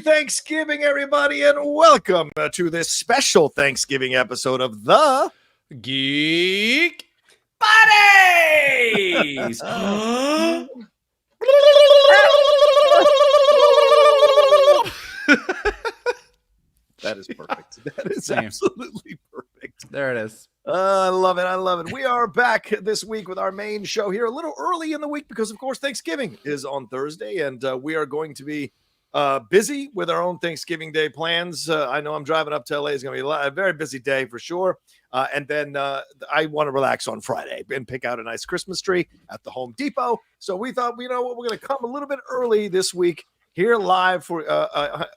Thanksgiving, everybody, and welcome to this special Thanksgiving episode of the Geek Buddies. That is perfect. That is absolutely perfect. There it is. I love it. I love it. We are back this week with our main show here a little early in the week because, of course, Thanksgiving is on Thursday, and we are going to be busy with our own Thanksgiving Day plans. I know I'm driving up to LA. It's going to be a very busy day for sure. And then I want to relax on Friday and pick out a nice Christmas tree at the Home Depot. So we thought, you know what, we're going to come a little bit early this week here live for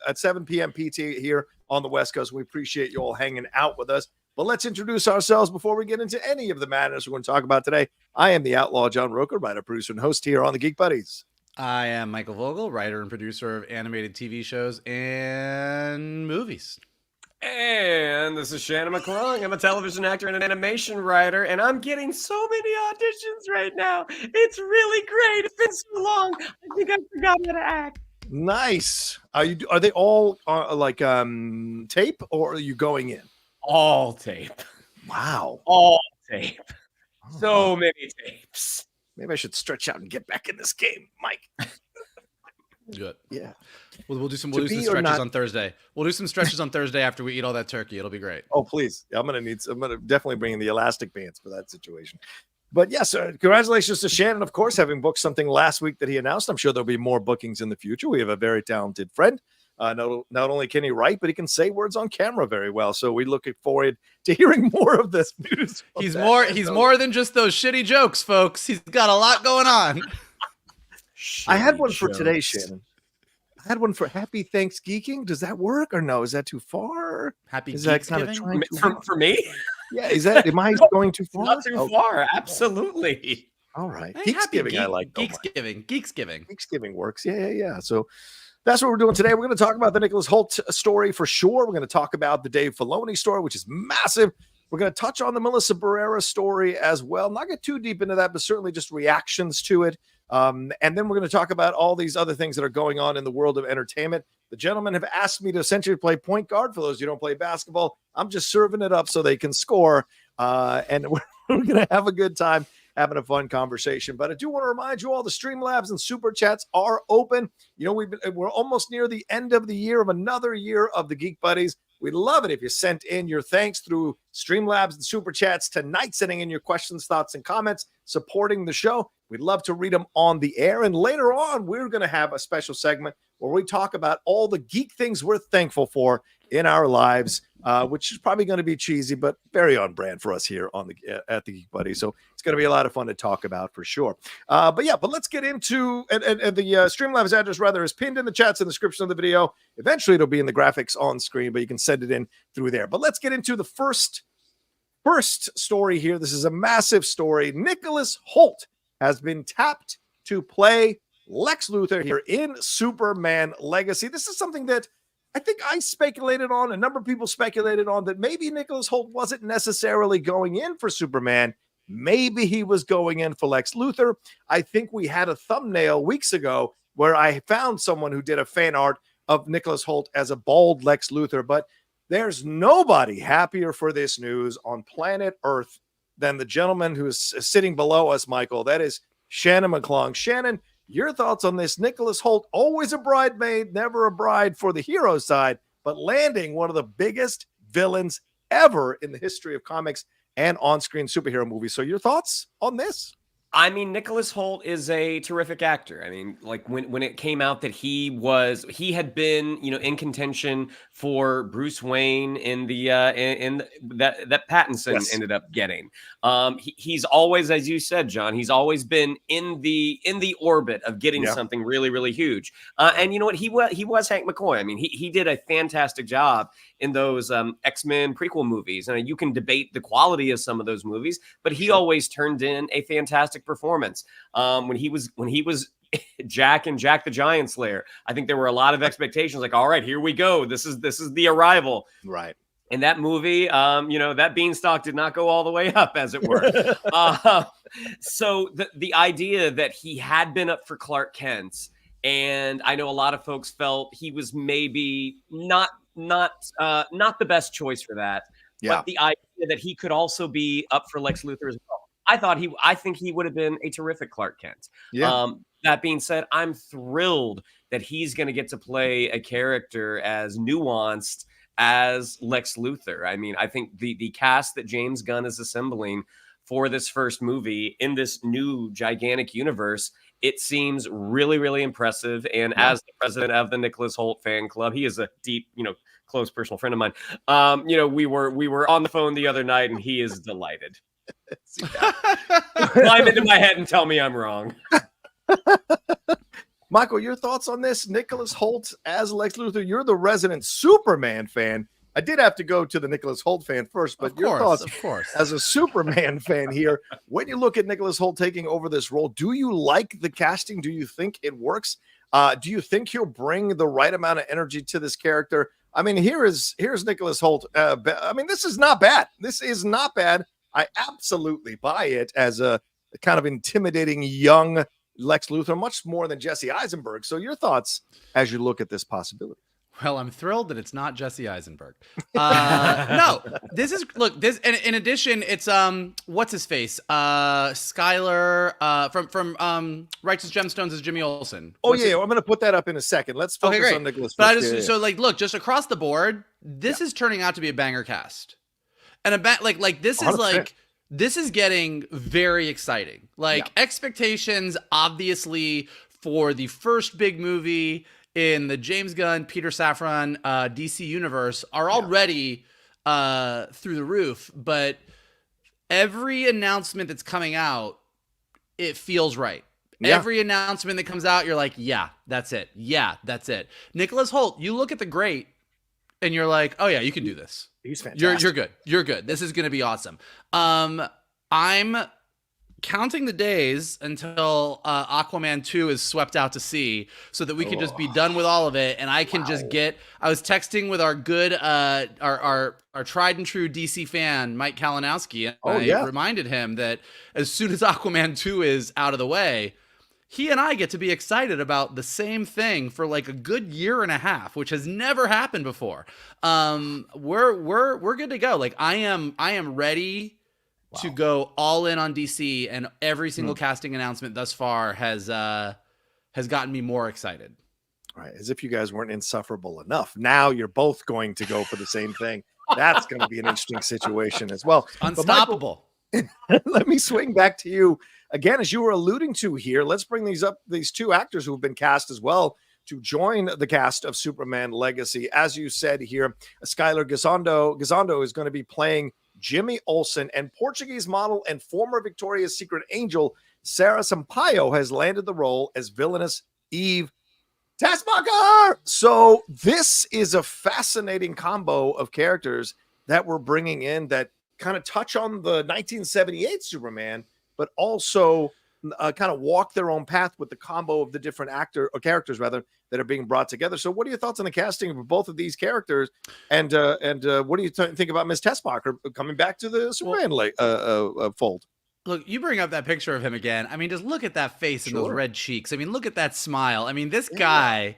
at 7 p.m. PT here on the West Coast. We appreciate you all hanging out with us. But let's introduce ourselves before we get into any of the madness we're going to talk about today. I am the Outlaw John Rocha, writer, producer, and host here on the Geek Buddies. I am Michael Vogel, writer and producer of animated TV shows and movies. And this is Shannon McClung. I'm a television actor and an animation writer, and I'm getting so many auditions right now. It's really great. It's been so long. I think I forgot how to act. Nice. Are they all tape, or are you going in? All tape. Wow. All tape. So many tapes. Maybe I should stretch out and get back in this game, Mike. Good. Yeah. We'll do some stretches on Thursday. We'll do some stretches on Thursday after we eat all that turkey. It'll be great. Oh, please. I'm gonna definitely bring in the elastic bands for that situation. But yes, congratulations to Shannon, of course, having booked something last week that he announced. I'm sure there'll be more bookings in the future. We have a very talented friend. Not only can he write, but he can say words on camera very well. So we look forward to hearing more of this news. He's more than just those shitty jokes, folks. He's got a lot going on. I had one for today, Shannon. I had one for Happy Thanksgiving. Does that work or no? Is that too far? Happy Is that kind of trying for me? Yeah, am I going too far? Not too far. Absolutely. All right. Hey, Geeksgiving, I like. Geeksgiving works. Yeah. So that's what we're doing today. We're going to talk about the Nicholas Hoult story for sure. We're going to talk about the Dave Filoni story, which is massive. We're going to touch on the Melissa Berrara story as well. Not get too deep into that, but certainly just reactions to it. And then we're going to talk about all these other things that are going on in the world of entertainment. The gentlemen have asked me to essentially play point guard. For those who don't play basketball, I'm just serving it up so they can score. And we're going to have a good time having a fun conversation. But I do want to remind you all the Streamlabs and Superchats are open. You know, we're almost near the end of the year of another year of the Geek Buddies. We'd love it if you sent in your thanks through Streamlabs and Superchats tonight, sending in your questions, thoughts, and comments, supporting the show. We'd love to read them on the air. And later on, we're going to have a special segment where we talk about all the geek things we're thankful for in our lives, which is probably going to be cheesy, but very on brand for us here on at the Geek Buddy. So it's going to be a lot of fun to talk about for sure. But let's get into and the Streamlabs address rather is pinned in the chats in the description of the video. Eventually, it'll be in the graphics on screen, but you can send it in through there. But let's get into the first story here. This is a massive story. Nicholas Hoult has been tapped to play Lex Luthor here in Superman Legacy. This is something that I think I speculated on, a number of people speculated on, that maybe Nicholas Hoult wasn't necessarily going in for Superman. Maybe he was going in for Lex Luthor. I think we had a thumbnail weeks ago where I found someone who did a fan art of Nicholas Hoult as a bald Lex Luthor, but there's nobody happier for this news on planet Earth than the gentleman who is sitting below us, Michael. That is Shannon McClung. Shannon, your thoughts on this? Nicholas Hoult, always a bridesmaid, never a bride for the hero side, but landing one of the biggest villains ever in the history of comics and on-screen superhero movies. So your thoughts on this? I mean, Nicholas Hoult is a terrific actor. I mean, like when it came out that he had been, in contention for Bruce Wayne in the that Pattinson ended up getting. He's always, as you said, John, he's always been in the orbit of getting something really, really huge. And you know what? He was Hank McCoy. I mean, he did a fantastic job in those X-Men prequel movies. And you can debate the quality of some of those movies, but he always turned in a fantastic performance. When he was Jack and Jack the Giant Slayer, I think there were a lot of expectations, like, all right, here we go. This is the arrival. Right. In that movie, that beanstalk did not go all the way up, as it were. So the idea that he had been up for Clark Kent And I know a lot of folks felt he was maybe not the best choice for that. Yeah. But the idea that he could also be up for Lex Luthor as well, I think he would have been a terrific Clark Kent. Yeah. That being said, I'm thrilled that he's going to get to play a character as nuanced as Lex Luthor. I mean, I think the cast that James Gunn is assembling for this first movie in this new gigantic universe, it seems really, really impressive. And as the president of the Nicholas Hoult fan club, he is a deep, close personal friend of mine. We were on the phone the other night, and he is delighted. Climb into my head and tell me I'm wrong. Michael, your thoughts on this? Nicholas Hoult as Lex Luthor. You're the resident Superman fan. I did have to go to the Nicholas Hoult fan first, but your thoughts, of course, as a Superman fan here, when you look at Nicholas Hoult taking over this role, do you like the casting? Do you think it works? Do you think he'll bring the right amount of energy to this character? I mean, here's Nicholas Hoult. I mean, this is not bad. This is not bad. I absolutely buy it as a kind of intimidating young Lex Luthor, much more than Jesse Eisenberg. So your thoughts as you look at this possibility? Well, I'm thrilled that it's not Jesse Eisenberg. No, this is and in addition, it's what's his face? Skylar from Righteous Gemstones is Jimmy Olsen. I'm gonna put that up in a second. Let's focus on Nicholas. But look, just across the board, this is turning out to be a banger cast. And this 100%. This is getting very exciting. Expectations, obviously, for the first big movie in the James Gunn, Peter Safran DC universe are already through the roof. But every announcement that's coming out, it feels right. Yeah. Every announcement that comes out, you're like, yeah, that's it. Yeah, that's it. Nicholas Hoult, you look at the great, and you're like, oh yeah, you can do this. He's fantastic. You're good. You're good. This is going to be awesome. I'm counting the days until Aquaman 2 is swept out to sea so that we can just be done with all of it. And I can just I was texting with our good, our tried and true DC fan, Mike Kalinowski. And I reminded him that as soon as Aquaman 2 is out of the way, he and I get to be excited about the same thing for like a good year and a half, which has never happened before. We're good to go. Like I am ready to go all in on DC, and every single casting announcement thus far has gotten me more excited. All right, as if you guys weren't insufferable enough. Now you're both going to go for the same thing. That's going to be an interesting situation as well. Unstoppable. Michael, let me swing back to you again, as you were alluding to here. Let's bring these two actors who have been cast as well to join the cast of Superman Legacy. As you said here, Skylar Gisondo is going to be playing Jimmy Olsen, and Portuguese model and former Victoria's Secret angel Sarah Sampaio has landed the role as villainous Eve Taskmaster. So this is a fascinating combo of characters that we're bringing in that kind of touch on the 1978 Superman, but also kind of walk their own path with the combo of the different characters rather that are being brought together. So what are your thoughts on the casting of both of these characters? And what do you think about Ms. Tessmacher coming back to the Superman fold? Look, you bring up that picture of him again. I mean, just look at that face and those red cheeks. I mean, look at that smile. I mean, this guy,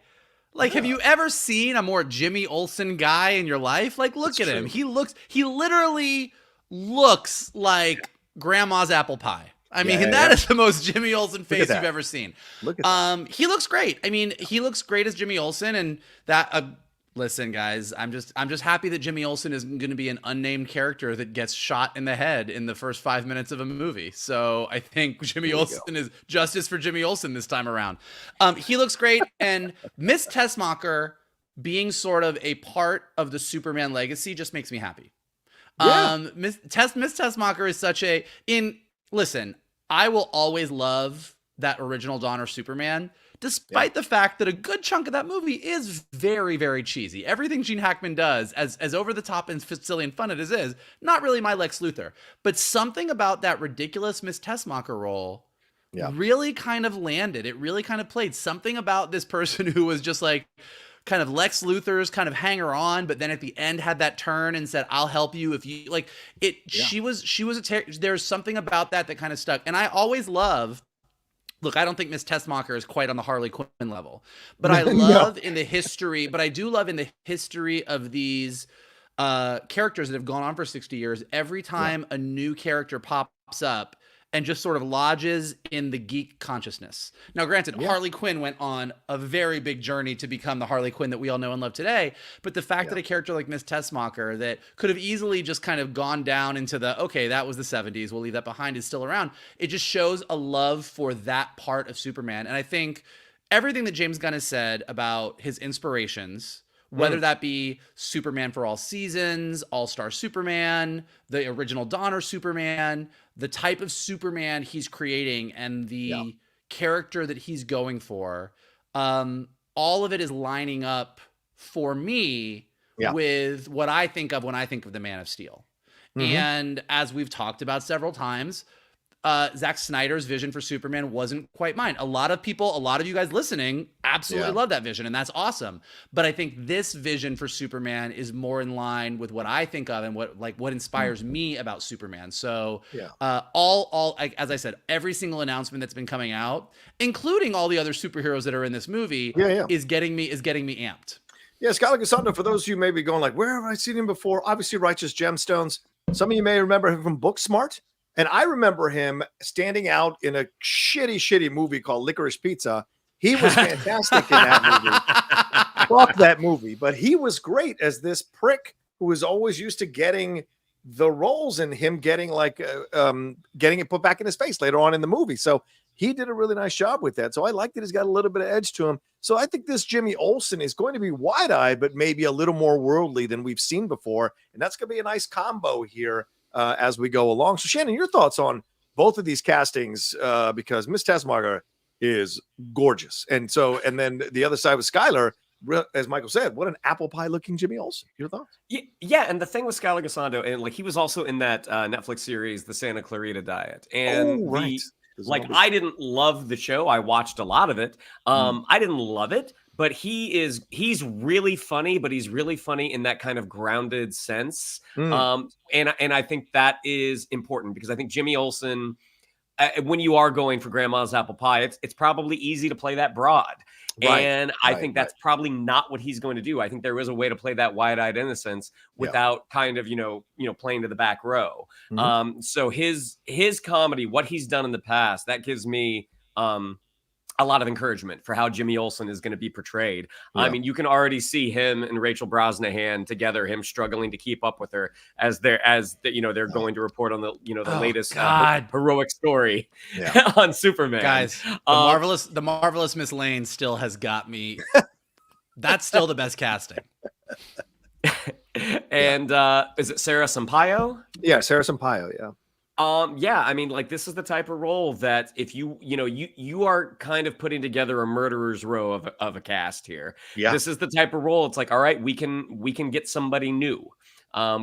have you ever seen a more Jimmy Olsen guy in your life? Like, look at him. He literally looks like grandma's apple pie. I mean, that is the most Jimmy Olsen face you've ever seen. Look at that. He looks great. I mean, he looks great as Jimmy Olsen, and that. Listen, guys, I'm just happy that Jimmy Olsen isn't going to be an unnamed character that gets shot in the head in the first 5 minutes of a movie. So I think Jimmy Olsen is justice for Jimmy Olsen this time around. He looks great, and Miss Tessmacher being sort of a part of the Superman legacy just makes me happy. Miss Tessmacher is such a listen, I will always love that original Dawn of Superman, despite the fact that a good chunk of that movie is very, very cheesy. Everything Gene Hackman does, as over the top and silly and fun it is not really my Lex Luthor. But something about that ridiculous Miss Tessmacher role really kind of landed. It really kind of played. Something about this person who was just like kind of Lex Luthor's kind of hanger on, but then at the end had that turn and said, I'll help you if you like it. She was there's something about that kind of stuck. And I always love look, I don't think Miss Tessmacher is quite on the Harley Quinn level, but I No. love in the history, but I do love in the history of these characters that have gone on for 60 years, every time a new character pops up and just sort of lodges in the geek consciousness. Now, granted, Harley Quinn went on a very big journey to become the Harley Quinn that we all know and love today. But the fact that a character like Miss Tessmacher that could have easily just kind of gone down into the, okay, that was the 70s, we'll leave that behind, is still around. It just shows a love for that part of Superman. And I think everything that James Gunn has said about his inspirations, whether that be Superman for all seasons, All-Star Superman, the original Donner Superman, the type of Superman he's creating and the character that he's going for, all of it is lining up for me with what I think of when I think of the Man of Steel. And as we've talked about several times, Zack Snyder's vision for Superman wasn't quite mine. A lot of people, a lot of you guys listening absolutely love that vision, and that's awesome. But I think this vision for Superman is more in line with what I think of and what inspires me about Superman. So as I said, every single announcement that's been coming out, including all the other superheroes that are in this movie, is getting me amped. Yeah, Skylar Cassandra, for those of you maybe going like, where have I seen him before? Obviously, Righteous Gemstones. Some of you may remember him from Booksmart. And I remember him standing out in a shitty movie called Licorice Pizza. He was fantastic in that movie. Fuck that movie. But he was great as this prick who was always used to getting the roles and him getting getting it put back in his face later on in the movie. So he did a really nice job with that. So I like that he's got a little bit of edge to him. So I think this Jimmy Olsen is going to be wide-eyed, but maybe a little more worldly than we've seen before. And that's going to be a nice combo here as we go along. So Shannon, your thoughts on both of these castings, because Miss Tessmacher is gorgeous. And then the other side with Skylar, as Michael said, what an apple pie looking Jimmy Olsen. Your thoughts? Yeah. And the thing with Skylar Cassandra, and he was also in that Netflix series, The Santa Clarita Diet. And I didn't love the show. I watched a lot of it. I didn't love it. But he's really funny, but he's really funny in that kind of grounded sense. And I think that is important because I think Jimmy Olsen, when you are going for grandma's apple pie, it's probably easy to play that broad. And I think that's probably not what he's going to do. I think there is a way to play that wide-eyed innocence without kind of, playing to the back row. So his comedy, what he's done in the past, that gives me a lot of encouragement for how Jimmy Olsen is going to be portrayed. I mean, you can already see him and Rachel Brosnahan together, him struggling to keep up with her as they're going to report on the latest heroic story on Superman. Guys, the marvelous Miss Lane still has got me. That's still the best casting. And is it Sarah Sampaio? Yeah, Sarah Sampaio. Yeah. I mean, this is the type of role that if you are kind of putting together a murderer's row of a cast here. Yeah. This is the type of role. It's like, all right, we can get somebody new.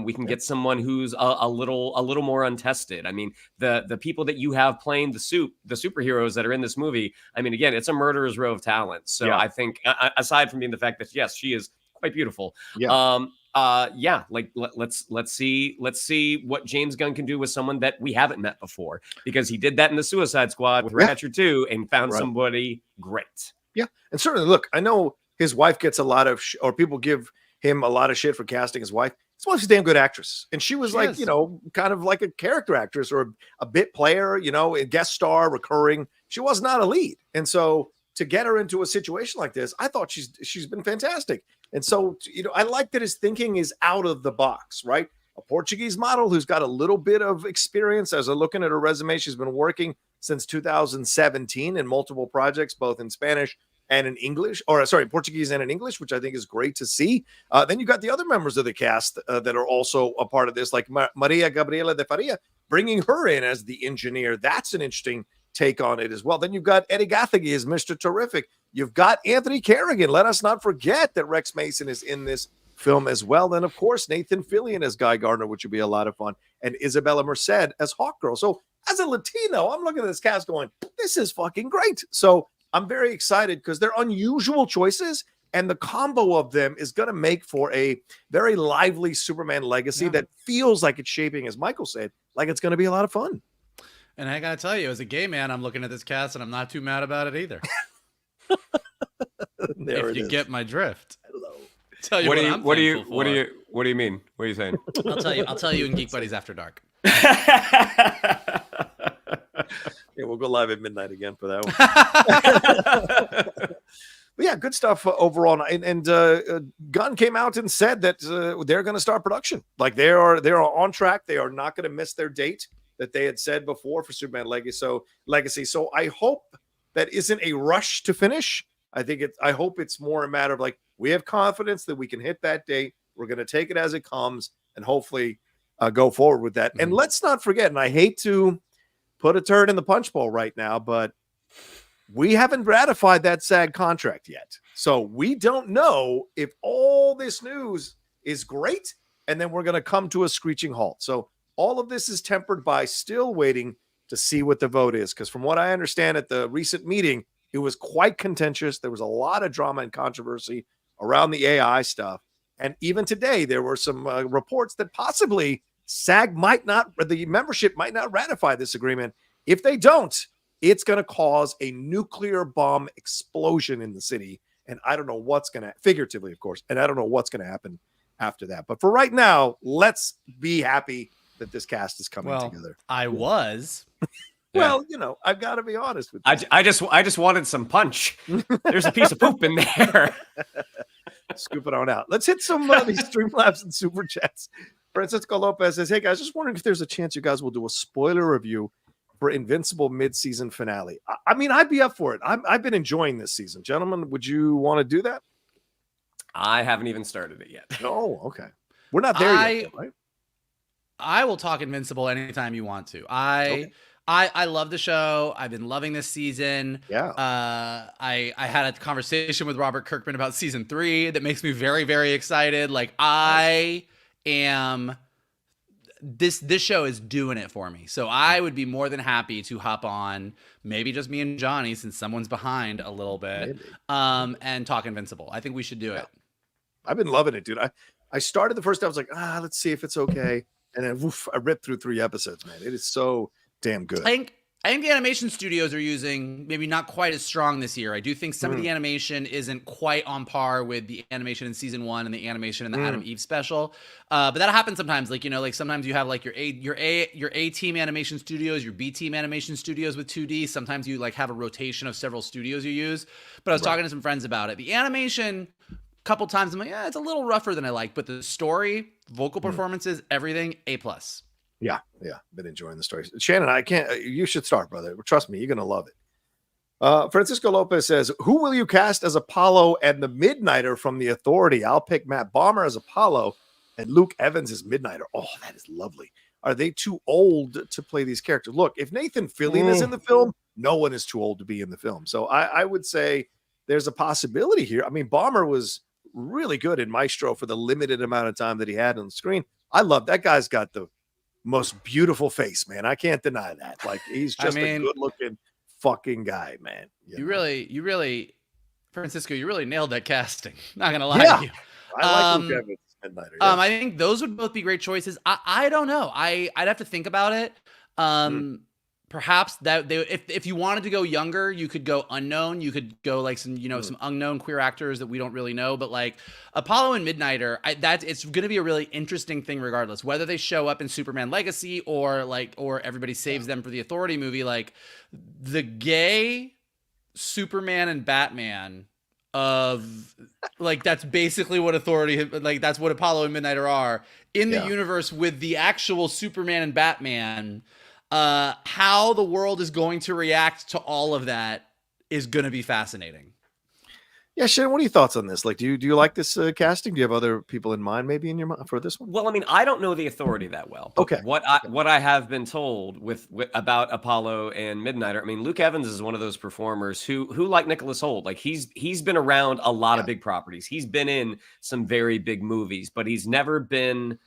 We can get someone who's a little more untested. I mean, the people that you have playing the superheroes that are in this movie. I mean, again, it's a murderer's row of talent. So I think aside from being the fact that yes, she is quite beautiful. Yeah. Let's see what James Gunn can do with someone that we haven't met before, because he did that in the Suicide Squad with Ratchet 2 and found somebody great. Yeah. And certainly, look, I know his wife gets a lot of or people give him a lot of shit for casting his wife. His wife's a damn good actress. And she was kind of like a character actress or a bit player, a guest star, recurring. She was not a lead. And so to get her into a situation like this, I thought she's been fantastic. And so, I like that his thinking is out of the box, right? A Portuguese model who's got a little bit of experience. As I'm looking at her resume, she's been working since 2017 in multiple projects, both in Spanish and in English, Portuguese and in English, which I think is great to see. Then you got the other members of the cast that are also a part of this, like Maria Gabriela de Faria, bringing her in as the engineer. That's an interesting take on it as well. Then you've got Eddie Gathegi as Mr. Terrific. You've got Anthony Carrigan. Let us not forget that Rex Mason is in this film as well. Then, of course, Nathan Fillion as Guy Gardner, which would be a lot of fun, and Isabella Merced as Hawkgirl. So as a Latino, I'm looking at this cast going, this is fucking great. So I'm very excited because they're unusual choices, and the combo of them is going to make for a very lively Superman legacy that feels like it's shaping, as Michael said, like it's going to be a lot of fun. And I gotta tell you, as a gay man, I'm looking at this cast and I'm not too mad about it either. If you get my drift. Hello. Tell you What what do you mean? What are you saying? I'll tell you in Geek Buddies After Dark. Yeah, we'll go live at midnight again for that one. But yeah, good stuff overall. And Gunn came out and said that they're going to start production. Like they are on track. They are not going to miss their date that they had said before for Superman Legacy. So I hope that isn't a rush to finish. I hope it's more a matter of like, we have confidence that we can hit that date. We're going to take it as it comes and hopefully go forward with that. Mm-hmm. And let's not forget, and I hate to put a turd in the punch bowl right now, but we haven't ratified that SAG contract yet. So we don't know if all this news is great and then we're going to come to a screeching halt. So all of this is tempered by still waiting to see what the vote is. Because from what I understand at the recent meeting, it was quite contentious. There was a lot of drama and controversy around the AI stuff. And even today, there were some reports that possibly the membership might not ratify this agreement. If they don't, it's going to cause a nuclear bomb explosion in the city. And I don't know what's going to, figuratively, of course, and I don't know what's going to happen after that. But for right now, let's be happy that this cast is coming together. I was. Well, I've got to be honest with you. I just wanted some punch. There's a piece of poop in there. Scoop it on out. Let's hit some of these Streamlabs and Super Chats. Francisco Lopez says, hey, guys, just wondering if there's a chance you guys will do a spoiler review for Invincible mid-season finale. I mean, I'd be up for it. I've been enjoying this season. Gentlemen, would you want to do that? I haven't even started it yet. Oh, okay. We're not there yet, right? I will talk Invincible anytime you want to. I love the show. I've been loving this season. Yeah. I had a conversation with Robert Kirkman about season 3 that makes me very, very excited. Like I am, this show is doing it for me. So I would be more than happy to hop on, maybe just me and Johnny, since someone's behind a little bit, and talk Invincible. I think we should do it. I've been loving it, dude. I started the first time. I was like, let's see if it's okay. And then I ripped through 3 episodes, man. It is so damn good. I think the animation studios are using maybe not quite as strong this year. I do think some of the animation isn't quite on par with the animation in season 1 and the animation in the Adam Eve special. But that happens sometimes. Like, like sometimes you have like your A team animation studios, your B team animation studios with 2D. Sometimes you like have a rotation of several studios you use. But I was talking to some friends about it. The animation, couple times I'm like, it's a little rougher than I like, but the story, vocal performances, everything, A+. Yeah. Been enjoying the story. Shannon, you should start, brother. Trust me, you're going to love it. Francisco Lopez says, who will you cast as Apollo and the Midnighter from The Authority? I'll pick Matt Bomer as Apollo and Luke Evans as Midnighter. Oh, that is lovely. Are they too old to play these characters? Look, if Nathan Fillion is in the film, no one is too old to be in the film. So I would say there's a possibility here. I mean, Bomer was really good in Maestro for the limited amount of time that he had on the screen. I love that guy's got the most beautiful face, man. I can't deny that. Like he's just a good looking fucking guy, man. You really, Francisco, you really nailed that casting. Not gonna lie to you. I like Luke Evans as Midnighter. Yeah. I think those would both be great choices. I don't know. I'd have to think about it. Perhaps that if you wanted to go younger, you could go unknown. You could go like some some unknown queer actors that we don't really know. But like Apollo and Midnighter, it's going to be a really interesting thing regardless, whether they show up in Superman Legacy or everybody saves them for the Authority movie. Like the gay Superman and Batman of like that's basically what Authority, like that's what Apollo and Midnighter are in the universe with the actual Superman and Batman. How the world is going to react to all of that is going to be fascinating. Yeah, Shannon, what are your thoughts on this? Like, do you like this casting? Do you have other people in mind maybe in your mind for this one? Well, I mean, I don't know the Authority that well. Okay. What I have been told with about Apollo and Midnighter, I mean, Luke Evans is one of those performers who like Nicholas Hoult, like he's been around a lot of big properties. He's been in some very big movies, but he's never been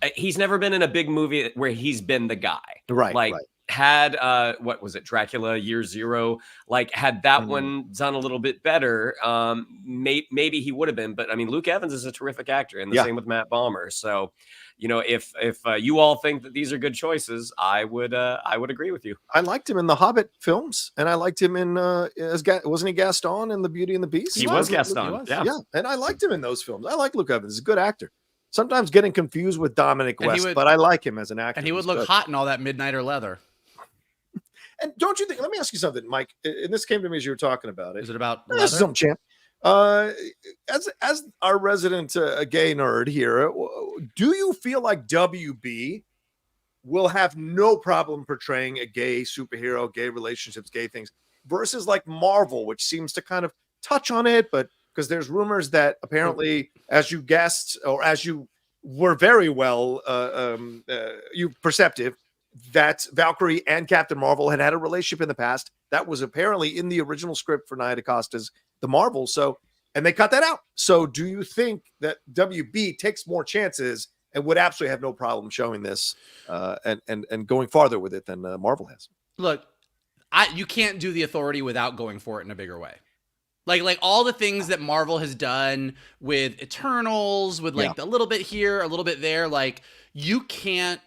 in a big movie where he's been the guy. Right. Like had what was it, Dracula Year Zero, like had that one done a little bit better, maybe he would have been. But I mean, Luke Evans is a terrific actor, and the same with Matt Balmer. So, you know, if you all think that these are good choices, I would agree with you. I liked him in the Hobbit films, and I liked him in wasn't he Gaston in The Beauty and the Beast? He was Gaston. Yeah, and I liked him in those films. I like Luke Evans; he's a good actor. Sometimes getting confused with Dominic West, but I like him as an actor. And he would look hot in all that Midnighter leather. And don't you think? Let me ask you something, Mike. And this came to me as you were talking about it. Is it about this is some champ? As our resident gay nerd here, do you feel like WB will have no problem portraying a gay superhero, gay relationships, gay things, versus like Marvel, which seems to kind of touch on it, but because there's rumors that apparently, as you guessed, or as you were very well you perceptive, that Valkyrie and Captain Marvel had a relationship in the past that was apparently in the original script for Nia DaCosta's The Marvel. So, and they cut that out. So do you think that WB takes more chances and would absolutely have no problem showing this and going farther with it than Marvel has? Look, you can't do the Authority without going for it in a bigger way. Like all the things that Marvel has done with Eternals, with like a little bit here, a little bit there, like you can't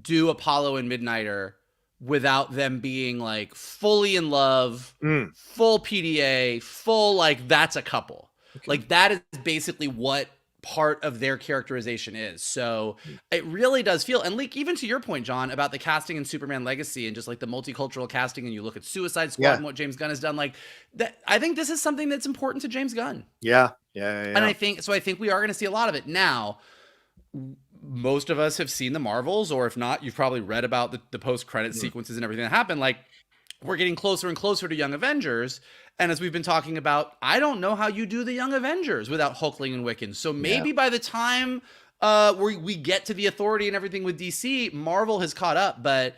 do Apollo and Midnighter without them being like fully in love, full PDA, full like that's a couple. Okay. Like that is basically what part of their characterization is. So it really does feel, and like even to your point, John, about the casting in Superman Legacy and just like the multicultural casting, and you look at Suicide Squad and what James Gunn has done, like that, I think this is something that's important to James Gunn. Yeah. And I think we are going to see a lot of it. Now, most of us have seen the Marvels, or if not, you've probably read about the post-credit sequences and everything that happened. Like we're getting closer and closer to Young Avengers. And as we've been talking about, I don't know how you do the Young Avengers without Hulkling and Wiccan. So maybe by the time we get to the Authority and everything with DC, Marvel has caught up. But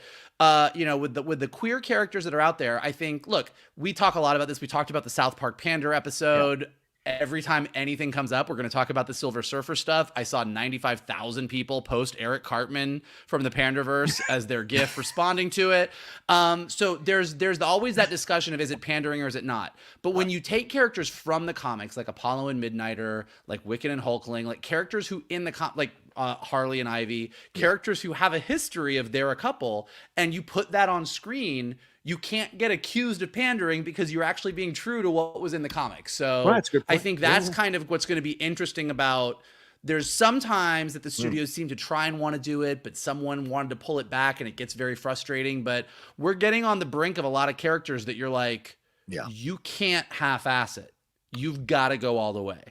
you know, with the queer characters that are out there, I think, look, we talk a lot about this. We talked about the South Park Pander episode. Yeah. Every time anything comes up, we're going to talk about the Silver Surfer stuff. I saw 95,000 people post Eric Cartman from the Panderverse as their GIF responding to it. So there's always that discussion of, is it pandering or is it not? But when you take characters from the comics, like Apollo and Midnighter, like Wiccan and Hulkling, like characters who in the like Harley and Ivy, characters who have a history of they're a couple, and you put that on screen, you can't get accused of pandering because you're actually being true to what was in the comics. So I think that's kind of what's going to be interesting about. There's sometimes that the studios seem to try and want to do it, but someone wanted to pull it back and it gets very frustrating. But we're getting on the brink of a lot of characters that you're like, you can't half-ass it. You've got to go all the way.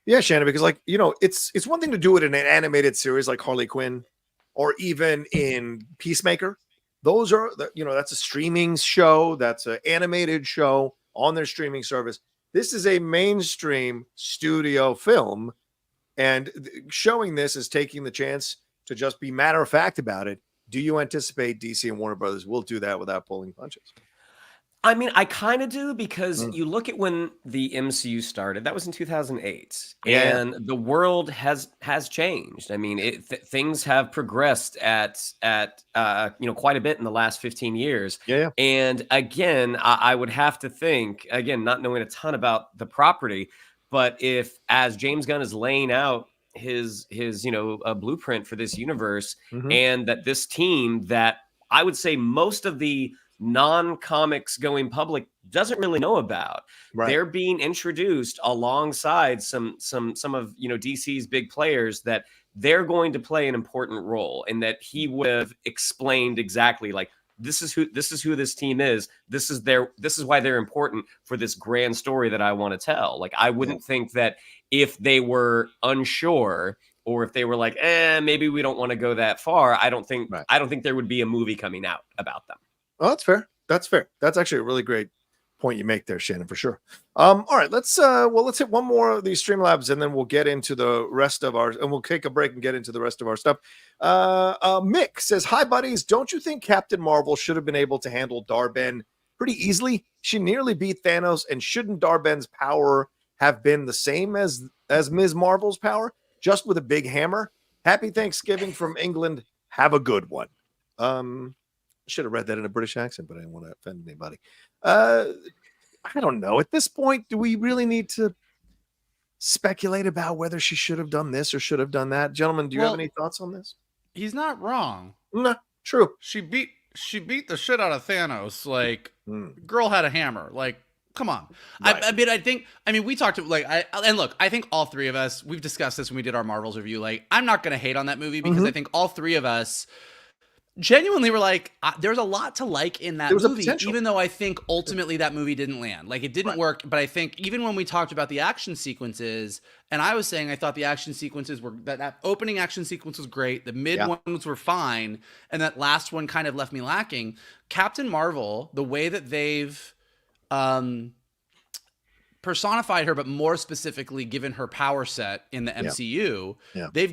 Yeah, Shannon, because like, you know, it's one thing to do it in an animated series like Harley Quinn, or even in Peacemaker. Those are, you know, that's a streaming show. That's an animated show on their streaming service. This is a mainstream studio film, and showing this is taking the chance to just be matter of fact about it. Do you anticipate DC and Warner Brothers will do that without pulling punches? I mean, I kind of do, because you look at when the MCU started, that was in 2008, and the world has changed. I mean, things have progressed at you know, quite a bit in the last 15 years. And again, I would have to think, again, not knowing a ton about the property, but if, as James Gunn is laying out his you know, blueprint for this universe, and that this team that I would say most of the non-comics going public doesn't really know about, they're being introduced alongside some of, you know, DC's big players, that they're going to play an important role, and that he would have explained exactly, like, this is who this team is. This is why they're important for this grand story that I want to tell. Like, I wouldn't think that if they were unsure, or if they were like, maybe we don't want to go that far, I don't think there would be a movie coming out about them. Oh, that's fair. That's fair. That's actually a really great point you make there, Shannon, for sure. All right, let's hit one more of these Streamlabs, and then we'll get into the rest of our, and we'll take a break and get into the rest of our stuff. Mick says, "Hi, buddies. Don't you think Captain Marvel should have been able to handle Dar-Benn pretty easily? She nearly beat Thanos, and shouldn't Dar-Benn's power have been the same as Ms. Marvel's power, just with a big hammer? Happy Thanksgiving from England. Have a good one." should have read that in a British accent, but I didn't want to offend anybody. I don't know. At this point, do we really need to speculate about whether she should have done this or should have done that? Gentlemen, do you have any thoughts on this? He's not wrong. No, true. She beat the shit out of Thanos. Like, girl had a hammer. Like, come on. Right. I mean, we talked to, like, and look, I think all three of us, we've discussed this when we did our Marvels review. Like, I'm not going to hate on that movie because I think all three of us genuinely were like, there's a lot to like in that movie, even though I think ultimately that movie didn't land. Like, it didn't work, but I think even when we talked about the action sequences, and I was saying I thought the action sequences were, that opening action sequence was great, the mid ones were fine, and that last one kind of left me lacking. Captain Marvel, the way that they've personified her, but more specifically given her power set in the MCU, they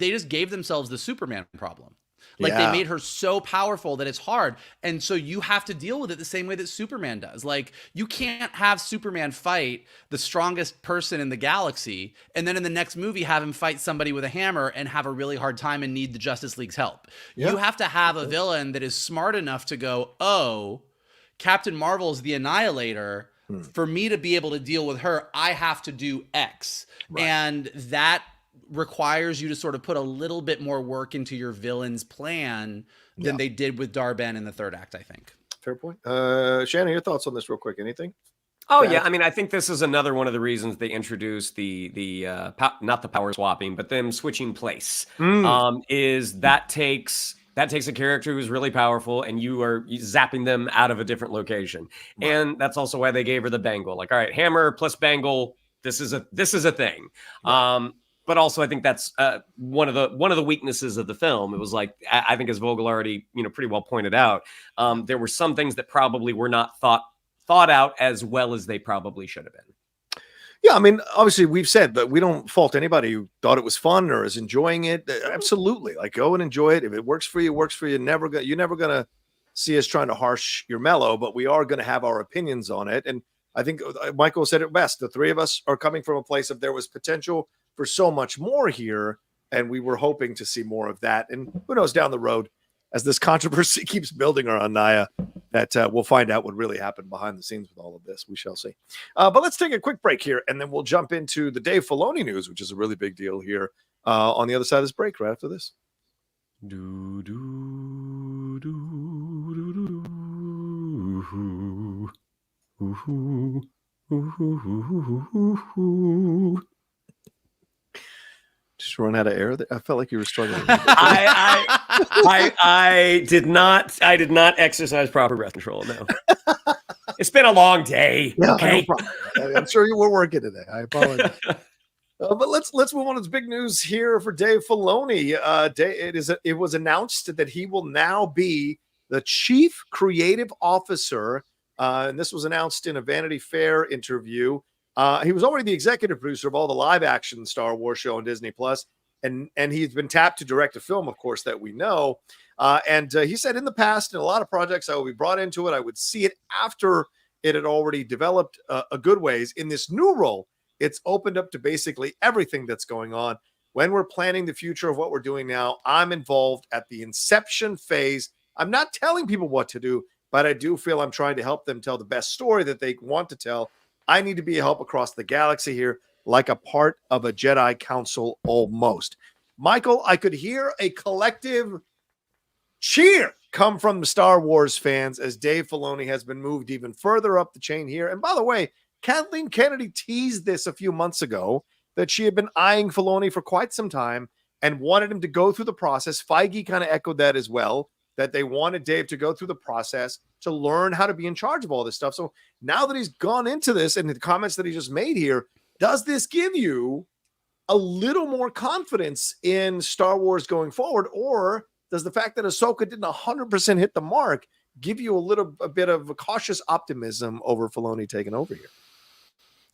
just gave themselves the Superman problem. Like, they made her so powerful that it's hard. And so you have to deal with it the same way that Superman does. Like, you can't have Superman fight the strongest person in the galaxy and then in the next movie have him fight somebody with a hammer and have a really hard time and need the Justice League's help. You have to have a villain that is smart enough to go, oh, Captain Marvel's the Annihilator. For me to be able to deal with her, I have to do X. And that requires you to sort of put a little bit more work into your villain's plan than they did with Dar-Ben in the third act, I think. Fair point. Shannon, your thoughts on this real quick? Anything? Oh, yeah. I mean, I think this is another one of the reasons they introduced the not the power swapping, but them switching place. Is that takes a character who's really powerful and you are zapping them out of a different location. And that's also why they gave her the bangle. Like, all right, hammer plus bangle, this is a thing. But also, I think that's one of the weaknesses of the film. It was like, I think, as Vogel already pretty well pointed out, there were some things that probably were not thought out as well as they probably should have been. Yeah, I mean, obviously, we've said that we don't fault anybody who thought it was fun or is enjoying it. Absolutely, like, go and enjoy it. If it works for you, it works for you. You're never gonna see us trying to harsh your mellow, but we are going to have our opinions on it. And I think Michael said it best. The three of us are coming from a place of there was potential for so much more here, and we were hoping to see more of that. And who knows, down the road, as this controversy keeps building around Naya, that we'll find out what really happened behind the scenes with all of this. We shall see. But let's take a quick break here, and then we'll jump into the Dave Filoni news, which is a really big deal here on the other side of this break right after this. Do, do, do, do, do, do. Ooh, ooh, ooh. Just run out of air. I felt like you were struggling. I did not exercise proper breath control. No, it's been a long day. Yeah, okay, no, I'm sure you were working today. I apologize. But let's move on to big news here for Dave Filoni. It was announced that he will now be the chief creative officer, and this was announced in a Vanity Fair interview. He was already the executive producer of all the live action Star Wars show on Disney Plus, and he's been tapped to direct a film, of course, that we know. And he said in the past, in a lot of projects, I would be brought into it. I would see it after it had already developed a good ways. In this new role, it's opened up to basically everything that's going on. When we're planning the future of what we're doing now, I'm involved at the inception phase. I'm not telling people what to do, but I do feel I'm trying to help them tell the best story that they want to tell. I need to be a help across the galaxy here, like a part of a Jedi Council almost. Michael, I could hear a collective cheer come from the Star Wars fans as Dave Filoni has been moved even further up the chain here. And by the way, Kathleen Kennedy teased this a few months ago that she had been eyeing Filoni for quite some time and wanted him to go through the process. Feige kind of echoed that as well, that they wanted Dave to go through the process to learn how to be in charge of all this stuff. So now that he's gone into this and the comments that he just made here, does this give you a little more confidence in Star Wars going forward? Or does the fact that Ahsoka didn't 100% hit the mark give you a bit of a cautious optimism over Filoni taking over here?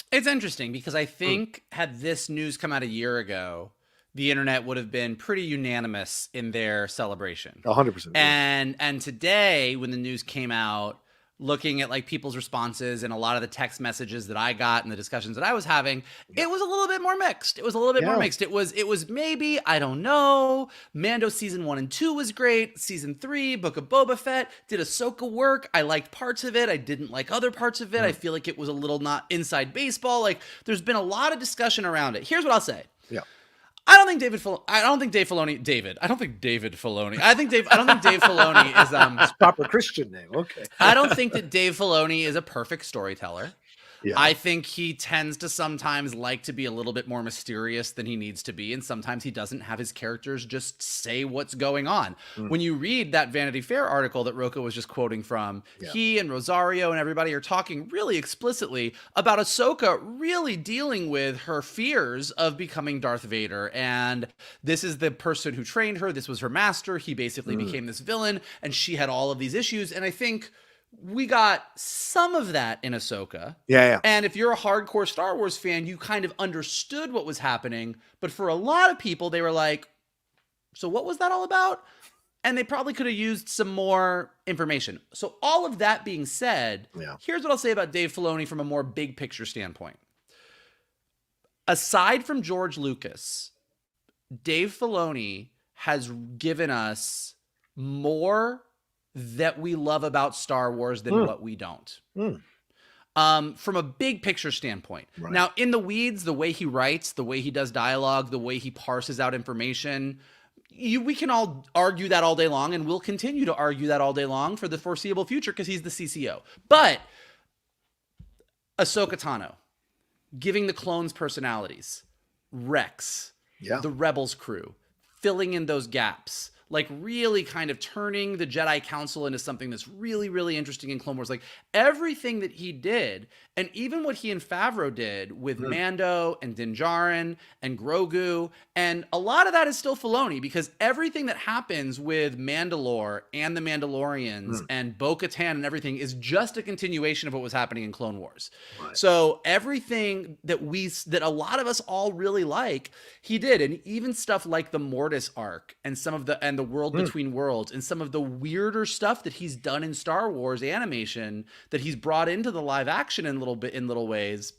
It's interesting because I think had this news come out a year ago, the internet would have been pretty unanimous in their celebration. 100%. And today, when the news came out, looking at like people's responses and a lot of the text messages that I got and the discussions that I was having, it was a little bit more mixed. It was a little bit more mixed. It was maybe, I don't know. Mando season 1 and 2 was great. Season 3, Book of Boba Fett, did Ahsoka work. I liked parts of it. I didn't like other parts of it. I feel like it was a little not inside baseball. Like there's been a lot of discussion around it. Here's what I'll say. Yeah. I don't think Dave Filoni. I don't think Dave Filoni is It's proper Christian name. Okay. I don't think that Dave Filoni is a perfect storyteller. Yeah. I think he tends to sometimes like to be a little bit more mysterious than he needs to be, and sometimes he doesn't have his characters just say what's going on. When you read that Vanity Fair article that Rocha was just quoting from, he and Rosario and everybody are talking really explicitly about Ahsoka really dealing with her fears of becoming Darth Vader, and this is the person who trained her, this was her master, he basically became this villain, and she had all of these issues, and I think we got some of that in Ahsoka. Yeah. And if you're a hardcore Star Wars fan, you kind of understood what was happening. But for a lot of people, they were like, so what was that all about? And they probably could have used some more information. So all of that being said, here's what I'll say about Dave Filoni from a more big picture standpoint. Aside from George Lucas, Dave Filoni has given us more that we love about Star Wars than what we don't. From a big picture standpoint. Right. Now, in the weeds, the way he writes, the way he does dialogue, the way he parses out information, we can all argue that all day long, and we'll continue to argue that all day long for the foreseeable future because he's the CCO. But Ahsoka Tano, giving the clones personalities, Rex, the Rebels crew, filling in those gaps, like really kind of turning the Jedi Council into something that's really, really interesting in Clone Wars. Like everything that he did, and even what he and Favreau did with Mando and Din Djarin and Grogu, and a lot of that is still Filoni, because everything that happens with Mandalore and the Mandalorians and Bo-Katan and everything is just a continuation of what was happening in Clone Wars. Right. So everything that a lot of us all really like, he did. And even stuff like the Mortis arc and some of the World Between Worlds and some of the weirder stuff that he's done in Star Wars animation that he's brought into the live action in little ways,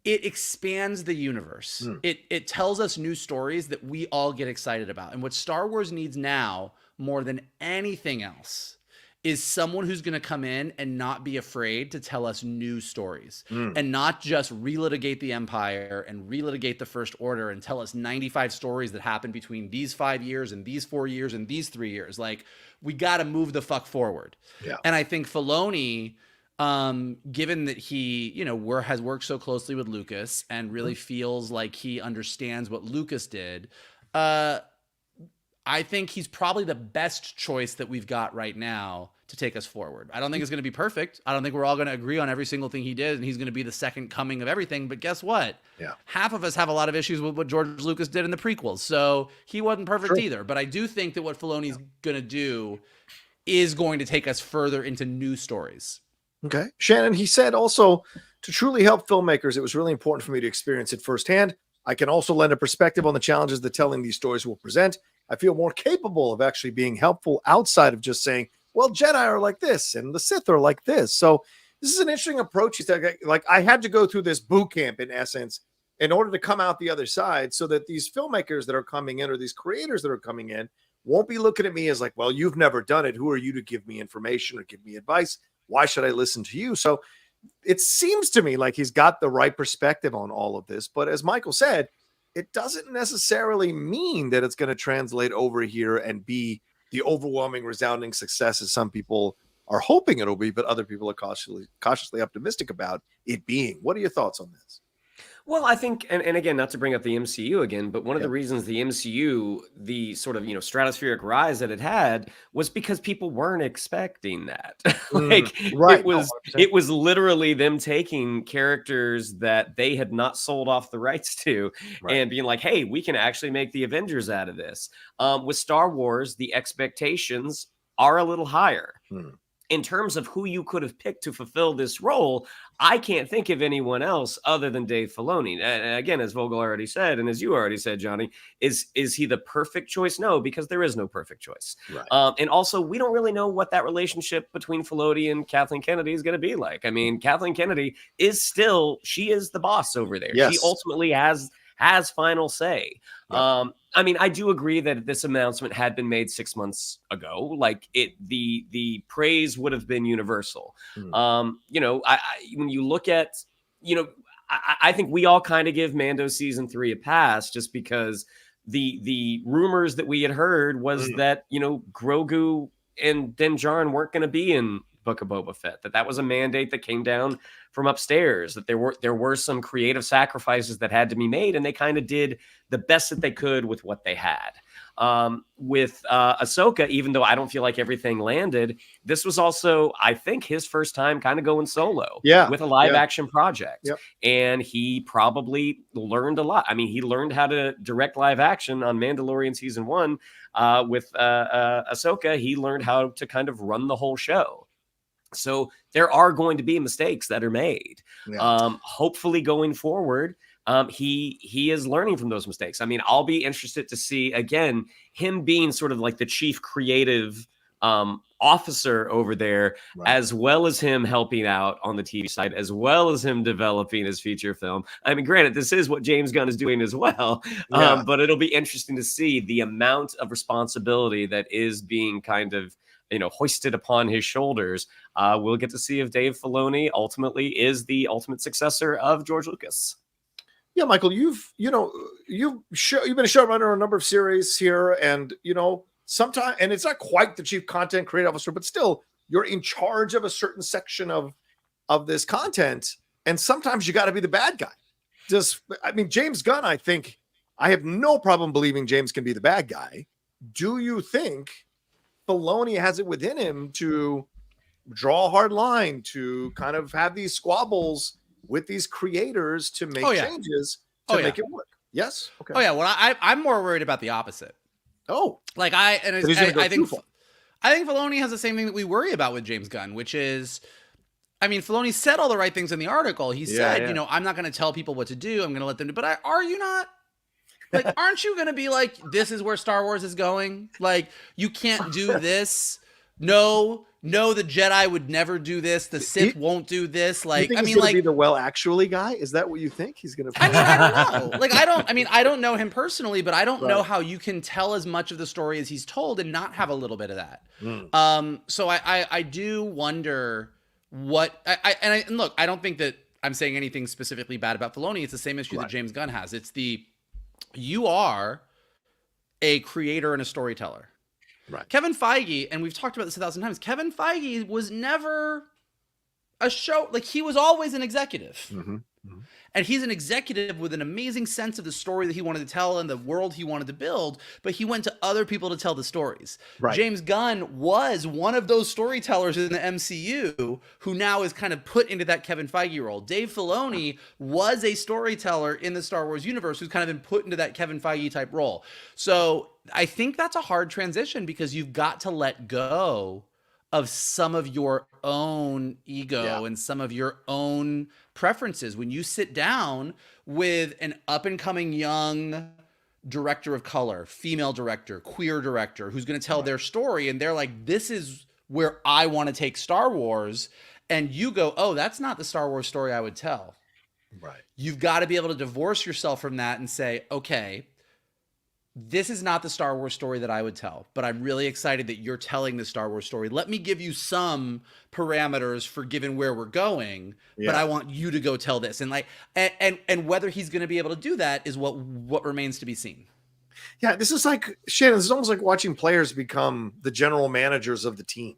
it expands the universe. It tells us new stories that we all get excited about. And what Star Wars needs now more than anything else is someone who's going to come in and not be afraid to tell us new stories and not just relitigate the Empire and relitigate the First Order and tell us 95 stories that happened between these 5 years and these 4 years and these 3 years. Like, we got to move the fuck forward. Yeah. And I think Filoni, given that he, has worked so closely with Lucas and really feels like he understands what Lucas did, I think he's probably the best choice that we've got right now to take us forward. I don't think it's going to be perfect. I don't think we're all going to agree on every single thing he did, and he's going to be the second coming of everything. But guess what? Yeah. Half of us have a lot of issues with what George Lucas did in the prequels, so he wasn't perfect either. But I do think that what Filoni's going to do is going to take us further into new stories. Okay. Shannon, he said also, to truly help filmmakers, it was really important for me to experience it firsthand. I can also lend a perspective on the challenges that telling these stories will present. I feel more capable of actually being helpful outside of just saying, well, Jedi are like this and the Sith are like this. So this is an interesting approach. He said, like, I had to go through this boot camp in essence in order to come out the other side so that these filmmakers that are coming in or these creators that are coming in won't be looking at me as like, well, you've never done it. Who are you to give me information or give me advice? Why should I listen to you? So it seems to me like he's got the right perspective on all of this. But as Michael said, it doesn't necessarily mean that it's going to translate over here and be the overwhelming, resounding success as some people are hoping it'll be, but other people are cautiously optimistic about it being. What are your thoughts on this? Well, I think, and again, not to bring up the MCU again, but one of the reasons the MCU, the sort of, stratospheric rise that it had was because people weren't expecting that. It was literally them taking characters that they had not sold off the rights to and being like, hey, we can actually make the Avengers out of this. With Star Wars, the expectations are a little higher. in terms of who you could have picked to fulfill this role, I can't think of anyone else other than Dave Filoni. And again, as Vogel already said, and as you already said, Johnny, is he the perfect choice? No, because there is no perfect choice. Right. And also, we don't really know what that relationship between Filoni and Kathleen Kennedy is going to be like. I mean, Kathleen Kennedy she is the boss over there. Yes. She ultimately has final say. Yep. I mean, I do agree that if this announcement had been made 6 months ago, like the praise would have been universal. You know, when you look at, you know, I think we all kind of give Mando season 3 a pass just because the rumors that we had heard was that, you know, Grogu and Din Djarin weren't going to be in Book of Boba Fett, that was a mandate that came down from upstairs, that there were some creative sacrifices that had to be made, and they kind of did the best that they could with what they had. With Ahsoka, even though I don't feel like everything landed, this was also, I think, his first time kind of going solo with a live action project. Yep. And he probably learned a lot. I mean, he learned how to direct live action on Mandalorian season 1. With Ahsoka, he learned how to kind of run the whole show. So there are going to be mistakes that are made. Yeah. Hopefully going forward, he is learning from those mistakes. I mean, I'll be interested to see, again, him being sort of like the chief creative officer over there, as well as him helping out on the TV side, as well as him developing his feature film. I mean, granted, this is what James Gunn is doing as well, but it'll be interesting to see the amount of responsibility that is being kind of, you know, hoisted upon his showers. We'll get to see if Dave Filoni ultimately is the ultimate successor of George Lucas. Yeah, Michael, you've been a showrunner on a number of series here, and you know, sometimes, and it's not quite the chief content creative officer, but still, you're in charge of a certain section of this content, and sometimes you got to be the bad guy. James Gunn, I think I have no problem believing James can be the bad guy. Do you think Filoni has it within him to draw a hard line, to kind of have these squabbles with these creators to make changes to make it work? Yes. Okay. Oh yeah. Well, I'm more worried about the opposite. Oh, like I think Filoni has the same thing that we worry about with James Gunn, which is, I mean, Filoni said all the right things in the article. He said, you know, I'm not going to tell people what to do. I'm going to let them do. But are you not? Like, aren't you going to be like, this is where Star Wars is going? Like, you can't do this. No, the Jedi would never do this. The Sith won't do this. Like, I mean, like, be the actually guy. Is that what you think he's going to? I mean, I don't know. Like, I don't know him personally, but I don't know how you can tell as much of the story as he's told and not have a little bit of that. So I do wonder what and look, I don't think that I'm saying anything specifically bad about Filoni. It's the same issue that James Gunn has. It's you are a creator and a storyteller. Right. Kevin Feige, and we've talked about this 1,000 times, Kevin Feige was never a show, like he was always an executive. And he's an executive with an amazing sense of the story that he wanted to tell and the world he wanted to build, but he went to other people to tell the stories. Right. James Gunn was one of those storytellers in the MCU who now is kind of put into that Kevin Feige role. Dave Filoni was a storyteller in the Star Wars universe who's kind of been put into that Kevin Feige type role. So I think that's a hard transition because you've got to let go of some of your own ego and some of your own preferences. When you sit down with an up-and-coming young director of color, female director, queer director, who's going to tell their story, and they're like, this is where I want to take Star Wars, and you go, oh, that's not the Star Wars story I would tell. Right. You've got to be able to divorce yourself from that and say, okay, this is not the Star Wars story that I would tell, but I'm really excited that you're telling the Star Wars story. Let me give you some parameters for given where we're going, but I want you to go tell this. And like, and whether he's going to be able to do that is what remains to be seen. Yeah. This is like, Shannon, it's almost like watching players become the general managers of the team.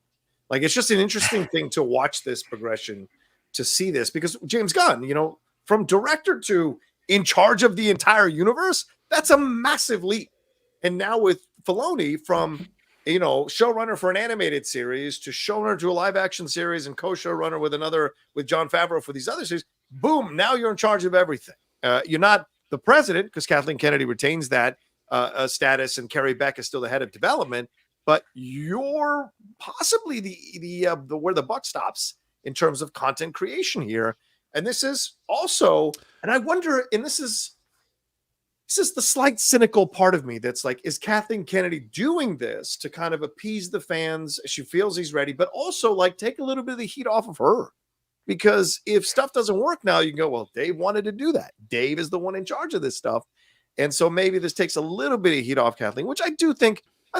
Like, it's just an interesting thing to watch this progression, to see this, because James Gunn, you know, from director to in charge of the entire universe, that's a massive leap. And now with Filoni, from, you know, showrunner for an animated series to showrunner to a live action series and co-showrunner with Jon Favreau for these other series, boom, now you're in charge of everything. You're not the president, because Kathleen Kennedy retains that status and Carrie Beck is still the head of development, but you're possibly the where the buck stops in terms of content creation here. And this is also, and I wonder, and this is the slight cynical part of me that's like, is Kathleen Kennedy doing this to kind of appease the fans? She feels he's ready, but also like take a little bit of the heat off of her. Because if stuff doesn't work now, you can go, well, Dave wanted to do that. Dave is the one in charge of this stuff. And so maybe this takes a little bit of heat off Kathleen, which I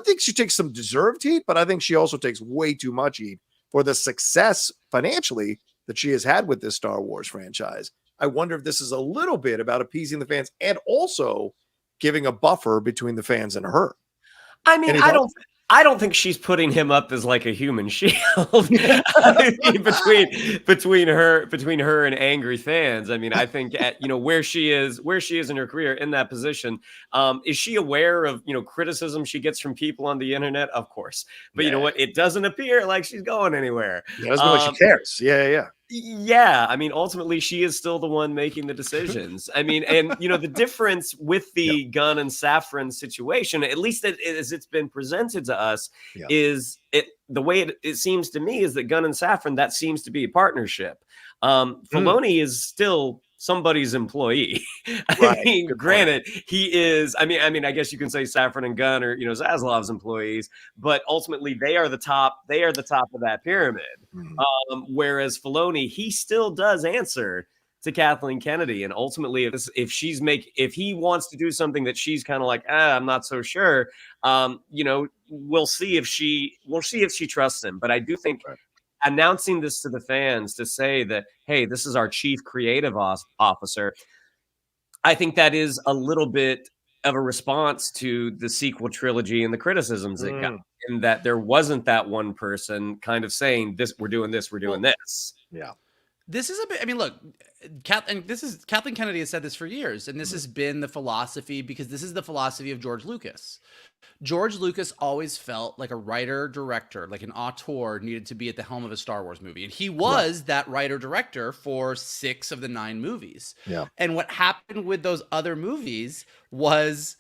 think she takes some deserved heat, but I think she also takes way too much heat for the success financially that she has had with this Star Wars franchise. I wonder if this is a little bit about appeasing the fans and also giving a buffer between the fans and her. I mean, I don't think she's putting him up as like a human shield between her and angry fans. I mean, I think at where she is in her career in that position, is she aware of criticism she gets from people on the internet? Of course, but you know what? It doesn't appear like she's going anywhere. Yeah, doesn't like she cares. Yeah. I mean, ultimately, she is still the one making the decisions. I mean, and the difference with the Gunn and Safran situation, at least as it's been presented to us, is the way it seems to me is that Gunn and Safran, that seems to be a partnership. Filoni is still somebody's employee. Right. I mean, granted, he is. I mean, I guess you can say Safran and Gunn are Zaslav's employees, but ultimately they are the top. They are the top of that pyramid. Whereas Filoni, he still does answer to Kathleen Kennedy, and ultimately, if he wants to do something that she's kind of like, I'm not so sure. We'll see if she trusts him. But I do think. Right. Announcing this to the fans to say that, hey, this is our chief creative officer, I think that is a little bit of a response to the sequel trilogy and the criticisms it got, in that there wasn't that one person kind of saying this, we're doing this. Yeah. This is a bit, I mean, look, Kathleen Kennedy has said this for years, and this has been the philosophy, because this is the philosophy of George Lucas. George Lucas always felt like a writer-director, like an auteur, needed to be at the helm of a Star Wars movie. And he was that writer-director for 6 of the 9 movies. Yeah. And what happened with those other movies was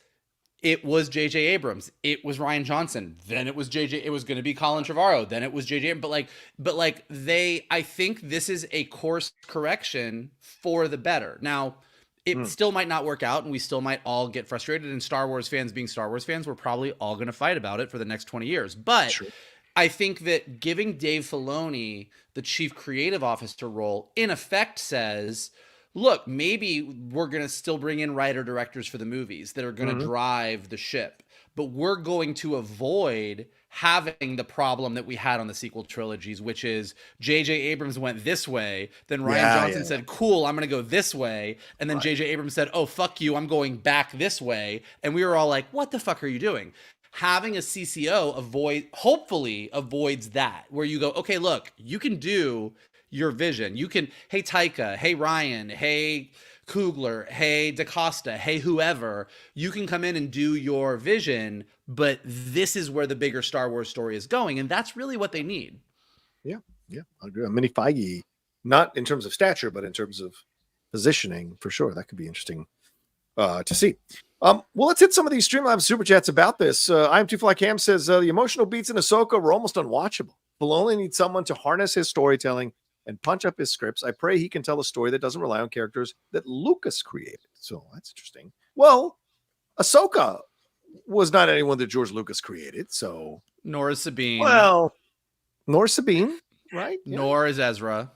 it was J.J. Abrams. It was Rian Johnson. Then it was J.J. It was going to be Colin Trevorrow. Then it was J.J. But I think this is a course correction for the better. Now, it still might not work out, and we still might all get frustrated. And Star Wars fans being Star Wars fans, we're probably all going to fight about it for the next 20 years. But I think that giving Dave Filoni the chief creative officer role, in effect, says, look, maybe we're going to still bring in writer-directors for the movies that are going to drive the ship. But we're going to avoid having the problem that we had on the sequel trilogies, which is J.J. Abrams went this way, then Rian Johnson said, cool, I'm going to go this way, and then J.J. Abrams said, oh, fuck you, I'm going back this way, and we were all like, what the fuck are you doing? Having a CCO hopefully avoids that, where you go, okay, look, you can do your vision. You can, hey, Taika, hey, Ryan, hey, Coogler, hey, DaCosta, hey, whoever, you can come in and do your vision, but this is where the bigger Star Wars story is going. And that's really what they need. Yeah, I agree. Mini Feige, not in terms of stature, but in terms of positioning, for sure. That could be interesting to see. Well, let's hit some of these Streamlabs Super Chats about this. I'm Too Fly Cam says, the emotional beats in Ahsoka were almost unwatchable. Filoni needs someone to harness his storytelling and punch up his scripts. I pray he can tell a story that doesn't rely on characters that Lucas created. So that's interesting. Well, Ahsoka was not anyone that George Lucas created. So nor is Sabine. Well, nor Sabine, right? Nor is Ezra.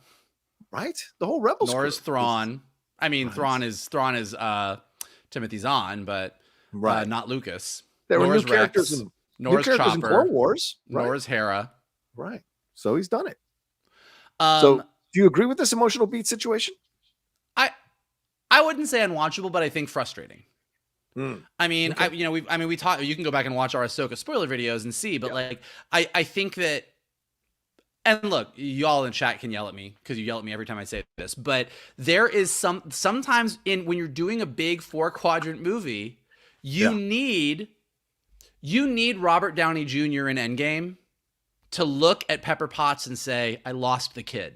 Right? The whole Rebels. Nor is Thrawn. I mean, Thrawn is Timothy Zahn, but not Lucas. There were nor new is characters Rex, in nor is Chopper, in Clone Wars. Right? Nor is Hera. Right. So he's done it. So do you agree with this emotional beat situation? I wouldn't say unwatchable, but I think frustrating. I mean, okay. We talked. You can go back and watch our Ahsoka spoiler videos and see, but I think that. And look, y'all in chat can yell at me because you yell at me every time I say this. But there is sometimes when you're doing a big 4-quadrant movie, you need Robert Downey Jr. in Endgame to look at Pepper Potts and say, "I lost the kid."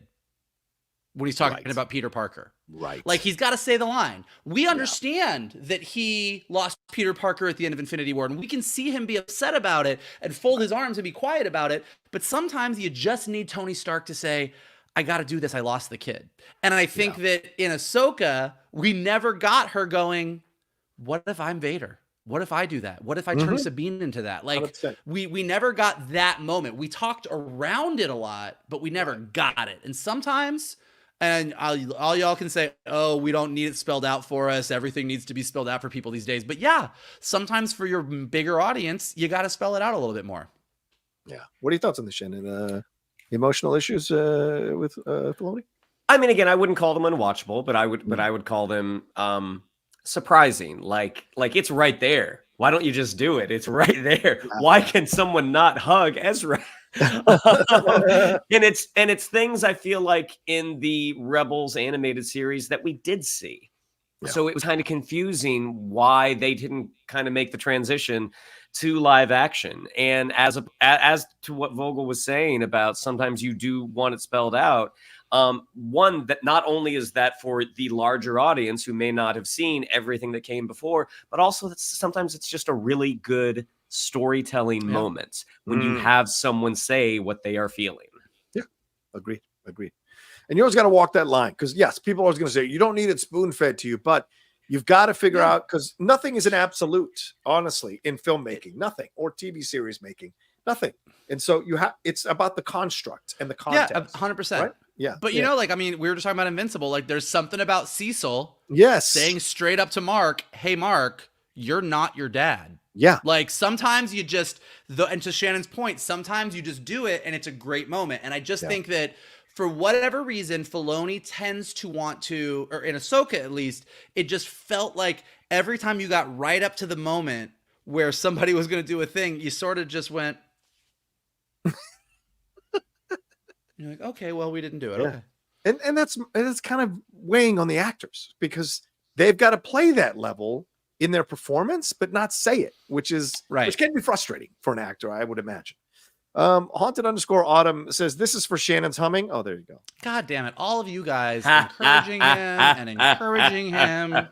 when he's talking Right. about Peter Parker. Right. Like, he's got to say the line. We understand that he lost Peter Parker at the end of Infinity War, and we can see him be upset about it and fold his arms and be quiet about it. But sometimes you just need Tony Stark to say, I got to do this. I lost the kid. And I think that in Ahsoka, we never got her going, what if I'm Vader? What if I do that? What if I turn Sabine into that? Like, 100%. we never got that moment. We talked around it a lot, but we never got it. And sometimes, and all y'all can say, oh, we don't need it spelled out for us. Everything needs to be spelled out for people these days. But yeah, sometimes for your bigger audience, you got to spell it out a little bit more. Yeah. What are your thoughts on this, Shannon? Emotional issues with Filoni? I mean, again, I wouldn't call them unwatchable, but I would call them surprising. Like it's right there. Why don't you just do it? It's right there. Why can someone not hug Ezra? And it's things I feel like in the Rebels animated series that we did see. Yeah. So it was kind of confusing why they didn't kind of make the transition to live action. And as to what Vogel was saying about sometimes you do want it spelled out. One, that not only is that for the larger audience who may not have seen everything that came before, but also that sometimes it's just a really good storytelling moment when you have someone say what they are feeling. Yeah, agreed. And you always got to walk that line, because yes, people are always going to say you don't need it spoon fed to you, but you've got to figure out, because nothing is an absolute, honestly, in filmmaking, nothing, or TV series making, nothing. And so it's about the construct and the context. Yeah, 100%. Right? Yeah. But you know, like, I mean, we were just talking about Invincible. Like, there's something about Cecil saying straight up to Mark, hey, Mark, you're not your dad. Yeah. Like, sometimes you just, and to Shannon's point, sometimes you just do it and it's a great moment. And I just think that for whatever reason, Filoni tends to want to, or in Ahsoka at least, it just felt like every time you got right up to the moment where somebody was going to do a thing, you sort of just went, you're like, okay, well, we didn't do it. Okay. And that's kind of weighing on the actors, because they've got to play that level in their performance, but not say it, which can be frustrating for an actor, I would imagine. Haunted_Autumn says, this is for Shannon's humming. Oh, there you go. God damn it. All of you guys encouraging him and encouraging him.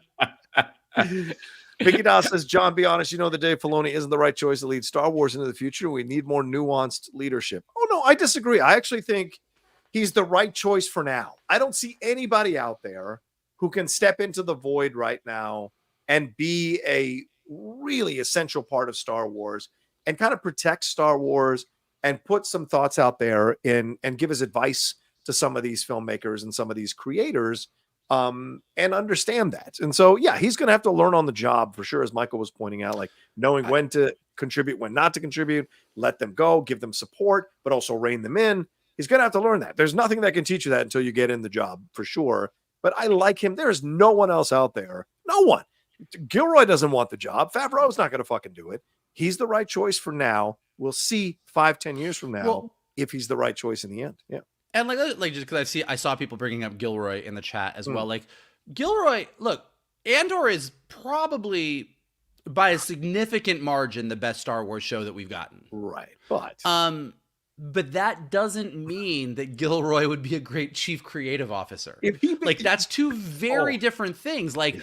Vicky Doss says, John, be honest, you know that Dave Filoni isn't the right choice to lead Star Wars into the future. We need more nuanced leadership. Oh, no, I disagree. I actually think he's the right choice for now. I don't see anybody out there who can step into the void right now and be a really essential part of Star Wars and kind of protect Star Wars and put some thoughts out there and give his advice to some of these filmmakers and some of these creators, and understand that. And so, yeah, he's going to have to learn on the job for sure, as Michael was pointing out, like knowing when to contribute, when not to contribute, let them go, give them support, but also rein them in. He's going to have to learn that. There's nothing that can teach you that until you get in the job, for sure. But I like him. There's no one else out there. No one. Gilroy doesn't want the job. Favreau's not going to fucking do it. He's the right choice for now. We'll see 5-10 years from now if he's the right choice in the end. Yeah. And like just because I saw people bringing up Gilroy in the chat as well. Like, Gilroy, look, Andor is probably by a significant margin the best Star Wars show that we've gotten. Right. But that doesn't mean that Gilroy would be a great chief creative officer. Like, that's two very different things. Like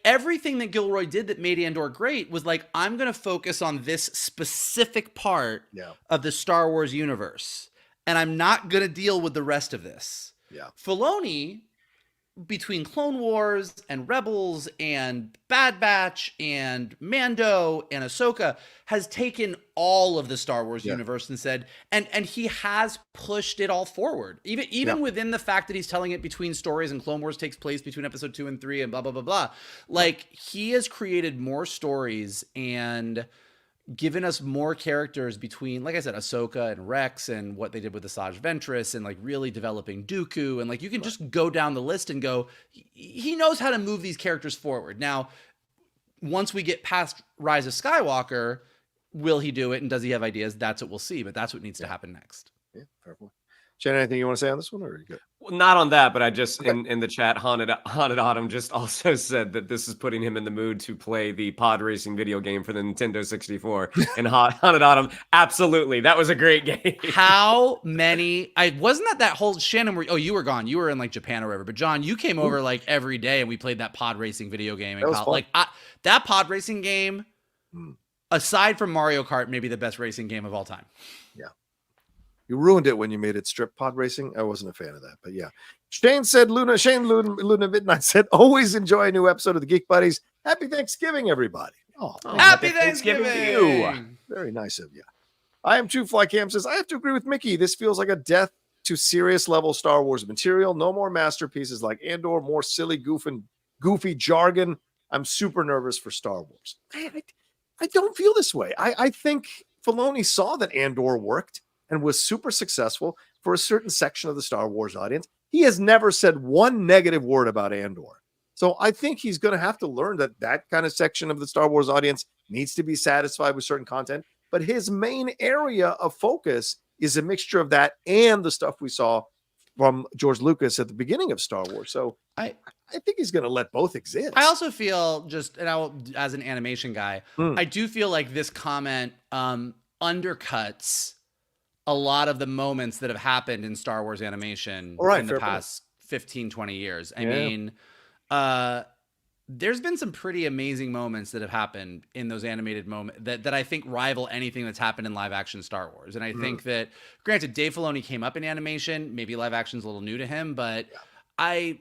everything that Gilroy did that made Andor great was like, I'm going to focus on this specific part of the Star Wars universe, and I'm not going to deal with the rest of this. Yeah. Filoni, between Clone Wars and Rebels and Bad Batch and Mando and Ahsoka, has taken all of the Star Wars universe and said, and he has pushed it all forward. Even within the fact that he's telling it between stories, and Clone Wars takes place between episode 2 and 3 and blah, blah, blah, blah. Like, he has created more stories and given us more characters between, like I said, Ahsoka and Rex, and what they did with Asajj Ventress, and like really developing Dooku. And like, you can just go down the list and go, he knows how to move these characters forward. Now, once we get past Rise of Skywalker, will he do it? And does he have ideas? That's what we'll see, but that's what needs to happen next. Yeah, fair point. Shannon, anything you want to say on this one, or are you good? Well, not on that, but I just in the chat, Haunted Autumn just also said that this is putting him in the mood to play the pod racing video game for the Nintendo 64. And Haunted Autumn, absolutely, that was a great game. How many? Wasn't that whole Shannon? You were gone. You were in like Japan or whatever. But John, you came over like every day, and we played that pod racing video game. And that pod racing game, aside from Mario Kart, maybe the best racing game of all time. Yeah. You ruined it when you made it strip pod racing. I wasn't a fan of that, but yeah. Shane Luna Midnight said, always enjoy a new episode of the Geek Buddies. Happy Thanksgiving, everybody. Oh, happy Thanksgiving to you. Very nice of you. I am True Fly Cam says, I have to agree with Mickey. This feels like a death to serious level Star Wars material. No more masterpieces like Andor, more silly, goofy jargon. I'm super nervous for Star Wars. I don't feel this way. I think Filoni saw that Andor worked and was super successful for a certain section of the Star Wars audience. He has never said one negative word about Andor. So I think he's going to have to learn that kind of section of the Star Wars audience needs to be satisfied with certain content. But his main area of focus is a mixture of that and the stuff we saw from George Lucas at the beginning of Star Wars. So I think he's going to let both exist. I also feel as an animation guy, I do feel like this comment undercuts a lot of the moments that have happened in Star Wars animation in the past 15, 20 years. I mean, there's been some pretty amazing moments that have happened in those animated moments that I think rival anything that's happened in live action Star Wars. And I think that, granted, Dave Filoni came up in animation. Maybe live action's a little new to him, but I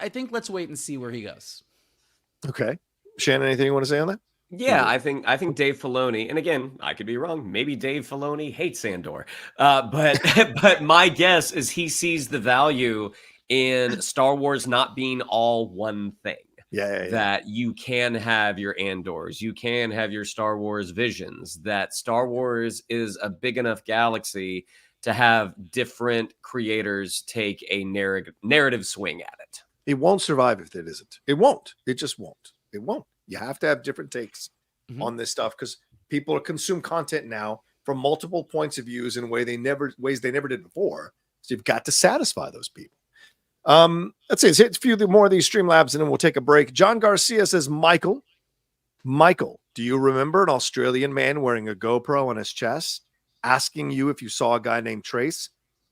think let's wait and see where he goes. Okay. Shannon, anything you want to say on that? Yeah, I think Dave Filoni, and again, I could be wrong. Maybe Dave Filoni hates Andor, but my guess is he sees the value in Star Wars not being all one thing. Yeah. That you can have your Andors, you can have your Star Wars visions. That Star Wars is a big enough galaxy to have different creators take a narrative swing at it. It won't survive if it isn't. It won't. It just won't. It won't. You have to have different takes on this stuff because people consume content now from multiple points of views in ways they never did before. So you've got to satisfy those people. Let's see. Let's hit a few more of these Streamlabs and then we'll take a break. John Garcia says, Michael, do you remember an Australian man wearing a GoPro on his chest asking you if you saw a guy named Trace?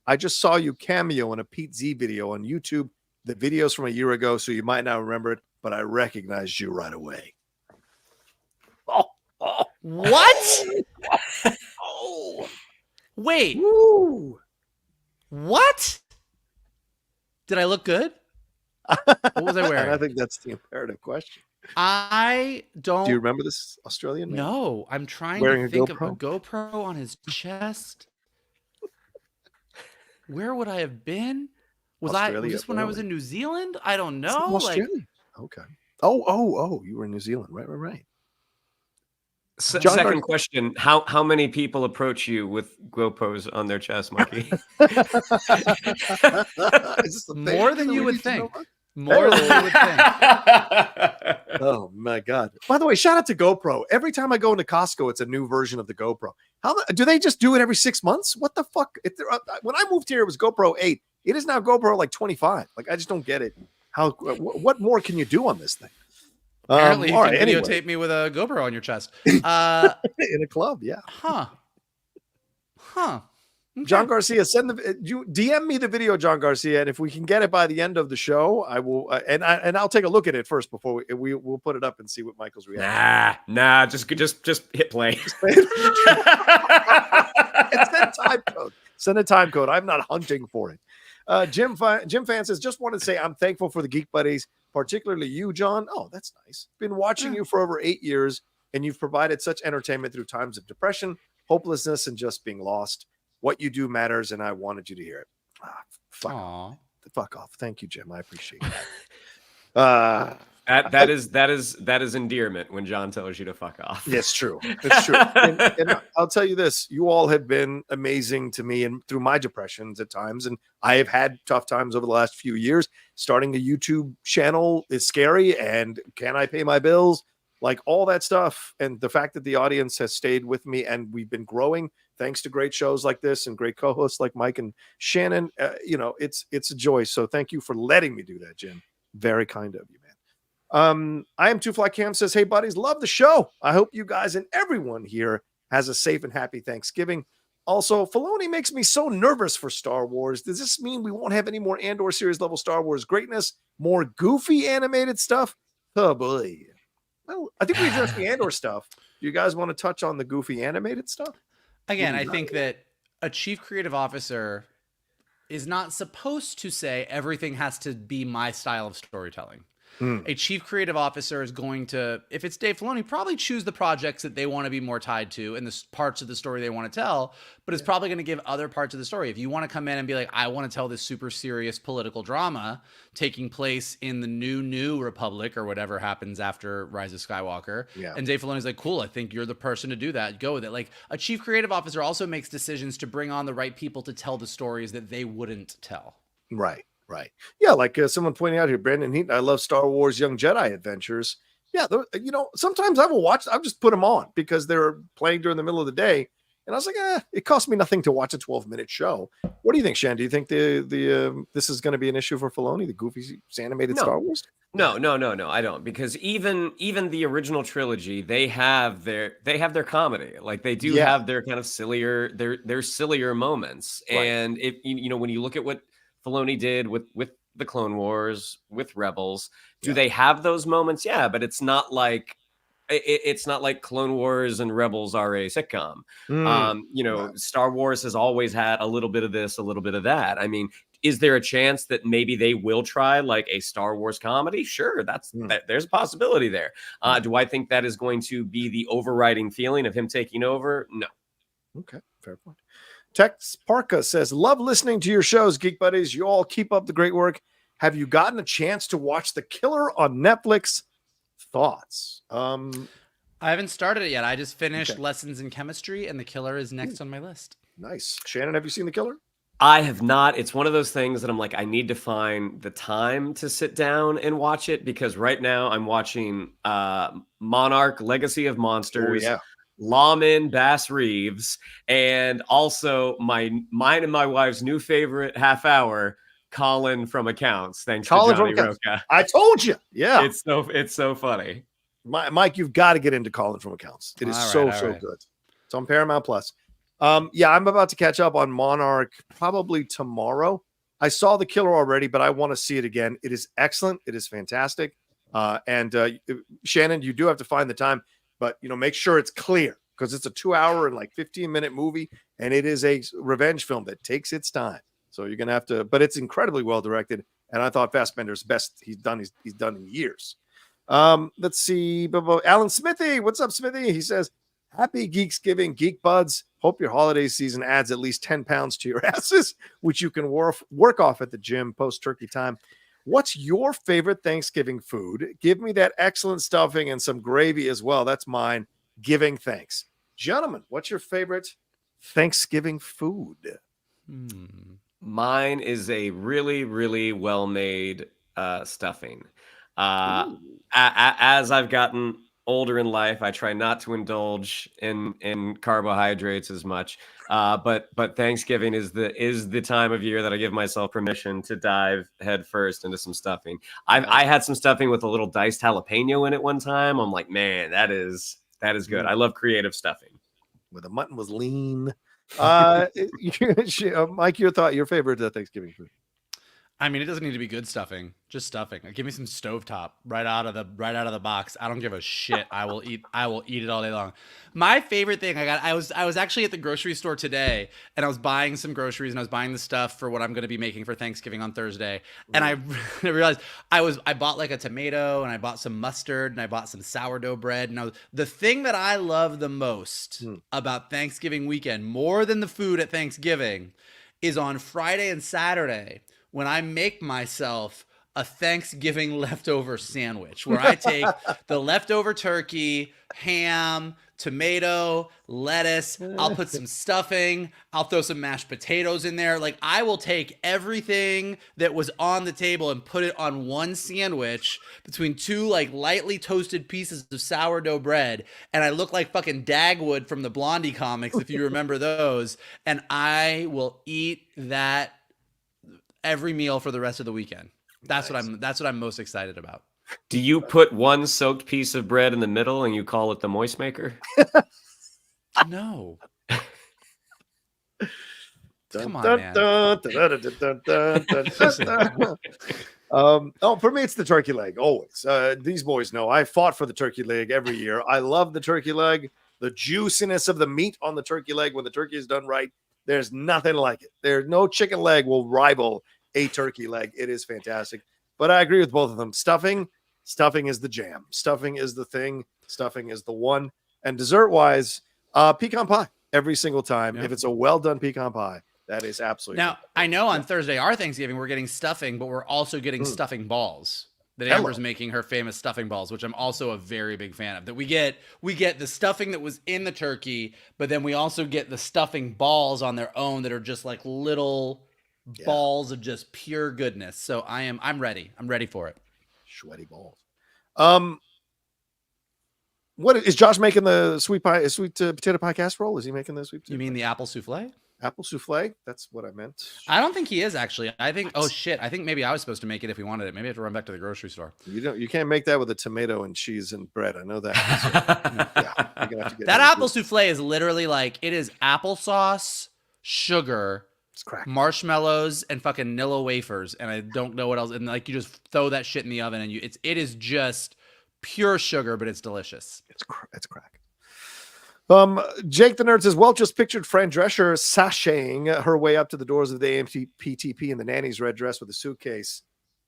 I just saw you cameo in a Pete Z video on YouTube. The video's from a year ago, so you might not remember it, but I recognized you right away. What? Wait. Woo. What? Did I look good? What was I wearing? I think that's the imperative question. I don't. Do you remember this Australian man? No, I'm trying wearing to think of a GoPro on his chest. Where would I have been? Was this when I was in New Zealand? I don't know. Okay. Oh, you were in New Zealand. Right. Second question: How many people approach you with GoPros on their chest, Mikey? More than you would think. More than you would think. Oh my God! By the way, shout out to GoPro. Every time I go into Costco, it's a new version of the GoPro. How do they just do it every 6 months? What the fuck? When I moved here, it was GoPro 8. It is now GoPro like 25. Like I just don't get it. What more can you do on this thing? Apparently, you can videotape me with a GoPro on your chest. In a club, yeah. Huh. Okay. John Garcia, you DM me the video, John Garcia, and if we can get it by the end of the show, I will. And I'll take a look at it first before we'll put it up and see what Michael's reaction. Nah. Just hit play. And send a time code. I'm not hunting for it. Jim Fan says, just wanted to say I'm thankful for the Geek Buddies, particularly you, John. Oh, that's nice. Been watching you for over 8 years, and you've provided such entertainment through times of depression, hopelessness, and just being lost. What you do matters, and I wanted you to hear it. Fuck off. Thank you, Jim. I appreciate that. That is endearment when John tells you to fuck off. It's true. It's true. and I'll tell you this: you all have been amazing to me, and through my depressions at times, and I have had tough times over the last few years. Starting a YouTube channel is scary, and can I pay my bills? Like all that stuff, and the fact that the audience has stayed with me, and we've been growing thanks to great shows like this and great co-hosts like Mike and Shannon, it's a joy. So thank you for letting me do that, Jim. Very kind of you, man. I am Two Fly Cam says, hey buddies, love the show. I hope you guys and everyone here has a safe and happy Thanksgiving. Also, Filoni makes me so nervous for Star Wars. Does this mean we won't have any more Andor series level Star Wars greatness? More goofy animated stuff? Oh boy. Well, I think we addressed the Andor stuff. Do you guys want to touch on the goofy animated stuff? Again, I think that a chief creative officer is not supposed to say everything has to be my style of storytelling. A chief creative officer is going to, if it's Dave Filoni, probably choose the projects that they want to be more tied to and the parts of the story they want to tell, but it's probably going to give other parts of the story. If you want to come in and be like, I want to tell this super serious political drama taking place in the new Republic or whatever happens after Rise of Skywalker. Yeah. And Dave Filoni's like, cool, I think you're the person to do that. Go with it. Like, a chief creative officer also makes decisions to bring on the right people to tell the stories that they wouldn't tell. Right. Yeah, like someone pointing out here, Brandon Heaton, I love Star Wars Young Jedi Adventures. Yeah, sometimes I will watch, I'll just put them on because they're playing during the middle of the day. And I was like, it cost me nothing to watch a 12-minute show. What do you think, Shan? Do you think this is going to be an issue for Filoni, the goofy animated Star Wars? No, I don't, because even the original trilogy, they have their comedy. Like, they do have their kind of sillier, their sillier moments. Right. And if when you look at what Filoni did with the Clone Wars, with Rebels, do they have those moments? Yeah, but it's not like Clone Wars and Rebels are a sitcom. Star Wars has always had a little bit of this, a little bit of that. I mean, is there a chance that maybe they will try like a Star Wars comedy? Sure, there's a possibility there. Do I think that is going to be the overriding feeling of him taking over? No. Okay, fair point. Tex Parka says, love listening to your shows, Geek Buddies. You all keep up the great work. Have you gotten a chance to watch The Killer on Netflix? Thoughts? I haven't started it yet. I just finished Lessons in Chemistry, and The Killer is next on my list. Nice. Shannon, have you seen The Killer? I have not. It's one of those things that I'm like, I need to find the time to sit down and watch it, because right now I'm watching Monarch Legacy of Monsters. Oh, yeah. Lawman Bass Reeves, and also mine and my wife's new favorite half hour, Colin from Accounts. Thanks to Johnny Rocha. I told you. Yeah. It's so funny. Mike, you've got to get into Colin from Accounts. It is so good. It's on Paramount Plus. I'm about to catch up on Monarch probably tomorrow. I saw The Killer already, but I want to see it again. It is excellent. It is fantastic. And Shannon, you do have to find the time. But, make sure it's clear, because it's a 2-hour and 15-minute movie, and it is a revenge film that takes its time. So you're going to have to, but it's incredibly well directed. And I thought Fassbender's best he's done in years. Let's see. Alan Smithy. What's up, Smithy? He says, happy Geeksgiving, Geek Buds. Hope your holiday season adds at least 10 pounds to your asses, which you can work off at the gym post-turkey time. What's your favorite Thanksgiving food? Give me that excellent stuffing and some gravy as well. That's mine. Giving thanks. Gentlemen, what's your favorite Thanksgiving food? Mine is a really, really well-made stuffing. As I've gotten older in life, I try not to indulge in carbohydrates as much. But Thanksgiving is the time of year that I give myself permission to dive head first into some stuffing. I had some stuffing with a little diced jalapeno in it one time. I'm like, man, that is good. I love creative stuffing. Where the mutton was lean. Mike, your favorite Thanksgiving food? I mean, it doesn't need to be good stuffing, just stuffing. Give me some stovetop right out of the box. I don't give a shit. I will eat it all day long. My favorite thing I was actually at the grocery store today, and I was buying some groceries, and I was buying the stuff for what I'm going to be making for Thanksgiving on Thursday. And I realized I bought like a tomato, and I bought some mustard, and I bought some sourdough bread. And the thing that I love the most about Thanksgiving weekend, more than the food at Thanksgiving, is on Friday and Saturday, when I make myself a Thanksgiving leftover sandwich where I take the leftover turkey, ham, tomato, lettuce. I'll put some stuffing. I'll throw some mashed potatoes in there. Like, I will take everything that was on the table and put it on one sandwich between two like lightly toasted pieces of sourdough bread. And I look like fucking Dagwood from the Blondie comics, if you remember those. And I will eat that every meal for the rest of the weekend. That's nice. That's what I'm most excited about. Do you put one soaked piece of bread in the middle and you call it the moist maker? No. Come on, man. For me, it's the turkey leg, always. These boys know I fought for the turkey leg every year. I love the turkey leg. The juiciness of the meat on the turkey leg when the turkey is done right. There's nothing like it. There's no chicken leg will rival a turkey leg. It is fantastic. But I agree with both of them. Stuffing is the jam. Stuffing is the thing. Stuffing is the one. And dessert-wise, pecan pie every single time. Yep. If it's a well-done pecan pie, that is absolutely Now, I know on Thursday, our Thanksgiving, we're getting stuffing, but we're also getting stuffing balls. That Amber's making her famous stuffing balls, which I'm also a very big fan of. That we get the stuffing that was in the turkey, but then we also get the stuffing balls on their own that are just like little balls of just pure goodness. So I'm ready. I'm ready for it. Sweaty balls. What is Josh making the sweet potato pie casserole? Is he making the sweet potato? You mean the apple souffle? Apple souffle? That's what I meant. I don't think he is actually. I think I think maybe I was supposed to make it if we wanted it. Maybe I have to run back to the grocery store. You can't make that with a tomato and cheese and bread. I know that. So, you're gonna have to get that apple souffle is literally like it is applesauce, sugar, marshmallows, and fucking Nilla wafers, and I don't know what else. And like you just throw that shit in the oven, and it is just pure sugar, but it's delicious. It's crack. Jake the Nerd says, well, just pictured Fran Drescher sashaying her way up to the doors of the AMPTP in the nanny's red dress with a suitcase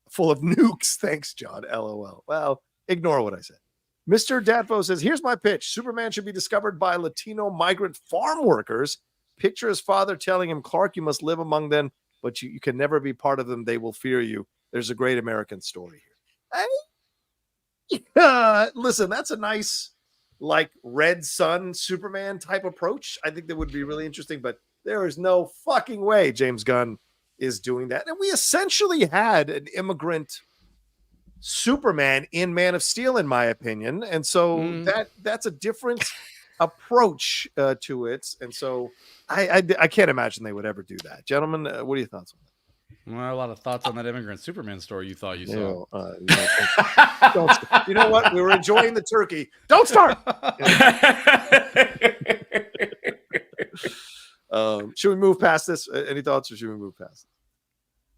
full of nukes. Thanks, John. LOL. Well, ignore what I said. Mr. Dadfo says, here's my pitch. Superman should be discovered by Latino migrant farm workers. Picture his father telling him, Clark, you must live among them, but you can never be part of them. They will fear you. There's a great American story here. Listen, that's a nice, like, Red Sun Superman type approach. I think that would be really interesting, but there is no fucking way James Gunn is doing that. And we essentially had an immigrant Superman in Man of Steel, in my opinion. And so that's a different approach to it. And so I can't imagine they would ever do that. Gentlemen, what are your thoughts on that? Well, a lot of thoughts on that immigrant Superman story you thought you saw. You know what? We were enjoying the turkey. Don't start. Should we move past this? Any thoughts, or should we move past it?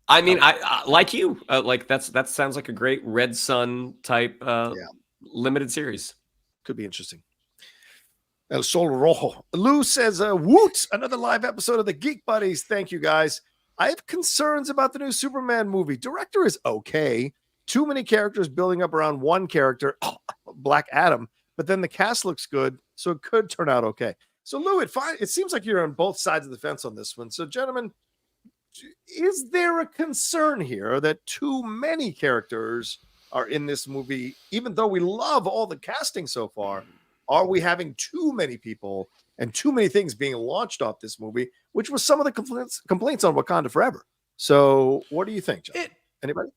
I mean, I like you. Like that sounds like a great Red Sun type limited series. Could be interesting. El Sol Rojo. Lou says, woot, another live episode of the Geek Buddies. Thank you, guys. I have concerns about the new Superman movie. Director is okay. Too many characters building up around one character, Black Adam, but then the cast looks good, so it could turn out okay. So, Lou, it seems like you're on both sides of the fence on this one. So, gentlemen, is there a concern here that too many characters are in this movie, even though we love all the casting so far? Are we having too many people and too many things being launched off this movie, which was some of the complaints on Wakanda Forever? So what do you think, John? Anybody?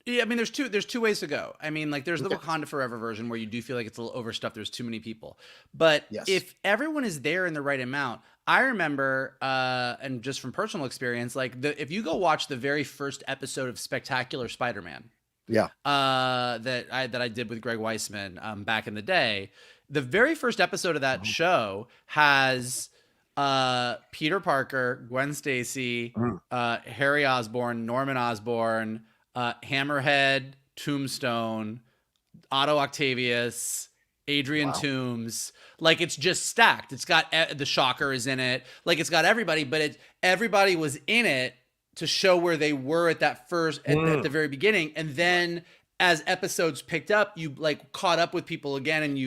Yeah, I mean, there's two ways to go. I mean, like, there's the Wakanda Forever version where you do feel like it's a little overstuffed. There's too many people. But if everyone is there in the right amount, I remember, and just from personal experience, like if you go watch the very first episode of Spectacular Spider-Man, that I did with Greg Weisman back in the day, the very first episode of that show has Peter Parker, Gwen Stacy, Harry Osborn, Norman Osborn, Hammerhead, Tombstone, Otto Octavius, Adrian Toomes. Like, it's just stacked. It's got the Shocker is in it. Like, it's got everybody, but everybody was in it to show where they were at that first at the very beginning, and then as episodes picked up, you like caught up with people again, and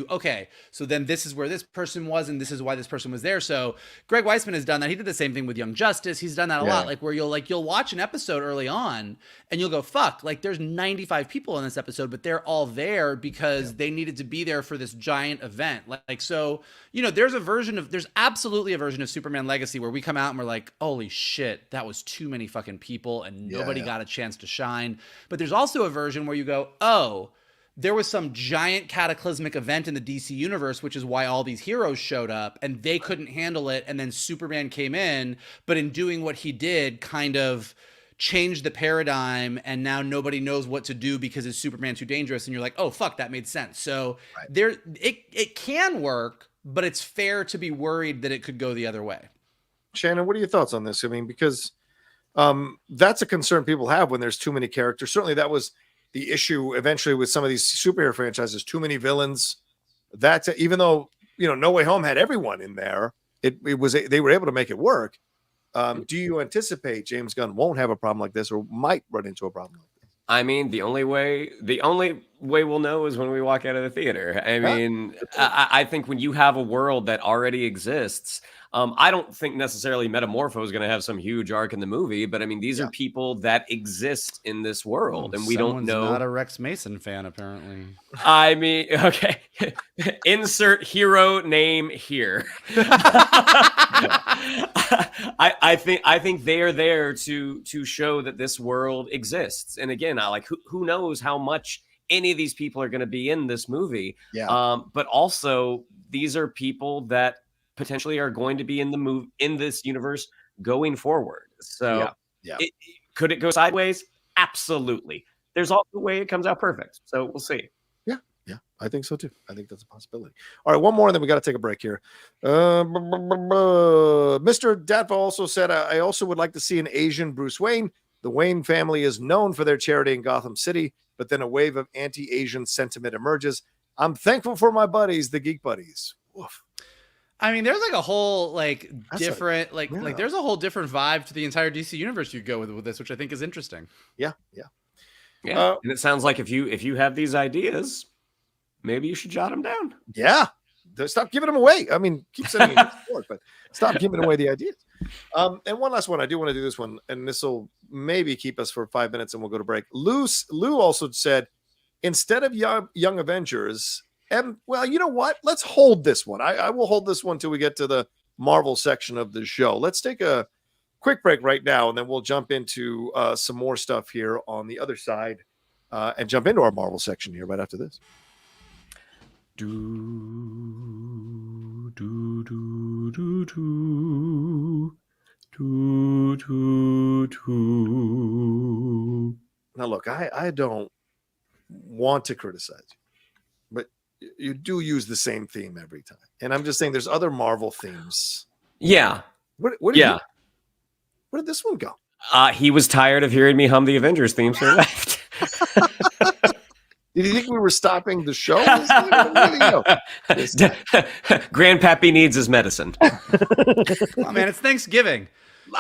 so then this is where this person was, and this is why this person was there. So Greg Weisman has done that. He did the same thing with Young Justice. He's done that a lot, like where you'll watch an episode early on, and you'll go, fuck, like there's 95 people in this episode, but they're all there because they needed to be there for this giant event. Like so, there's absolutely a version of Superman Legacy where we come out and we're like, holy shit, that was too many fucking people, and nobody got a chance to shine. But there's also a version where you go, oh, there was some giant cataclysmic event in the DC universe, which is why all these heroes showed up, and they couldn't handle it, and then Superman came in, but in doing what he did, kind of changed the paradigm, and now nobody knows what to do because it's Superman too dangerous, and you're like, oh fuck, that made sense. So it can work, but it's fair to be worried that it could go the other way. Shannon, what are your thoughts on this? I mean, because that's a concern people have when there's too many characters. Certainly that was the issue eventually with some of these superhero franchises, too many villains. That's even though, No Way Home had everyone in there, they were able to make it work. Do you anticipate James Gunn won't have a problem like this, or might run into a problem like this? I mean, the only way we'll know is when we walk out of the theater. I mean, I think when you have a world that already exists, I don't think necessarily Metamorpho is going to have some huge arc in the movie, but I mean, these are people that exist in this world, and we don't know. Not a Rex Mason fan, apparently. I mean, okay, insert hero name here. I think they are there to show that this world exists, and again, who knows how much any of these people are going to be in this movie. But also these are people that potentially are going to be in this universe going forward. So could it go sideways? Absolutely. There's also a way it comes out perfect. So we'll see. Yeah, I think so too. I think that's a possibility. All right, one more, and then we got to take a break here. Mr. Datva also said, I also would like to see an Asian Bruce Wayne. The Wayne family is known for their charity in Gotham City, but then a wave of anti-Asian sentiment emerges. I'm thankful for my buddies, the Geek Buddies. Woof. I mean, there's like a whole different there's a whole different vibe to the entire DC universe you go with this, which I think is interesting. Yeah. And it sounds like if you have these ideas, maybe you should jot them down. Yeah. Stop giving them away. I mean, keep sending them support, but stop giving away the ideas. And one last one. I do want to do this one, and this will maybe keep us for 5 minutes, and we'll go to break. Lou also said, instead of Young Avengers, and well, you know what? Let's hold this one. I will hold this one till we get to the Marvel section of the show. Let's take a quick break right now, and then we'll jump into some more stuff here on the other side, and jump into our Marvel section here right after this. Now, look, I don't want to criticize you, but you do use the same theme every time. And I'm just saying there's other Marvel themes. Yeah. Where did this one go? He was tired of hearing me hum the Avengers theme, so he left. Did you think we were stopping the show? Grandpappy needs his medicine. Oh, man, it's Thanksgiving.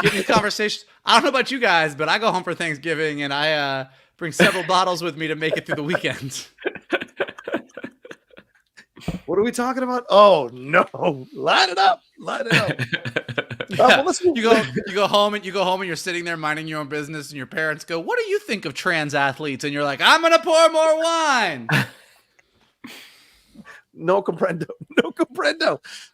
Giving conversations. I don't know about you guys, but I go home for Thanksgiving, and I bring several bottles with me to make it through the weekend. What are we talking about? Oh no! Line it up. Yeah. You go home and you're sitting there minding your own business, and your parents go, "What do you think of trans athletes?" And you're like, "I'm gonna pour more wine." No comprendo.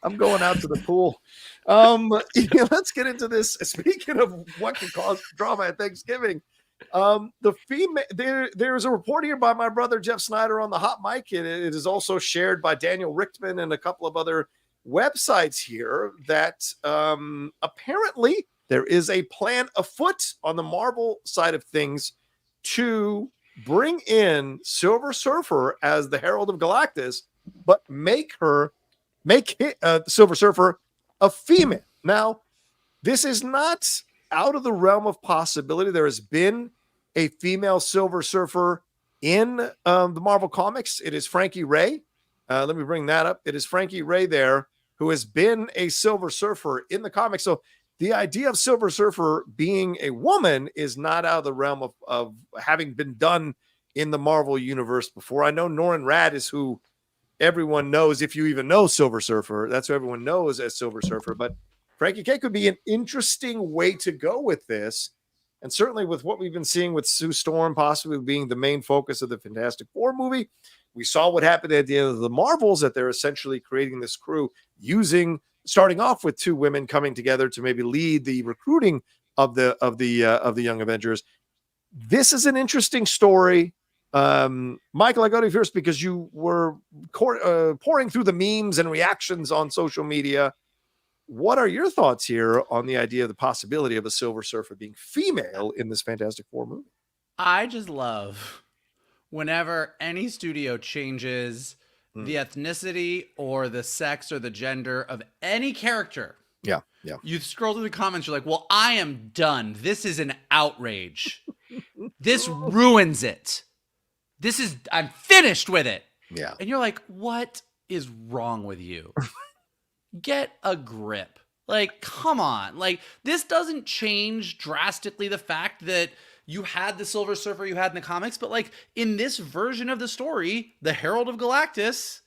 I'm going out to the pool. Let's get into this. Speaking of what can cause drama at Thanksgiving, there's a report here by my brother Jeff Snyder on the hot mic. It is also shared by Daniel Richtman and a couple of other websites here that apparently there is a plan afoot on the Marvel side of things to bring in Silver Surfer as the Herald of Galactus, but make Silver Surfer a female. Now, this is not out of the realm of possibility. There has been a female Silver Surfer in the Marvel comics. It is Frankie Ray. Let me bring that up. It is Frankie Ray there who has been a Silver Surfer in the comics. So the idea of Silver Surfer being a woman is not out of the realm of having been done in the Marvel universe before. I know Norrin Radd is who everyone knows, if you even know Silver Surfer. That's who everyone knows as Silver Surfer. But Frankie K could be an interesting way to go with this. And certainly with what we've been seeing with Sue Storm possibly being the main focus of the Fantastic Four movie, we saw what happened at the end of the Marvels, that they're essentially creating this crew starting off with two women coming together to maybe lead the recruiting of the Young Avengers. This is an interesting story. Michael, I go to you first because you were pouring through the memes and reactions on social media. What are your thoughts here on the idea of the possibility of a Silver Surfer being female in this Fantastic Four movie? I just love whenever any studio changes the ethnicity or the sex or the gender of any character. Yeah. You scroll through the comments, you're like, well, I am done. This is an outrage. This ruins it. I'm finished with it. Yeah. And you're like, what is wrong with you? Get a grip. Like, come on. Like, this doesn't change drastically the fact that you had the Silver Surfer you had in the comics, but like in this version of the story, the Herald of Galactus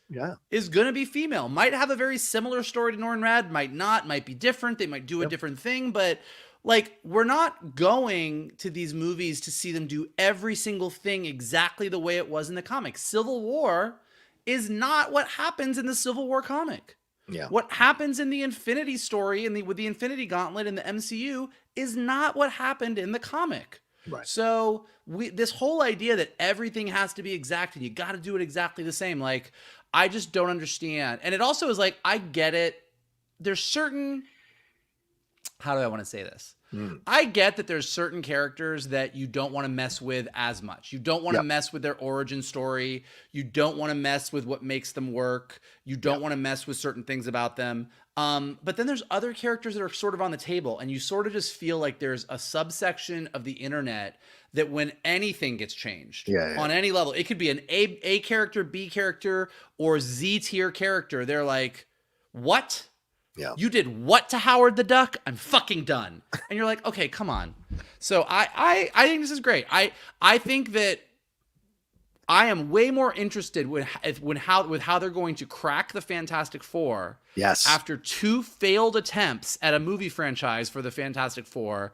is going to be female. Might have a very similar story to Norrin Radd, might not, might be different. They might do a different thing, but like, we're not going to these movies to see them do every single thing exactly the way it was in the comics. Civil War is not what happens in the Civil War comic. Yeah. What happens in the Infinity story with the Infinity Gauntlet in the MCU is not what happened in the comic. Right. So this whole idea that everything has to be exact and you got to do it exactly the same, like, I just don't understand. And it also is like, I get it. There's certain, how do I want to say this? I get that there's certain characters that you don't want to mess with as much. You don't want to mess with their origin story. You don't want to mess with what makes them work. You don't want to mess with certain things about them. But then there's other characters that are sort of on the table, and you sort of just feel like there's a subsection of the internet that when anything gets changed on any level, it could be an A character, B character, or Z tier character. They're like, what? Yeah. You did what to Howard the Duck? I'm fucking done. And you're like, okay, come on. So I think this is great. I think that I am way more interested with how they're going to crack the Fantastic Four. Yes. After 2 failed attempts at a movie franchise for the Fantastic Four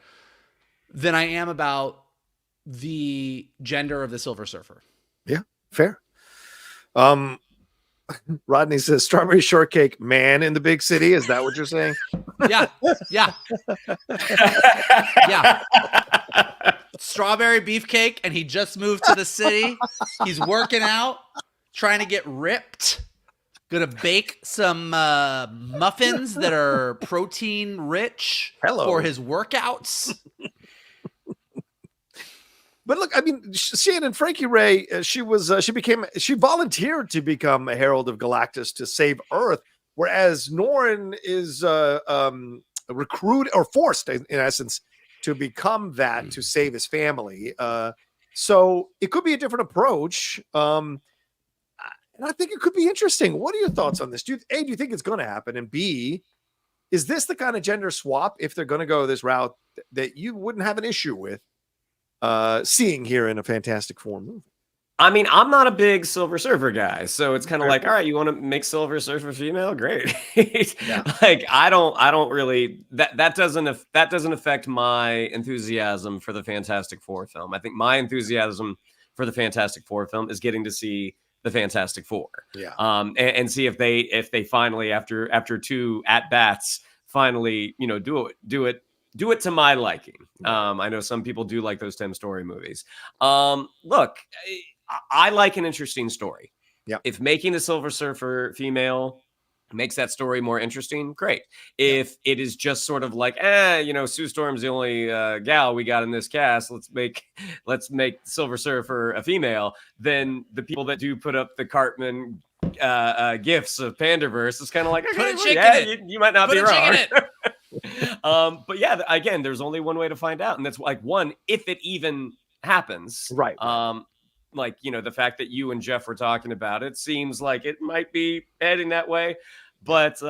than I am about the gender of the Silver Surfer. Yeah, fair. Rodney says strawberry shortcake man in the big city. Is that what you're saying? Yeah. Strawberry beefcake, and he just moved to the city. He's working out, trying to get ripped. Gonna bake some muffins that are protein rich for his workouts. But look, I mean, Shannon, Frankie Ray, she volunteered to become a Herald of Galactus to save Earth, whereas Norrin is recruited or forced, in essence, to become that to save his family. So it could be a different approach. And I think it could be interesting. What are your thoughts on this? Do you think it's going to happen? And B, is this the kind of gender swap, if they're going to go this route, that you wouldn't have an issue with seeing here in a Fantastic Four movie? I mean, I'm not a big Silver Surfer guy, so it's kind of like, all right, you want to make Silver Surfer female? Great. Like, I don't really, that doesn't affect my enthusiasm for the Fantastic Four film. I think my enthusiasm for the Fantastic Four film is getting to see the Fantastic Four. Yeah. And see if they finally, after 2 at-bats, finally, do it to my liking. I know some people do like those Tim Story movies. Look, I like an interesting story. Yeah. If making the Silver Surfer female makes that story more interesting, great. If it is just sort of like, Sue Storm's the only gal we got in this cast, let's make Silver Surfer a female, then the people that do put up the Cartman gifts of Panderverse is kind of like, okay, you might not be wrong. But yeah, again, there's only one way to find out, and that's like, one, if it even happens, right? Like, the fact that you and Jeff were talking about it seems like it might be heading that way. But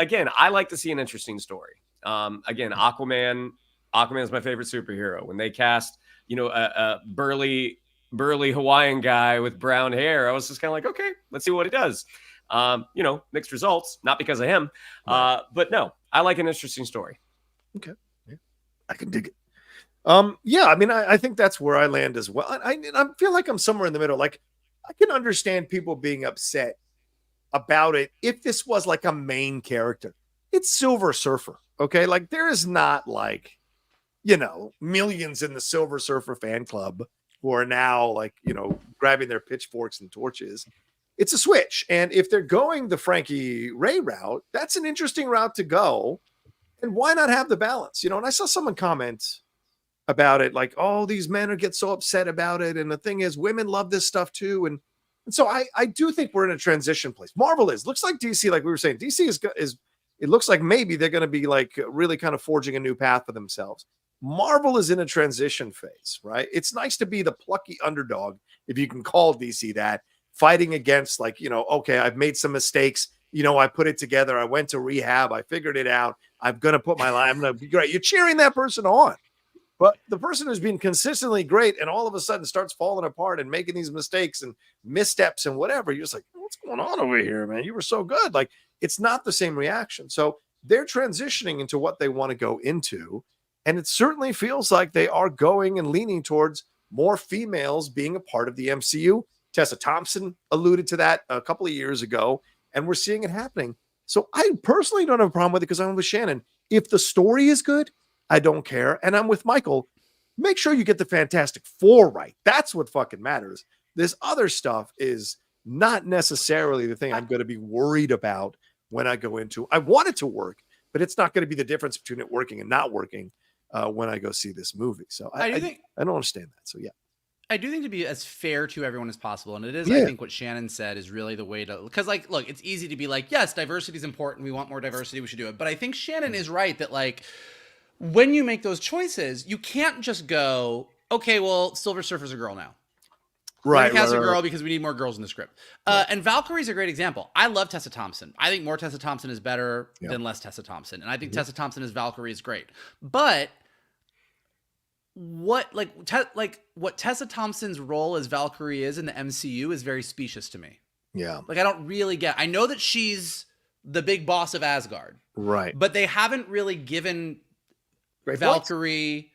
again, I like to see an interesting story. Again, Aquaman is my favorite superhero. When they cast, a burly burly Hawaiian guy with brown hair. I was just kind of like, okay, let's see what he does. Mixed results, not because of him. Right. But no, I like an interesting story. Okay. Yeah. I can dig it. Yeah, I mean, I think that's where I land as well. I feel like I'm somewhere in the middle. Like, I can understand people being upset about it if this was like a main character. It's Silver Surfer, okay? Like, there is not like, millions in the Silver Surfer fan club who are now like, grabbing their pitchforks and torches. It's a switch. And if they're going the Frankie Ray route, that's an interesting route to go. And why not have the balance? And I saw someone comment about it, like, oh, these men get so upset about it. And the thing is, women love this stuff too. And so I do think we're in a transition place. Marvel looks like DC, like we were saying, DC is it looks like maybe they're going to be like really kind of forging a new path for themselves. Marvel is in a transition phase, right? It's nice to be the plucky underdog, if you can call DC that, fighting against like, okay, I've made some mistakes. I put it together. I went to rehab. I figured it out. I'm going to put my life. I'm going to be great. You're cheering that person on. But the person who's been consistently great and all of a sudden starts falling apart and making these mistakes and missteps and whatever, you're just like, what's going on over here, man? You were so good. Like, it's not the same reaction. So they're transitioning into what they want to go into. And it certainly feels like they are going and leaning towards more females being a part of the MCU. Tessa Thompson alluded to that a couple of years ago, and we're seeing it happening. So I personally don't have a problem with it because I'm with Shannon. If the story is good, I don't care. And I'm with Michael. Make sure you get the Fantastic Four right. That's what fucking matters. This other stuff is not necessarily the thing I'm going to be worried about when I go into. I want it to work, but it's not going to be the difference between it working and not working when I go see this movie. So I don't understand that. So yeah. I do think to be as fair to everyone as possible. And it is, Yeah. I think what Shannon said is really the way to, because like, look, it's easy to be like, yes, diversity is important. We want more diversity. We should do it. But I think Shannon is right that like, when you make those choices, you can't just go, okay, well, Silver Surfer's a girl now. Right. Cast a girl because we need more girls in the script. And Valkyrie's a great example. I love Tessa Thompson. I think more Tessa Thompson is better than less Tessa Thompson. And I think Tessa Thompson as Valkyrie is great. But what Tessa Thompson's role as Valkyrie is in the MCU is very specious to me. Yeah. Like, I don't really get, I know that she's the big boss of Asgard. Right. But they haven't really given Valkyrie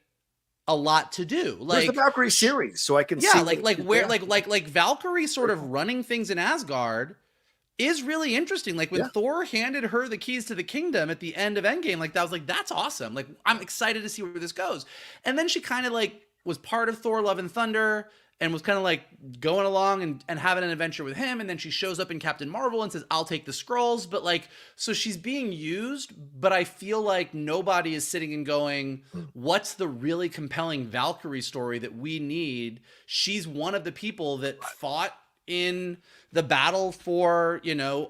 a lot to do. Like the Valkyrie series, so I can see like Valkyrie sort of running things in Asgard is really interesting. Like when Thor handed her the keys to the kingdom at the end of Endgame, like that was like, that's awesome. Like, I'm excited to see where this goes. And then she kind of like was part of Thor Love and Thunder and was kind of like going along and having an adventure with him. And then she shows up in Captain Marvel and says, I'll take the Skrulls. But like, so she's being used, but I feel like nobody is sitting and going, what's the really compelling Valkyrie story that we need? She's one of the people that fought in the battle for,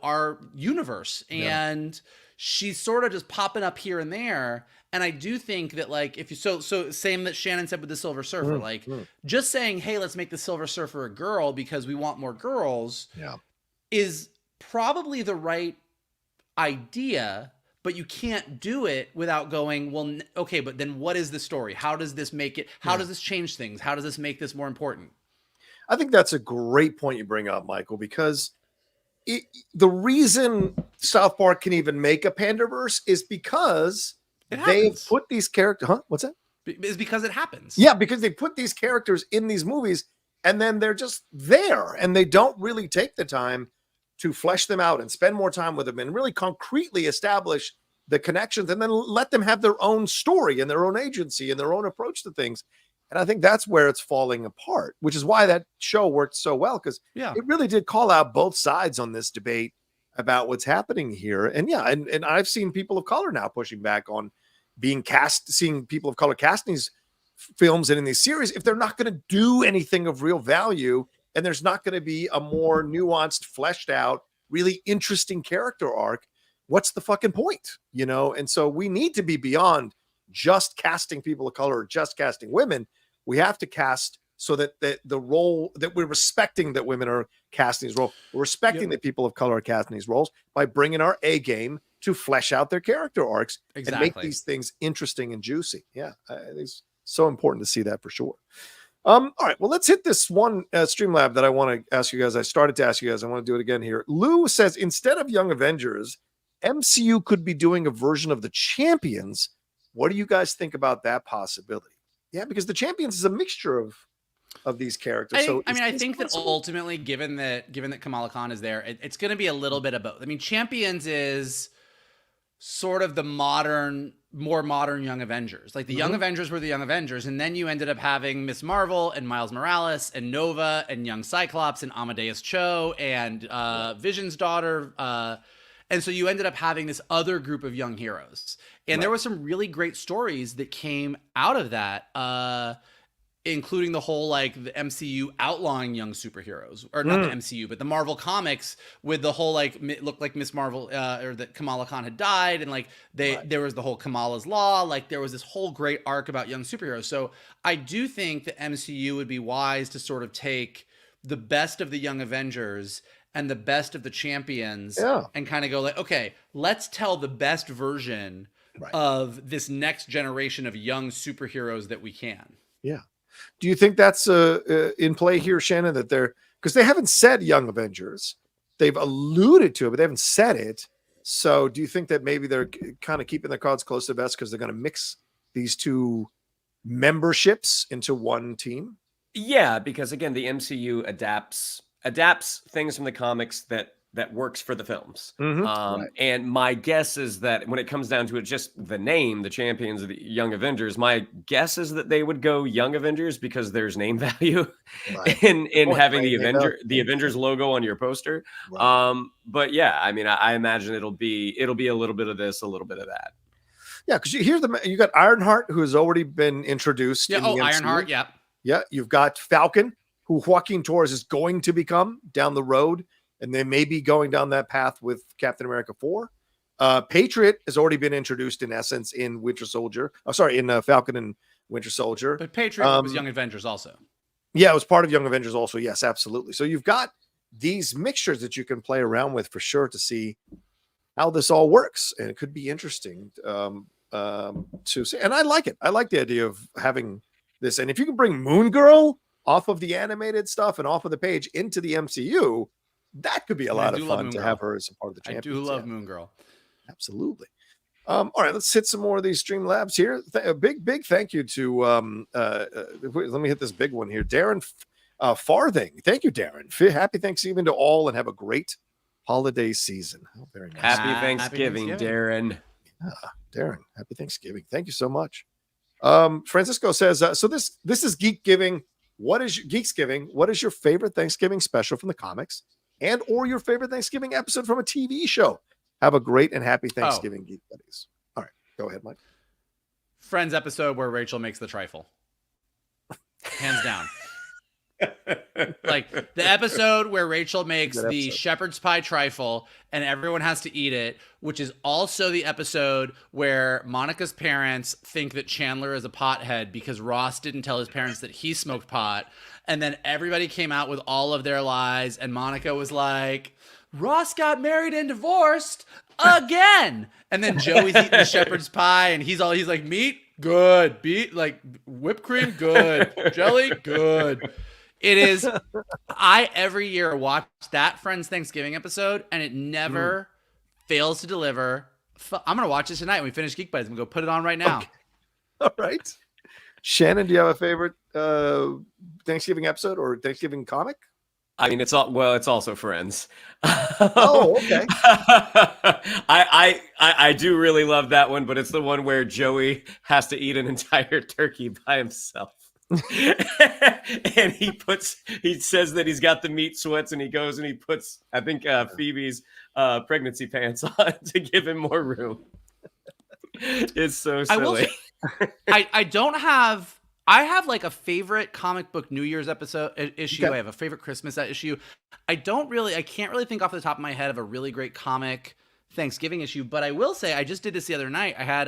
our universe. And she's sort of just popping up here and there. And I do think that like, if you, so same that Shannon said with the Silver Surfer, just saying, hey, let's make the Silver Surfer a girl because we want more girls is probably the right idea, but you can't do it without going, well, okay, but then what is the story? How does this make it? How does this change things? How does this make this more important? I think that's a great point you bring up, Michael, because the reason South Park can even make a Pandaverse is because they've put these characters. What's that? Is because it happens. Yeah, because they put these characters in these movies and then they're just there and they don't really take the time to flesh them out and spend more time with them and really concretely establish the connections and then let them have their own story and their own agency and their own approach to things. And I think that's where it's falling apart, which is why that show worked so well, because it really did call out both sides on this debate about what's happening here. And and I've seen people of color now pushing back on being cast, seeing people of color cast in these films and in these series if they're not going to do anything of real value and there's not going to be a more nuanced, fleshed out, really interesting character arc. What's the fucking point? And so we need to be beyond just casting people of color or just casting women. We have to cast so that the role that we're respecting that women are casting these roles, we're respecting that people of color are casting these roles by bringing our A game to flesh out their character arcs and make these things interesting and juicy. Yeah, it's so important to see that for sure. All right. Well, let's hit this one Streamlab that I want to ask you guys. I started to ask you guys. I want to do it again here. Lou says instead of Young Avengers, MCU could be doing a version of the Champions. What do you guys think about that possibility? Yeah, because the Champions is a mixture of these characters. I think that ultimately, given that Kamala Khan is there, it's going to be a little bit of both. I mean, Champions is sort of the more modern Young Avengers. Like the Young Avengers were the Young Avengers, and then you ended up having Miss Marvel and Miles Morales and Nova and Young Cyclops and Amadeus Cho and Vision's daughter. And so you ended up having this other group of young heroes. And there were some really great stories that came out of that, including the whole, like, the MCU outlawing young superheroes. Or not the MCU, but the Marvel Comics with the whole, like, it looked like Miss Marvel, or that Kamala Khan had died. And, like, there was the whole Kamala's Law. Like, there was this whole great arc about young superheroes. So I do think the MCU would be wise to sort of take the best of the Young Avengers and the best of the Champions and kind of go like, okay, let's tell the best version of this next generation of young superheroes that we can. Yeah. Do you think that's in play here, Shannon, that because they haven't said Young Avengers, they've alluded to it, but they haven't said it. So do you think that maybe they're kind of keeping their cards close to the vest because they're going to mix these two memberships into one team? Yeah, because again, the MCU adapts things from the comics that works for the films. And my guess is that when it comes down to it, just the name, the Champions of the Young Avengers, my guess is that they would go Young Avengers because there's name value in having the Avengers logo on your poster. But yeah, I mean, I imagine it'll be a little bit of this, a little bit of that. Yeah, because you got Ironheart, who has already been introduced. Yeah, Ironheart, yeah. Yeah, you've got Falcon, who Joaquin Torres is going to become down the road, and they may be going down that path with Captain America 4. Patriot has already been introduced in essence in Winter Soldier. In Falcon and Winter Soldier. But Patriot was Young Avengers also. Yeah, it was part of Young Avengers also. Yes, absolutely. So you've got these mixtures that you can play around with for sure to see how this all works, and it could be interesting to see. And I like it. I like the idea of having this. And if you can bring Moon Girl off of the animated stuff and off of the page into the MCU, that could be a lot of fun to have her as a part of the Champions. I do love Moon Girl. Absolutely. All right, let's hit some more of these Streamlabs here. A big thank you to let me hit this big one here. Darren Farthing. Thank you, Darren. Happy Thanksgiving to all and have a great holiday season. Oh, very nice. Happy Thanksgiving, Darren. Darren, happy Thanksgiving. Thank you so much. Francisco says, so this is Geekgiving. Geeksgiving? What is your favorite Thanksgiving special from the comics and or your favorite Thanksgiving episode from a TV show? Have a great and happy Thanksgiving, Geek Buddies. All right, go ahead, Mike. Friends episode where Rachel makes the trifle. Hands down. Like the episode where Rachel makes the shepherd's pie trifle and everyone has to eat it, which is also the episode where Monica's parents think that Chandler is a pothead because Ross didn't tell his parents that he smoked pot. And then everybody came out with all of their lies. And Monica was like, Ross got married and divorced again. And then Joey's eating the shepherd's pie and he's like, meat, good. Beet, like whipped cream, good. Jelly, good. It is. I every year watch that Friends Thanksgiving episode, and it never fails to deliver. I'm gonna watch this tonight when we finish Geek Buddies. I'm gonna go put it on right now. Okay. All right, Shannon, do you have a favorite Thanksgiving episode or Thanksgiving comic? I mean, it's also Friends. Oh, okay. I do really love that one, but it's the one where Joey has to eat an entire turkey by himself. And he says that he's got the meat sweats and he goes and he puts, I think, Phoebe's pregnancy pants on to give him more room. It's so silly. I have like a favorite comic book New Year's issue. Okay. I have a favorite Christmas issue. I can't really think off the top of my head of a really great comic Thanksgiving issue, but I will say I just did this the other night. I had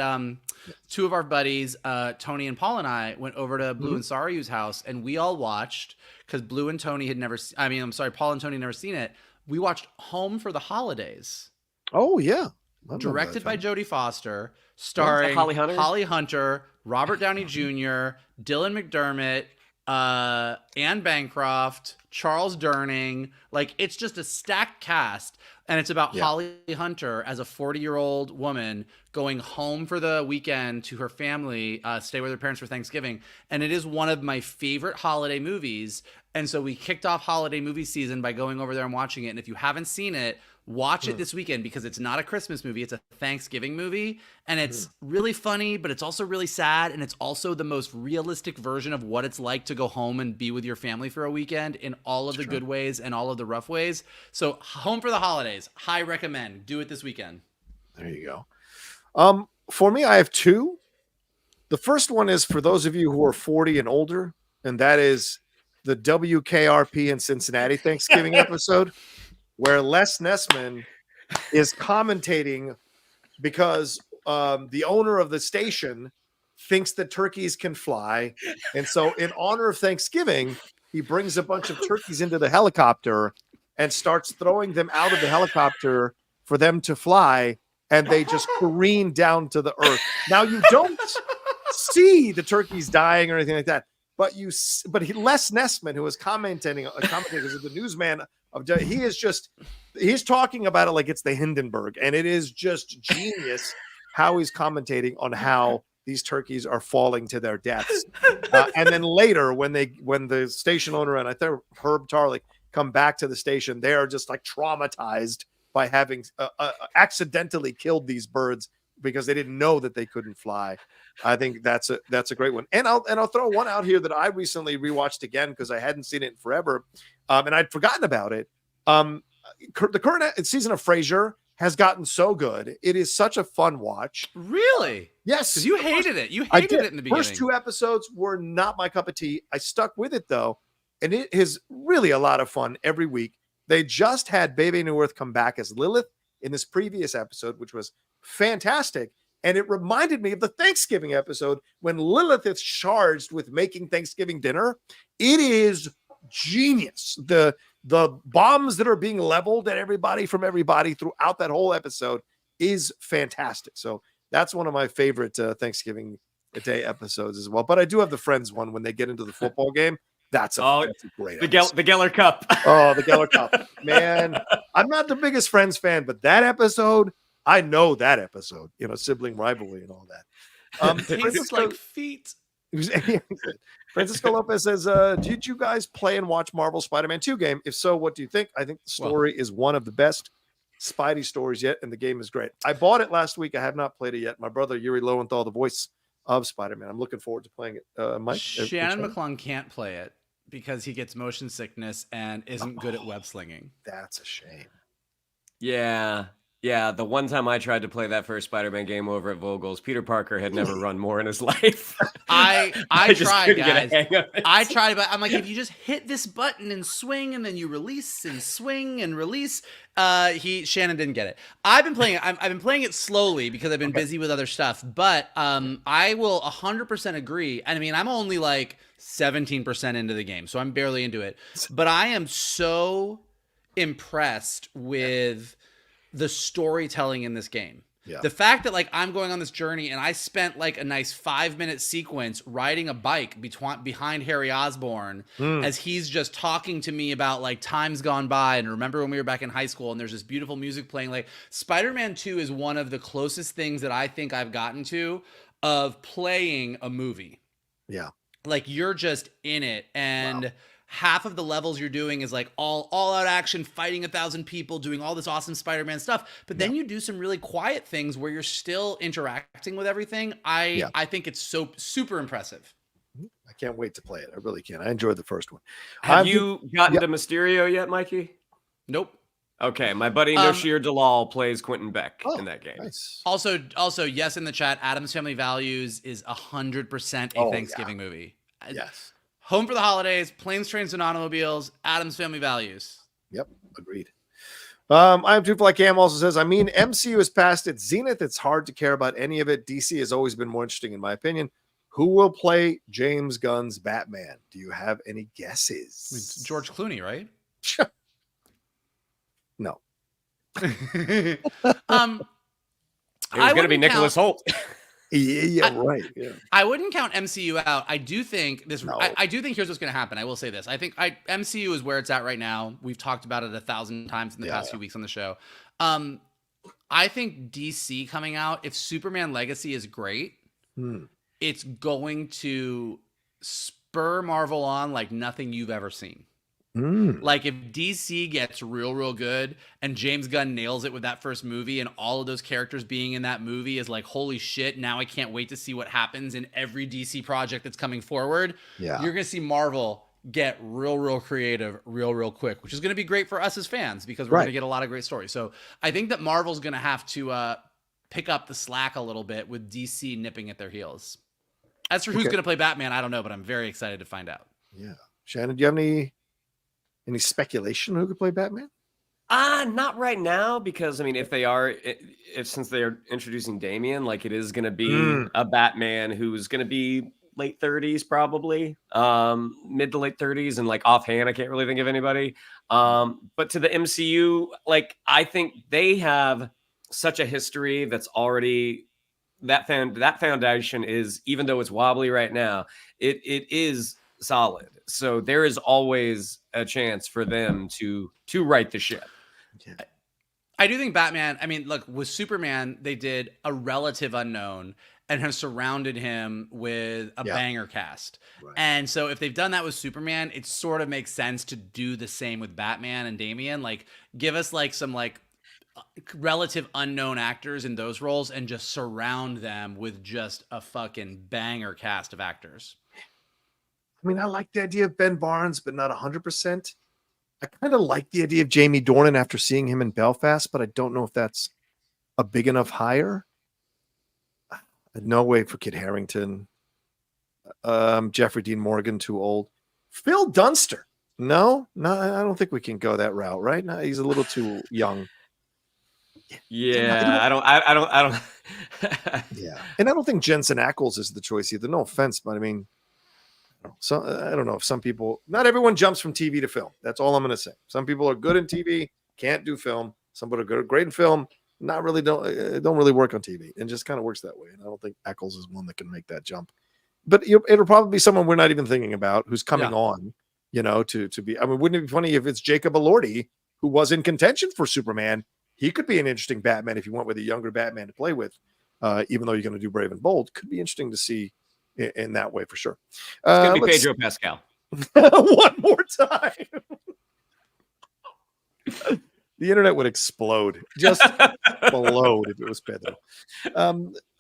two of our buddies, Tony and Paul, and I went over to Blue and Saryu's house, and we all watched, because Paul and Tony had never seen it. We watched Home for the Holidays. Oh yeah, directed by Jodie Foster, starring Holly Hunter, Robert Downey Jr., Dylan McDermott, Anne Bancroft, Charles Durning. Like, it's just a stacked cast, and it's about Holly Hunter as a 40-year-old woman going home for the weekend to her family, stay with her parents for Thanksgiving. And it is one of my favorite holiday movies. And so we kicked off holiday movie season by going over there and watching it. And if you haven't seen it, watch it this weekend, because it's not a Christmas movie. It's a Thanksgiving movie, and it's really funny, but it's also really sad. And it's also the most realistic version of what it's like to go home and be with your family for a weekend, in all of the good ways and all of the rough ways. So Home for the Holidays, high recommend. Do it this weekend. There you go. For me, I have two. The first one is for those of you who are 40 and older, and that is the WKRP in Cincinnati Thanksgiving episode, where Les Nessman is commentating because the owner of the station thinks that turkeys can fly. And so in honor of Thanksgiving, he brings a bunch of turkeys into the helicopter and starts throwing them out of the helicopter for them to fly. And they just careen down to the earth. Now, you don't see the turkeys dying or anything like that, but Les Nessman, who is commentating as the newsman, he's talking about it like it's the Hindenburg, and it is just genius how he's commentating on how these turkeys are falling to their deaths. And then later, when the station owner and I think Herb Tarlick come back to the station, they are just like traumatized by having accidentally killed these birds because they didn't know that they couldn't fly. I think that's a great one. And I'll throw one out here that I recently rewatched again because I hadn't seen it in forever. And I'd forgotten about it. The current season of Frasier has gotten so good. It is such a fun watch. Really? Yes. Because you hated it. You hated it in the beginning. First two episodes were not my cup of tea. I stuck with it though. And it is really a lot of fun every week. They just had Bebe Neuwirth come back as Lilith in this previous episode, which was fantastic. And it reminded me of the Thanksgiving episode when Lilith is charged with making Thanksgiving dinner. It is genius. The bombs that are being leveled at everybody throughout that whole episode is fantastic. So that's one of my favorite Thanksgiving Day episodes as well. But I do have the Friends one when they get into the football game. That's a great episode. The Geller Cup. Oh, the Geller Cup. Man, I'm not the biggest Friends fan, but that episode, I know that episode, sibling rivalry and all that. Tastes like feet. Francisco Lopez says, did you guys play and watch Marvel Spider-Man 2 game? If so, what do you think? I think the story is one of the best Spidey stories yet, and the game is great. I bought it last week. I have not played it yet. My brother, Yuri Lowenthal, the voice of Spider-Man. I'm looking forward to playing it. Mike? Shannon McClung can't play it because he gets motion sickness and isn't good at web slinging. That's a shame. Yeah. The one time I tried to play that first Spider-Man game over at Vogel's, Peter Parker had never run more in his life. I tried, guys. I tried, but I'm like, if you just hit this button and swing, and then you release and swing and release, Shannon didn't get it. I've been playing it. I've been playing it slowly because I've been busy with other stuff. But I will 100% agree. I mean, I'm only like 17% into the game, so I'm barely into it. But I am so impressed with the storytelling in this game. Yeah. The fact that like I'm going on this journey and I spent like a nice 5-minute sequence riding a bike behind Harry Osborn as he's just talking to me about like times gone by and remember when we were back in high school, and there's this beautiful music playing. Like Spider-Man 2 is one of the closest things that I think I've gotten to of playing a movie. Yeah. Like you're just in it, and half of the levels you're doing is like all out action, fighting 1,000 people, doing all this awesome Spider-Man stuff. But then you do some really quiet things where you're still interacting with everything. I think it's so super impressive. I can't wait to play it. I really can. I enjoyed the first one. Have you gotten to Mysterio yet, Mikey? Nope. Okay, my buddy Noshir Dalal plays Quentin Beck in that game. Nice. Also, yes, in the chat, Addams Family Values is 100% a Thanksgiving movie. Yes. Home for the Holidays, Planes, Trains, and Automobiles, Addams Family Values. Yep, agreed. I'm Two Fly Cam also says, MCU is past its zenith. It's hard to care about any of it. DC has always been more interesting, in my opinion. Who will play James Gunn's Batman? Do you have any guesses? It's George Clooney, right? No. It was going to be Nicholas Hoult. Yeah, right. Yeah. I wouldn't count MCU out. I do think this. No. I do think here's what's going to happen. I will say this. I think MCU is where it's at right now. We've talked about it 1,000 times in the past few weeks on the show. I think DC coming out, if Superman Legacy is great, it's going to spur Marvel on like nothing you've ever seen. Like if DC gets real good and James Gunn nails it with that first movie and all of those characters being in that movie is like, holy shit, now I can't wait to see what happens in every DC project that's coming forward. Yeah. You're going to see Marvel get real creative real quick, which is going to be great for us as fans because we're going to get a lot of great stories. So I think that Marvel's going to have to pick up the slack a little bit with DC nipping at their heels. As for who's going to play Batman, I don't know, but I'm very excited to find out. Yeah. Shannon, do you have any speculation who could play Batman? Not right now, because I mean, since they are introducing Damian, like it is going to be a Batman who's going to be late 30s, probably mid to late 30s, and like offhand, I can't really think of anybody. But to the MCU, like I think they have such a history that's already that foundation is, even though it's wobbly right now, it is solid. So there is always a chance for them to right the ship. I do think Batman, I mean, look, with Superman, they did a relative unknown and have surrounded him with a banger cast. Right. And so if they've done that with Superman, it sort of makes sense to do the same with Batman and Damian. Like, give us like some like relative unknown actors in those roles and just surround them with just a fucking banger cast of actors. I mean, I like the idea of Ben Barnes, but not 100%. I kind of like the idea of Jamie Dornan after seeing him in Belfast, but I don't know if that's a big enough hire. No way for Kit Harington. Jeffrey Dean Morgan, too old. Phil Dunster. No, I don't think we can go that route, right? No, he's a little too young. Yeah, I don't. Yeah, and I don't think Jensen Ackles is the choice either. No offense, but I mean, so I don't know if some people, not everyone jumps from TV to film. That's all I'm going to say. Some people are good in TV, can't do film. Some people are great in film, not really don't really work on TV, and just kind of works that way. And I don't think Ackles is one that can make that jump. But it'll probably be someone we're not even thinking about who's coming on, to be. I mean, wouldn't it be funny if it's Jacob Elordi, who was in contention for Superman? He could be an interesting Batman if you went with a younger Batman to play with, even though you're going to do Brave and Bold. Could be interesting to see in that way for sure. It's going to be Pedro Pascal. One more time. The internet would explode. Just explode if it was Pedro.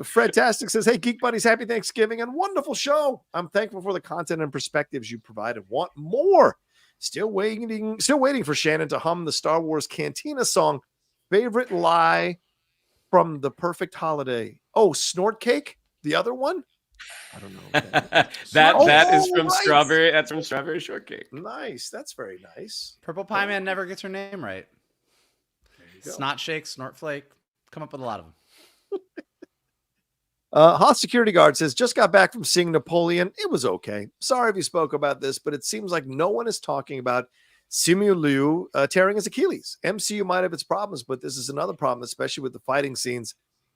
Fred Tastic says, hey, Geek Buddies, happy Thanksgiving and wonderful show. I'm thankful for the content and perspectives you provide and want more. Still waiting for Shannon to hum the Star Wars Cantina song. Favorite lie from The Perfect Holiday. Oh, Snort Cake? The other one? I don't know. that is from Strawberry. That's from Strawberry Shortcake. Nice. That's very nice. Purple Pie Man never gets her name right. Snot Shake, Snort Flake. Come up with a lot of them. Hot security guard says, just got back from seeing Napoleon. It was okay. Sorry if you spoke about this, but it seems like no one is talking about Simu Liu tearing his Achilles. MCU might have its problems, but this is another problem, especially with the fighting scenes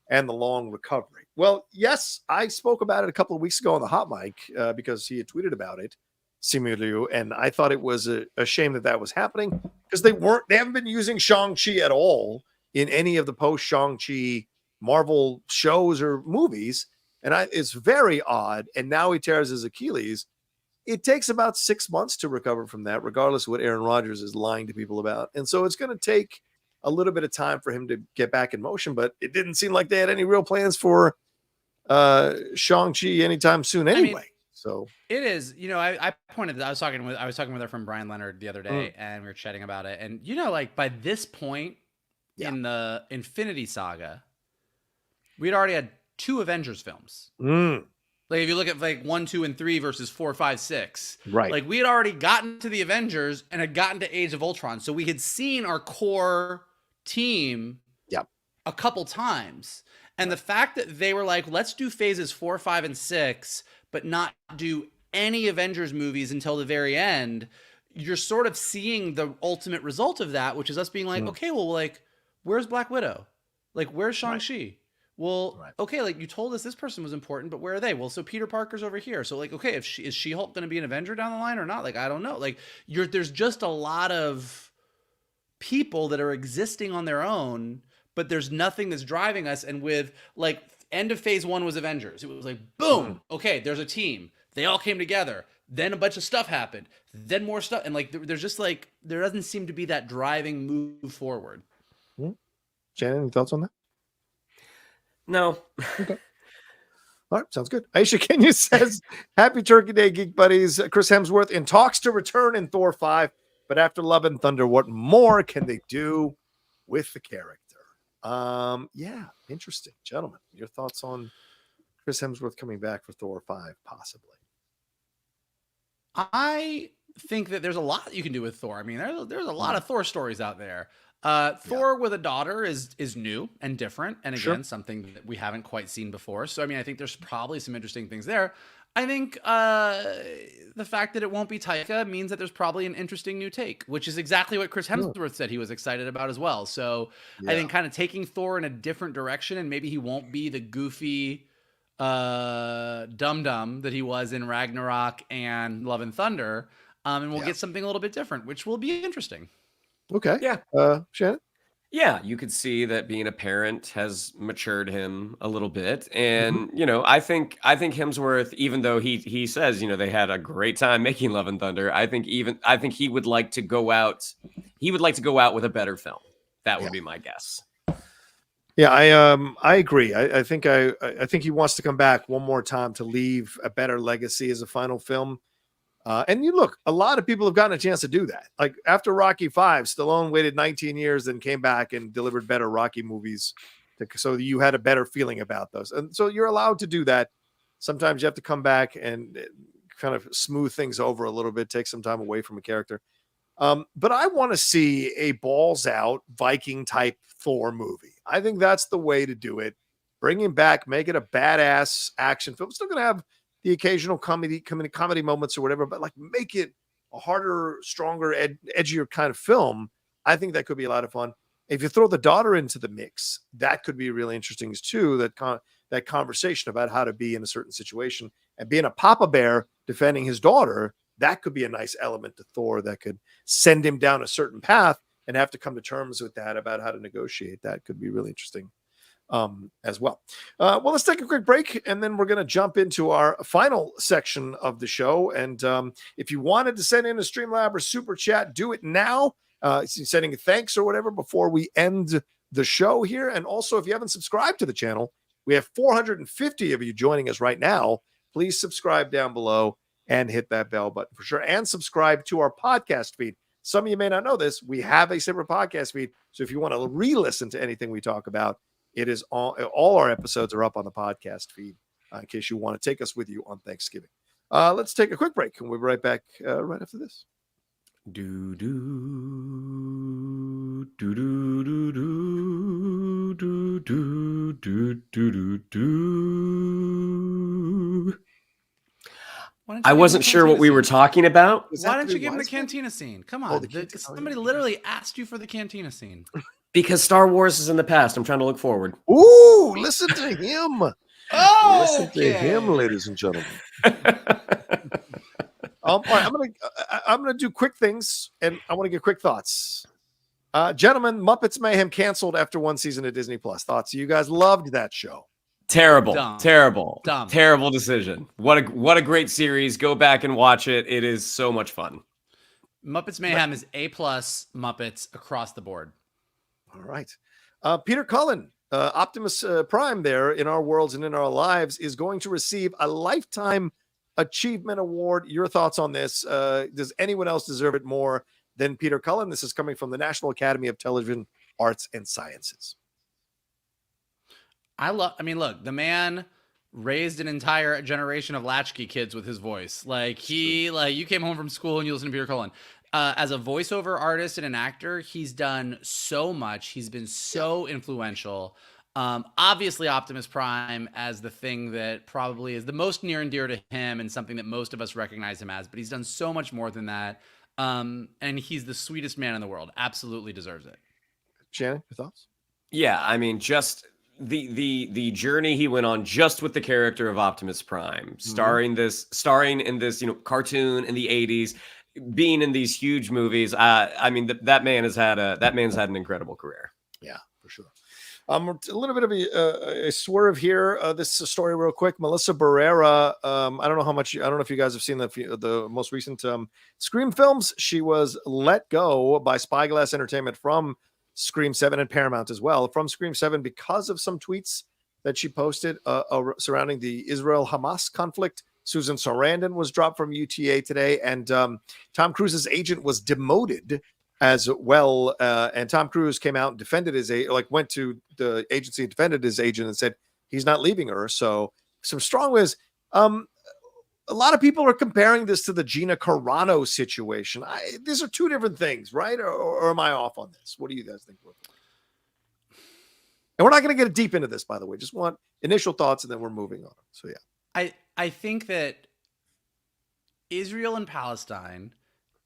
and the long recovery. Well, yes, I spoke about it a couple of weeks ago on the hot mic because he had tweeted about it, Simu Liu, and I thought it was a shame that was happening because they haven't been using Shang-Chi at all in any of the post Shang-Chi Marvel shows or movies, and it's very odd. And now he tears his Achilles. It takes about 6 months to recover from that, regardless of what Aaron Rodgers is lying to people about. And so it's going to take a little bit of time for him to get back in motion, but it didn't seem like they had any real plans for Shang-Chi anytime soon anyway. I mean, so it is, I was talking with our friend Brian Leonard the other day and we were chatting about it. And, like by this point in the Infinity Saga, we'd already had 2 Avengers films. Like if you look at like 1, 2, and 3 versus 4, 5, 6, right? Like we had already gotten to the Avengers and had gotten to Age of Ultron, so we had seen our core team a couple times. And the fact that they were like, let's do phases 4, 5, and 6, but not do any Avengers movies until the very end, you're sort of seeing the ultimate result of that, which is us being like, okay, well, like, where's Black Widow? Like, where's Shang-Chi? Well, Right. okay, like you told us this person was important, but where are they? Well, so Peter Parker's over here. So like, okay, is She-Hulk going to be an Avenger down the line or not? Like, I don't know. Like, there's just a lot of people that are existing on their own, but there's nothing that's driving us. And with like end of phase 1 was Avengers. It was like, boom, okay, there's a team. They all came together. Then a bunch of stuff happened. Then more stuff. And like, there's just like, there doesn't seem to be that driving move forward. Shannon, any thoughts on that? No. Okay. All right, sounds good. Aisha Kenya says, Happy Turkey Day, Geek Buddies. Chris Hemsworth in talks to return in Thor 5, but after Love and Thunder, what more can they do with the character? Yeah, interesting. Gentlemen, your thoughts on Chris Hemsworth coming back for Thor 5, possibly? I think that there's a lot you can do with Thor. I mean, there's a lot of Thor stories out there. Thor with a daughter is new and different, and again, something that we haven't quite seen before. So, I mean, I think there's probably some interesting things there. I think the fact that it won't be Taika means that there's probably an interesting new take, which is exactly what Chris Hemsworth said he was excited about as well. So, I think kind of taking Thor in a different direction, and maybe he won't be the goofy dum-dum that he was in Ragnarok and Love and Thunder, and we'll get something a little bit different, which will be interesting. Okay. Yeah. Shannon? Yeah, you could see that being a parent has matured him a little bit. And, you know, I think Hemsworth, even though he says, you know, they had a great time making Love and Thunder, I think he would like to go out with a better film. That would be my guess. Yeah, I agree. I think he wants to come back one more time to leave a better legacy as a final film. And you look, a lot of people have gotten a chance to do that. Like after Rocky V, Stallone waited 19 years and came back and delivered better Rocky movies, so you had a better feeling about those. And so you're allowed to do that. Sometimes you have to come back and kind of smooth things over a little bit, take some time away from a character. But I want to see a balls out Viking type Thor movie. I think that's the way to do it. Bring him back, make it a badass action film. Still going to have the occasional comedy moments or whatever, but like make it a harder, stronger, edgier kind of film. I think that could be a lot of fun. If you throw the daughter into the mix, that could be really interesting too. That conversation about how to be in a certain situation and being a papa bear defending his daughter, that could be a nice element to Thor that could send him down a certain path and have to come to terms with that about how to negotiate. That could be really interesting. As well. Well, let's take a quick break, and then we're going to jump into our final section of the show. And if you wanted to send in a Streamlab or Super Chat, do it now. Sending thanks or whatever before we end the show here. And also, if you haven't subscribed to the channel, we have 450 of you joining us right now. Please subscribe down below and hit that bell button for sure. And subscribe to our podcast feed. Some of you may not know this. We have a separate podcast feed. So if you want to re-listen to anything we talk about, it is all our episodes are up on the podcast feed in case you want to take us with you on Thanksgiving. Let's take a quick break, and we'll be right back right after this. Do do do do do do do do do do do. I wasn't sure what we were talking about. Why didn't you give him the cantina scene? Come on. Somebody literally asked you for the cantina scene. Because Star Wars is in the past. I'm trying to look forward. Ooh, listen to him. Listen to him, ladies and gentlemen. All right, I'm gonna do quick things, and I want to get quick thoughts. Gentlemen, Muppets Mayhem canceled after one season of Disney Plus. Thoughts? You guys loved that show. Terrible, Dumb. Terrible decision. What a great series. Go back and watch it. It is so much fun. Muppets Mayhem is A+ Muppets across the board. All right. Peter Cullen, Optimus Prime there in our worlds and in our lives is going to receive a Lifetime Achievement Award. Your thoughts on this? Does anyone else deserve it more than Peter Cullen? This is coming from the National Academy of Television Arts and Sciences. I mean, look, the man raised an entire generation of latchkey kids with his voice. You came home from school and you listen to Peter Cullen. As a voiceover artist and an actor, he's done so much. He's been so influential. Obviously, Optimus Prime as the thing that probably is the most near and dear to him and something that most of us recognize him as. But he's done so much more than that. And he's the sweetest man in the world. Absolutely deserves it. Shannon, your thoughts? Yeah, I mean, just the journey he went on just with the character of Optimus Prime, starring in this cartoon in the 80s, being in these huge movies. I mean, that man's had an incredible career. Yeah, for sure. A little bit of a swerve here. This is a story real quick. Melissa Barrera. I don't know if you guys have seen the most recent Scream films. She was let go by Spyglass Entertainment from Scream 7 and Paramount as well from Scream 7 because of some tweets that she posted surrounding the Israel-Hamas conflict. Susan Sarandon was dropped from UTA today, and Tom Cruise's agent was demoted as well. And Tom Cruise came out and defended went to the agency and defended his agent and said he's not leaving her. So some strong ways. A lot of people are comparing this to the Gina Carano situation. These are two different things, right? Or am I off on this? What do you guys think? And we're not going to get deep into this, by the way. Just want initial thoughts, and then we're moving on. So yeah, I think that Israel and Palestine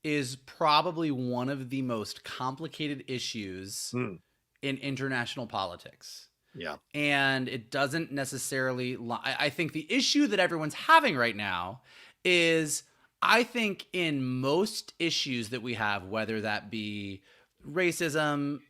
is probably one of the most complicated issues in international politics. Yeah. And it doesn't necessarily I think the issue that everyone's having right now is, I think in most issues that we have, whether that be racism,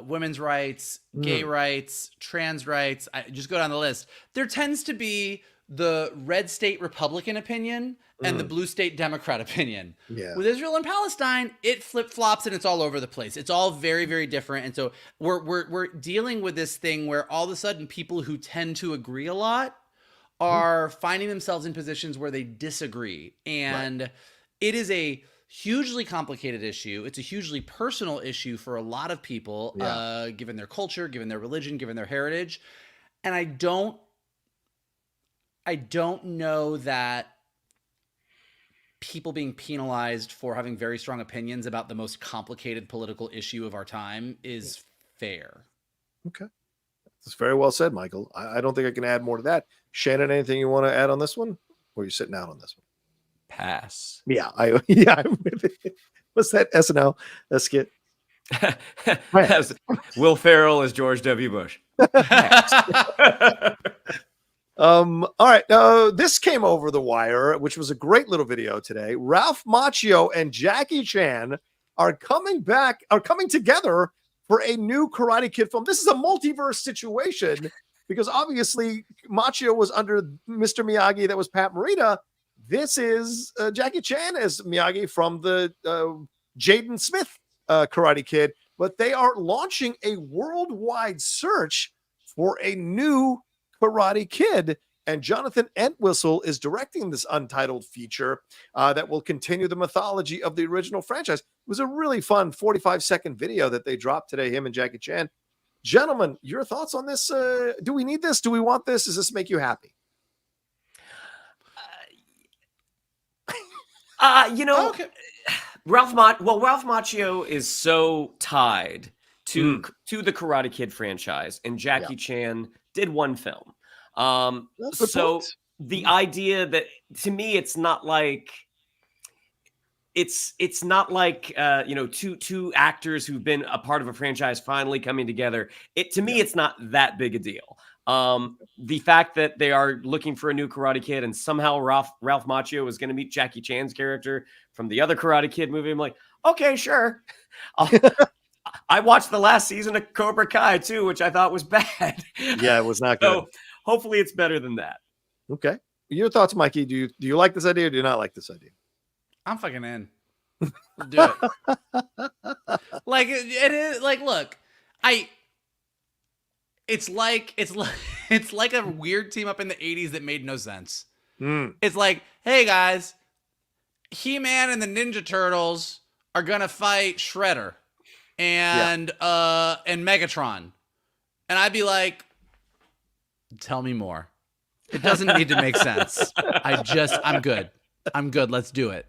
women's rights, gay rights, trans rights, I just go down the list, there tends to be the red state Republican opinion and the blue state Democrat opinion. Yeah. With Israel and Palestine, it flip-flops and it's all over the place. It's all very, very different. And so we're dealing with this thing where all of a sudden people who tend to agree a lot are finding themselves in positions where they disagree. And it is a hugely complicated issue. It's a hugely personal issue for a lot of people, given their culture, given their religion, given their heritage. And I don't know that people being penalized for having very strong opinions about the most complicated political issue of our time is fair. Okay. That's very well said, Michael. I don't think I can add more to that. Shannon, anything you want to add on this one? Or are you sitting out on this one? Pass. Yeah. What's that SNL skit? Will Ferrell as George W. Bush. All right. This came over the wire, which was a great little video today. Ralph Macchio and Jackie Chan are coming together for a new Karate Kid film. This is a multiverse situation because obviously Macchio was under Mr. Miyagi. That was Pat Morita. This is Jackie Chan as Miyagi from the Jaden Smith Karate Kid, but they are launching a worldwide search for a new Karate Kid, and Jonathan Entwistle is directing this untitled feature that will continue the mythology of the original franchise. It was a really fun 45-second video that they dropped today, him and Jackie Chan. Gentlemen, your thoughts on this? Do we need this? Do we want this? Does this make you happy? Okay. Ralph Macchio is so tied to the Karate Kid franchise, and Jackie Chan did one film. So the idea that, to me, it's not like two actors who've been a part of a franchise finally coming together. To me, it's not that big a deal. The fact that they are looking for a new Karate Kid and somehow Ralph Macchio is going to meet Jackie Chan's character from the other Karate Kid movie, I'm like, okay, sure. I watched the last season of Cobra Kai too, which I thought was bad. Yeah, it was not good. So hopefully it's better than that. Okay. Your thoughts, Mikey? Do you like this idea or do you not like this idea? I'm fucking in. Let's do it. Like it is like, look, it's like a weird team up in the 80s that made no sense. It's like, hey guys, He-Man and the Ninja Turtles are gonna fight Shredder and Megatron. And I'd be like, tell me more. It doesn't need to make sense. I'm good. Let's do it.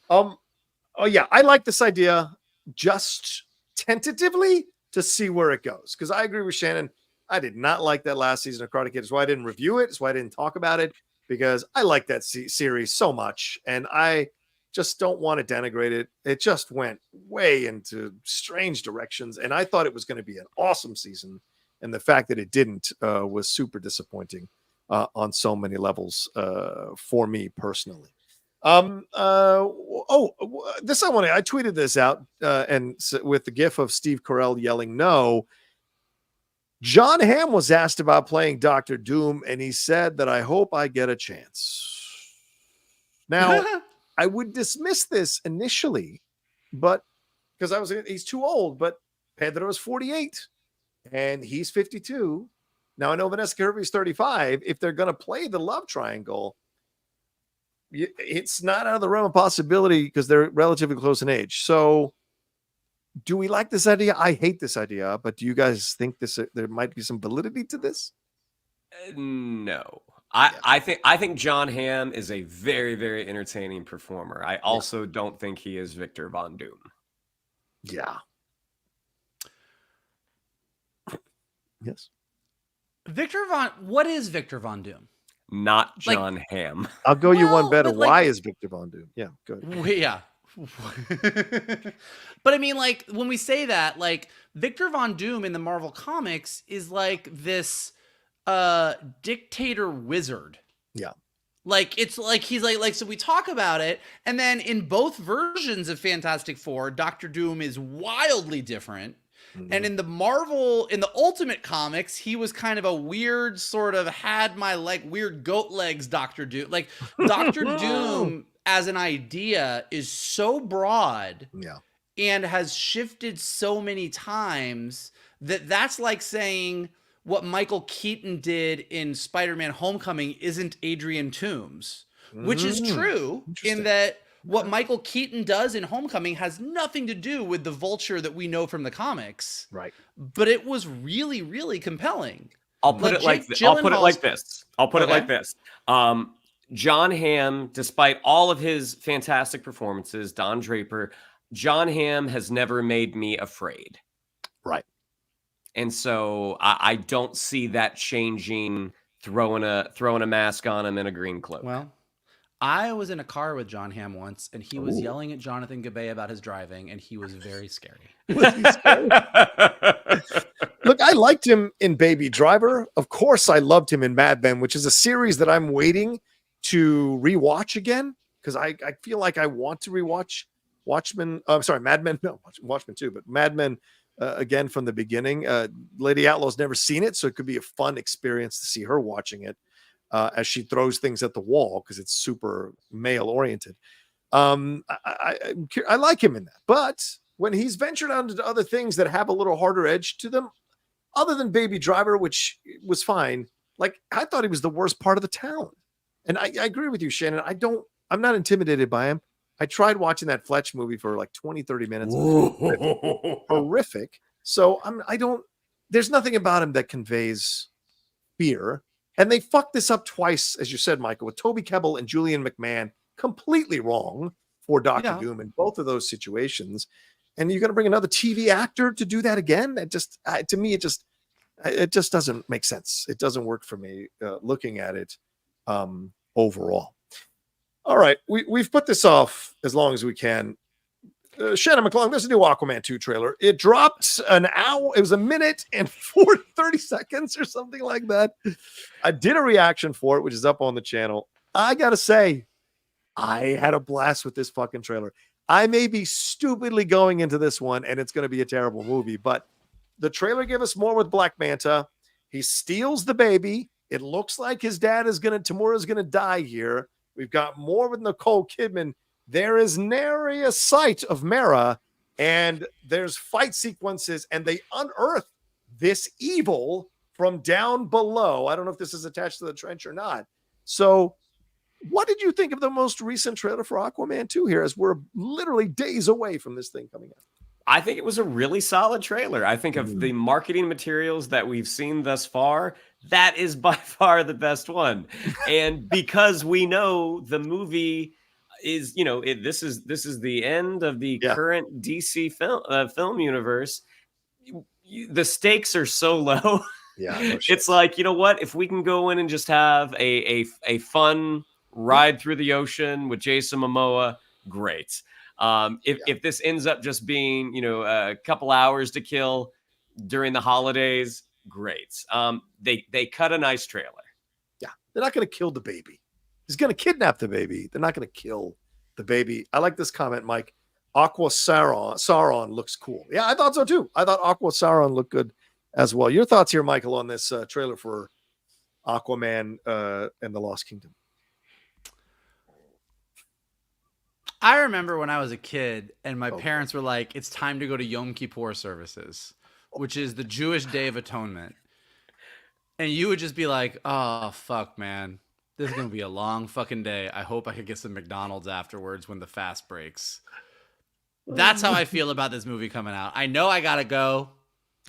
Oh yeah, I like this idea just tentatively to see where it goes. Because I agree with Shannon. I did not like that last season of Karate Kid. That's why I didn't review it. That's why I didn't talk about it. Because I like that series so much. And I just don't want to denigrate it. It just went way into strange directions. And I thought it was going to be an awesome season. And the fact that it didn't was super disappointing on so many levels for me personally. This I tweeted this out and with the gif of Steve Carell yelling no. John Hamm was asked about playing Dr. Doom, and he said that I hope I get a chance. Now, I would dismiss this initially, but because he's too old, but Pedro is 48 and he's 52. Now, I know Vanessa Kirby's 35. If they're going to play the love triangle, it's not out of the realm of possibility because they're relatively close in age. So do we like this idea? I hate this idea, but do you guys think there might be some validity to this? No. I think John Hamm is a very, very entertaining performer. I also don't think he is Victor Von Doom. Yeah. Yes. What is Victor Von Doom? Not John Hamm. I'll go you one better. Why is Victor Von Doom? Yeah, good. Yeah. But I mean, like, when we say that, like, Victor Von Doom in the Marvel Comics is like this dictator wizard. Yeah. Like, it's like he's like so we talk about it, and then in both versions of Fantastic Four, Dr. Doom is wildly different. And in the Ultimate Comics, he was kind of a weird sort of had my weird goat legs Dr. Doom. Like, Dr. Doom as an idea is so broad and has shifted so many times that's like saying what Michael Keaton did in Spider-Man Homecoming isn't Adrian Toomes, which is true in that what Michael Keaton does in Homecoming has nothing to do with the Vulture that we know from the comics. Right. But it was really, really compelling. I'll put it like this. John Hamm, despite all of his fantastic performances, Don Draper, John Hamm has never made me afraid. Right. And so I don't see that changing, throwing a mask on him in a green cloak. Well, I was in a car with John Hamm once, and he was yelling at Jonathan Gabay about his driving, and he was very scary. Was he scary? Look, I liked him in Baby Driver. Of course, I loved him in Mad Men, which is a series that I'm waiting to rewatch again because I feel like I want to rewatch Mad Men. No, Watchmen too, but Mad Men again from the beginning. Lady Outlaw's never seen it, so it could be a fun experience to see her watching it. As she throws things at the wall because it's super male oriented. I like him in that. But when he's ventured out into other things that have a little harder edge to them, other than Baby Driver, which was fine, like I thought he was the worst part of the town. And I agree with you, Shannon. I'm not intimidated by him. I tried watching that Fletch movie for like 20, 30 minutes. Horrific. So there's nothing about him that conveys fear. And they fucked this up twice, as you said, Michael, with Toby Kebbell and Julian McMahon, completely wrong for Dr. Doom in both of those situations. And you're going to bring another TV actor to do that again? It just, to me, it just doesn't make sense. It doesn't work for me looking at it overall. All right, we've put this off as long as we can. Shannon McClung, there's a new Aquaman 2 trailer. It dropped an hour. It was a minute and 30 seconds or something like that. I did a reaction for it, which is up on the channel. I got to say, I had a blast with this fucking trailer. I may be stupidly going into this one, and it's going to be a terrible movie, but the trailer gave us more with Black Manta. He steals the baby. It looks like his dad Tamura's going to die here. We've got more with Nicole Kidman. There is nary a sight of Mera, and there's fight sequences, and they unearth this evil from down below. I don't know if this is attached to the trench or not. So what did you think of the most recent trailer for Aquaman 2 here, as we're literally days away from this thing coming out? I think it was a really solid trailer. I think of the marketing materials that we've seen thus far, that is by far the best one. And because we know the movie is, this is the end of the current DC film universe. The stakes are so low. Yeah, no it's like, you know what? If we can go in and just have a fun ride through the ocean with Jason Momoa, great. If this ends up just being, a couple hours to kill during the holidays, great. They cut a nice trailer. Yeah, they're not going to kill the baby. He's going to kidnap the baby. They're not going to kill the baby. I like this comment, Mike. Aqua Sauron looks cool. Yeah, I thought so too. I thought Aqua Sauron looked good as well. Your thoughts here, Michael, on this trailer for Aquaman and the Lost Kingdom? I remember when I was a kid and my parents were like, it's time to go to Yom Kippur services, which is the Jewish Day of Atonement. And you would just be like, oh, fuck, man. This is going to be a long fucking day. I hope I could get some McDonald's afterwards when the fast breaks. That's how I feel about this movie coming out. I know I got to go.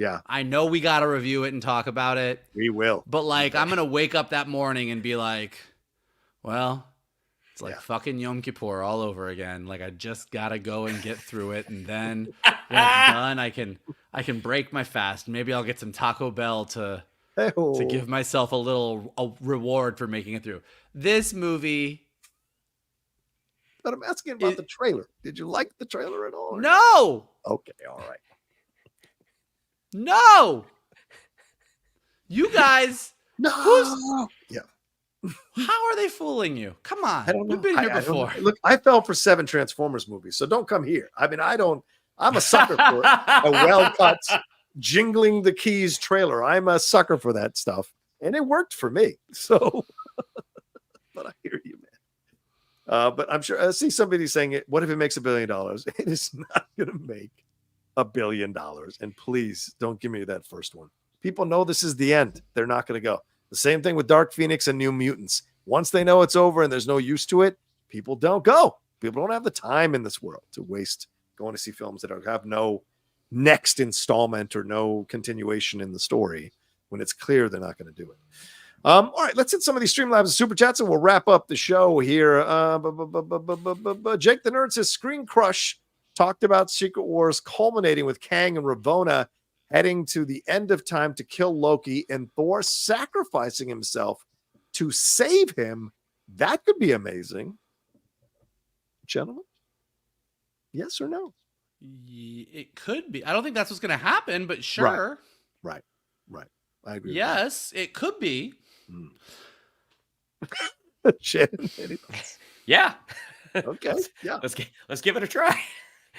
Yeah. I know we got to review it and talk about it. We will. But like, I'm going to wake up that morning and be like, well, it's like fucking Yom Kippur all over again. Like, I just got to go and get through it. And then when it's done, I can break my fast. Maybe I'll get some Taco Bell to give myself a reward for making it through. This movie. But I'm asking about the trailer. Did you like the trailer at all? No. Okay, all right. No. You guys. No. Yeah. How are they fooling you? Come on. I don't know. We've been here before. Look, I fell for 7 Transformers movies, so don't come here. I mean, I'm a sucker for a well-cut, jingling the keys trailer. I'm a sucker for that stuff. And it worked for me. So, but I hear you, man. But I'm sure I see somebody saying it. What if it makes $1 billion? It is not going to make $1 billion. And please don't give me that first one. People know this is the end. They're not going to go. The same thing with Dark Phoenix and New Mutants. Once they know it's over and there's no use to it, people don't go. People don't have the time in this world to waste going to see films that have no next installment or no continuation in the story when it's clear they're not going to do it. All right, let's hit some of these Streamlabs and Super Chats and we'll wrap up the show here. Jake the Nerd says, Screen Crush talked about Secret Wars culminating with Kang and Ravonna heading to the end of time to kill Loki and Thor sacrificing himself to save him. That could be amazing. Gentlemen, yes or no? It could be. I don't think that's what's going to happen, but sure. Right. I agree. Yes, it could be. Shannon, any thoughts? Yeah. Okay. Yeah. Let's give it a try.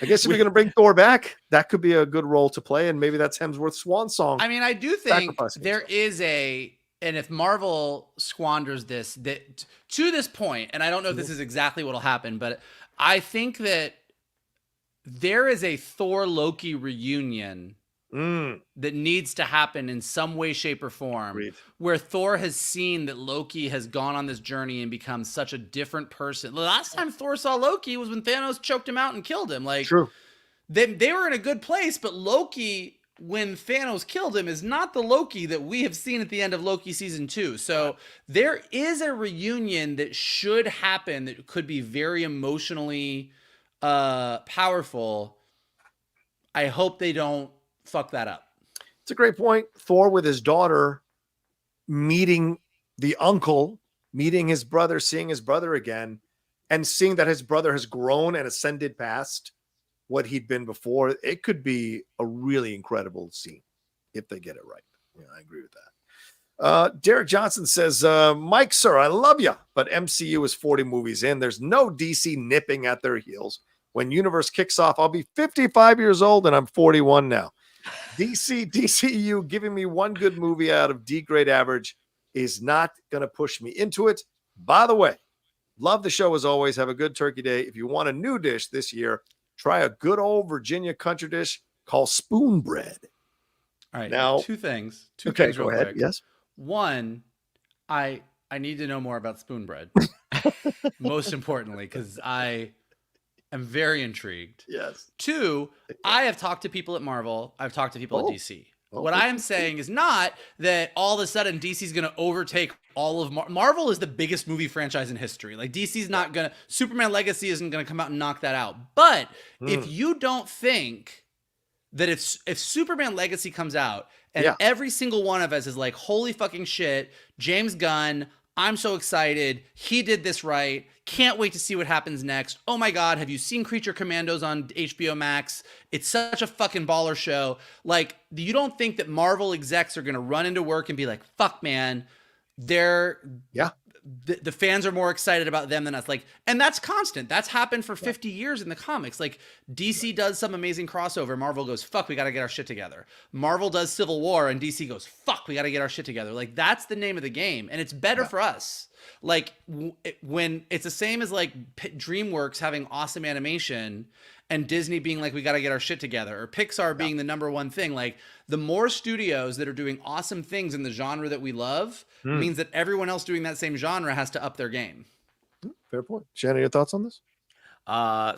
I guess if we're going to bring Thor back, that could be a good role to play, and maybe that's Hemsworth's swan song. I mean, I do think there is and if Marvel squanders this, that to this point, and I don't know if this is exactly what will happen, but I think that there is a Thor Loki reunion that needs to happen in some way, shape, or form. Agreed. Where Thor has seen that Loki has gone on this journey and become such a different person. The last time Thor saw Loki was when Thanos choked him out and killed him. Like, true. They were in a good place, but Loki, when Thanos killed him, is not the Loki that we have seen at the end of Loki season 2. So there is a reunion that should happen that could be very emotionally powerful. I hope they don't fuck that up. It's a great point. Thor with his daughter meeting the uncle, meeting his brother, seeing his brother again, and seeing that his brother has grown and ascended past what he'd been before. It could be a really incredible scene if they get it right. Yeah, I agree with that. Derek Johnson says, Mike, sir, I love you, but MCU is 40 movies in. There's no DC nipping at their heels. When universe kicks off, I'll be 55 years old and I'm 41 now. DCU giving me one good movie out of D grade average is not going to push me into it. By the way, love the show as always. Have a good turkey day. If you want a new dish this year, try a good old Virginia country dish called spoon bread. All right. Now, two things. Okay, go ahead. Quick. Yes. One, I need to know more about spoon bread. Most importantly, because I am very intrigued. Yes. Two, I have talked to people at Marvel. I've talked to people at DC. What I am saying is not that all of a sudden DC is going to overtake all of Marvel is the biggest movie franchise in history. Like DC's not going to, Superman Legacy isn't going to come out and knock that out. But if you don't think that if Superman Legacy comes out and every single one of us is like, holy fucking shit, James Gunn, I'm so excited. He did this right. Can't wait to see what happens next. Oh my God, have you seen Creature Commandos on HBO Max? It's such a fucking baller show. Like, you don't think that Marvel execs are going to run into work and be like, fuck, man, they're... Yeah. The fans are more excited about them than us. Like, and that's constant. That's happened for 50 years in the comics. Like, DC does some amazing crossover. Marvel goes, fuck, we got to get our shit together. Marvel does Civil War and DC goes, fuck, we got to get our shit together. Like, that's the name of the game. And it's better for us. Like, when it's the same as like DreamWorks having awesome animation and Disney being like, we got to get our shit together, or Pixar being the number one thing. Like, the more studios that are doing awesome things in the genre that we love means that everyone else doing that same genre has to up their game. Fair point. Shannon, your thoughts on this?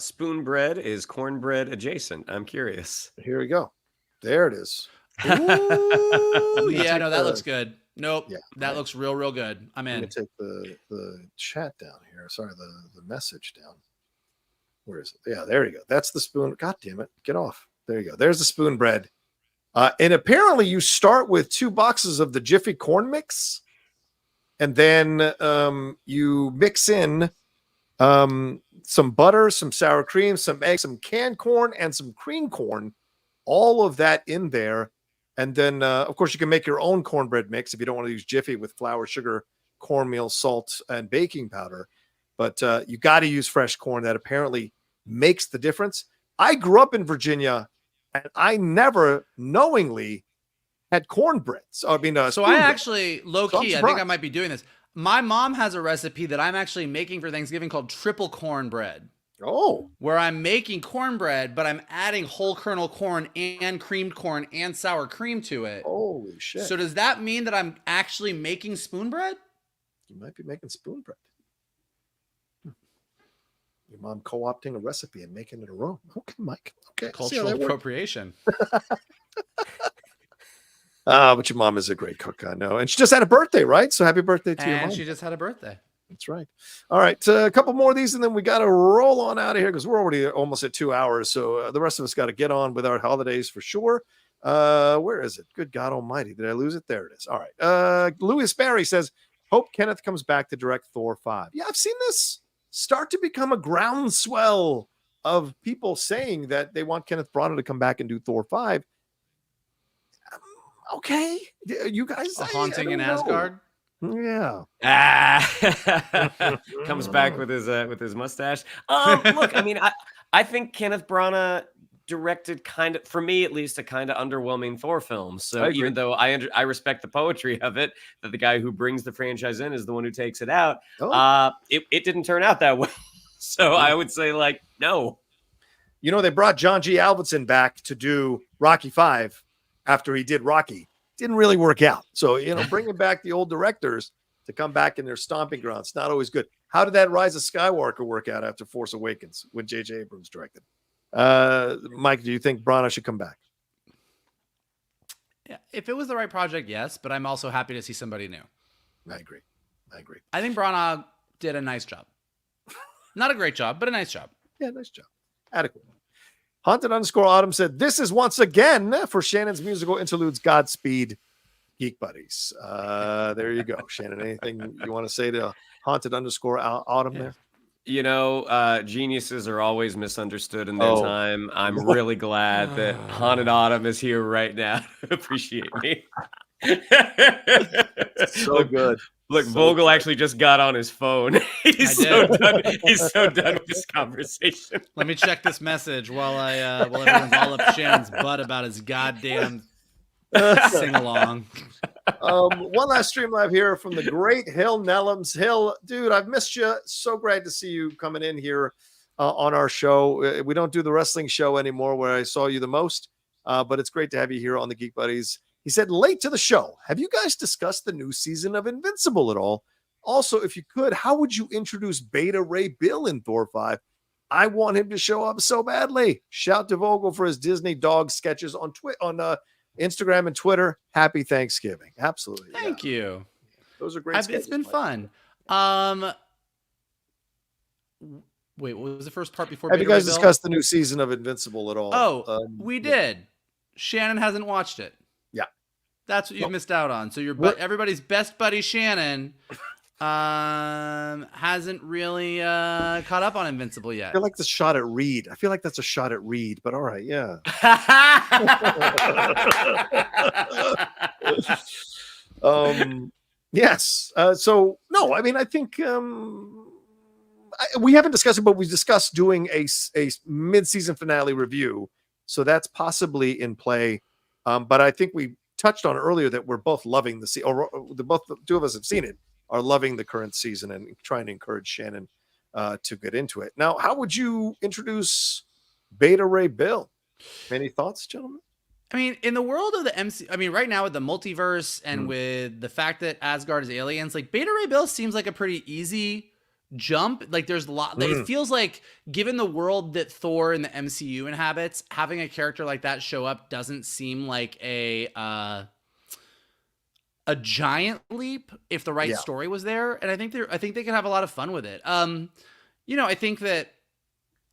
Spoon bread is cornbread adjacent. I'm curious. Here we go. There it is. Ooh, yeah, no, that looks good. Nope. Yeah, that looks real good. I'm in. Let me take the chat down here. Sorry, the message down. Where is it? Yeah, there you go. That's the spoon. God damn it. Get off. There you go. There's the spoon bread. And apparently you start with 2 boxes of the Jiffy corn mix. And then you mix in some butter, some sour cream, some eggs, some canned corn, and some cream corn. All of that in there. And then, of course, you can make your own cornbread mix if you don't want to use Jiffy with flour, sugar, cornmeal, salt, and baking powder. But you got to use fresh corn. That apparently makes the difference. I grew up in Virginia, and I never knowingly had cornbread. So I mean, so I actually, low key, I think I might be doing this. My mom has a recipe that I'm actually making for Thanksgiving called triple cornbread. Oh, where I'm making cornbread, but I'm adding whole kernel corn and creamed corn and sour cream to it. Holy shit. So does that mean that I'm actually making spoon bread? You might be making spoon bread. Your mom co-opting a recipe and making it her own. Okay, Mike. Okay. Cultural appropriation. But your mom is a great cook, I know. And she just had a birthday, right? So happy birthday to your mom. And she just had a birthday. That's right. All right. A couple more of these, and then we got to roll on out of here because we're already almost at 2 hours. So the rest of us got to get on with our holidays for sure. Where is it? Good God Almighty. Did I lose it? There it is. All right. Louis Barry says, hope Kenneth comes back to direct Thor 5. Yeah, I've seen this start to become a groundswell of people saying that they want Kenneth Branagh to come back and do Thor 5. Okay. You guys. A haunting in Asgard? Yeah. Comes back with his mustache. Look, I mean, I think Kenneth Branagh directed for me at least, a kind of underwhelming Thor film. So even though I respect the poetry of it, that the guy who brings the franchise in is the one who takes it out. It didn't turn out that way. So I would say, like, no. You know, they brought John G. Avildsen back to do Rocky 5 after he did Rocky. Didn't really work out. So, you know, bringing back the old directors to come back in their stomping grounds, not always good. How did that Rise of Skywalker work out after Force Awakens when J.J. Abrams directed? Mike, do you think Branagh should come back? Yeah, if it was the right project, yes, but I'm also happy to see somebody new. I agree. I think Branagh did a nice job. Not a great job, but a nice job. Yeah, nice job. Adequate. Haunted_Autumn said, this is once again for Shannon's musical interludes, Godspeed, Geek Buddies. There you go. Shannon, anything you want to say to Haunted_Autumn there? You know, geniuses are always misunderstood in their time. I'm really glad that Haunted Autumn is here right now to appreciate me. So good. Look, Vogel actually just got on his phone. He's so done with this conversation. Let me check this message while everyone's all up Shannon's butt about his goddamn sing along. One last stream live here from the great Hill Nellums. Hill, dude, I've missed you. So great to see you coming in here on our show. We don't do the wrestling show anymore where I saw you the most, but it's great to have you here on the Geek Buddies. He said, late to the show, have you guys discussed the new season of Invincible at all? Also, if you could, how would you introduce Beta Ray Bill in Thor 5? I want him to show up so badly. Shout to Vogel for his Disney dog sketches on Instagram and Twitter. Happy Thanksgiving. Absolutely. Thank you. Those are great sketches. It's been fun. Wait, what was the first part before? Have you guys discussed the new season of Invincible at all? We did. Shannon hasn't watched it. Yeah. That's what you've missed out on. So everybody's best buddy Shannon Hasn't really caught up on Invincible I yet. feel like that's a shot at Reed. I feel like that's a shot at Reed, but all right, yeah. Yes. So no, I mean, I think we haven't discussed it, but we discussed doing a mid-season finale review, so that's possibly in play. But I think we touched on earlier that we're both loving the the two of us have seen it, are loving the current season and trying to encourage Shannon to get into it. Now, how would you introduce Beta Ray Bill? Any thoughts, gentlemen? I mean, in the world of the MC, I mean, right now with the multiverse and with the fact that Asgard is aliens, like Beta Ray Bill seems like a pretty easy jump. Like there's a lot, it feels like given the world that Thor and the MCU inhabits, having a character like that show up doesn't seem like a giant leap if the right story was there. And I think they can have a lot of fun with it. You know, I think that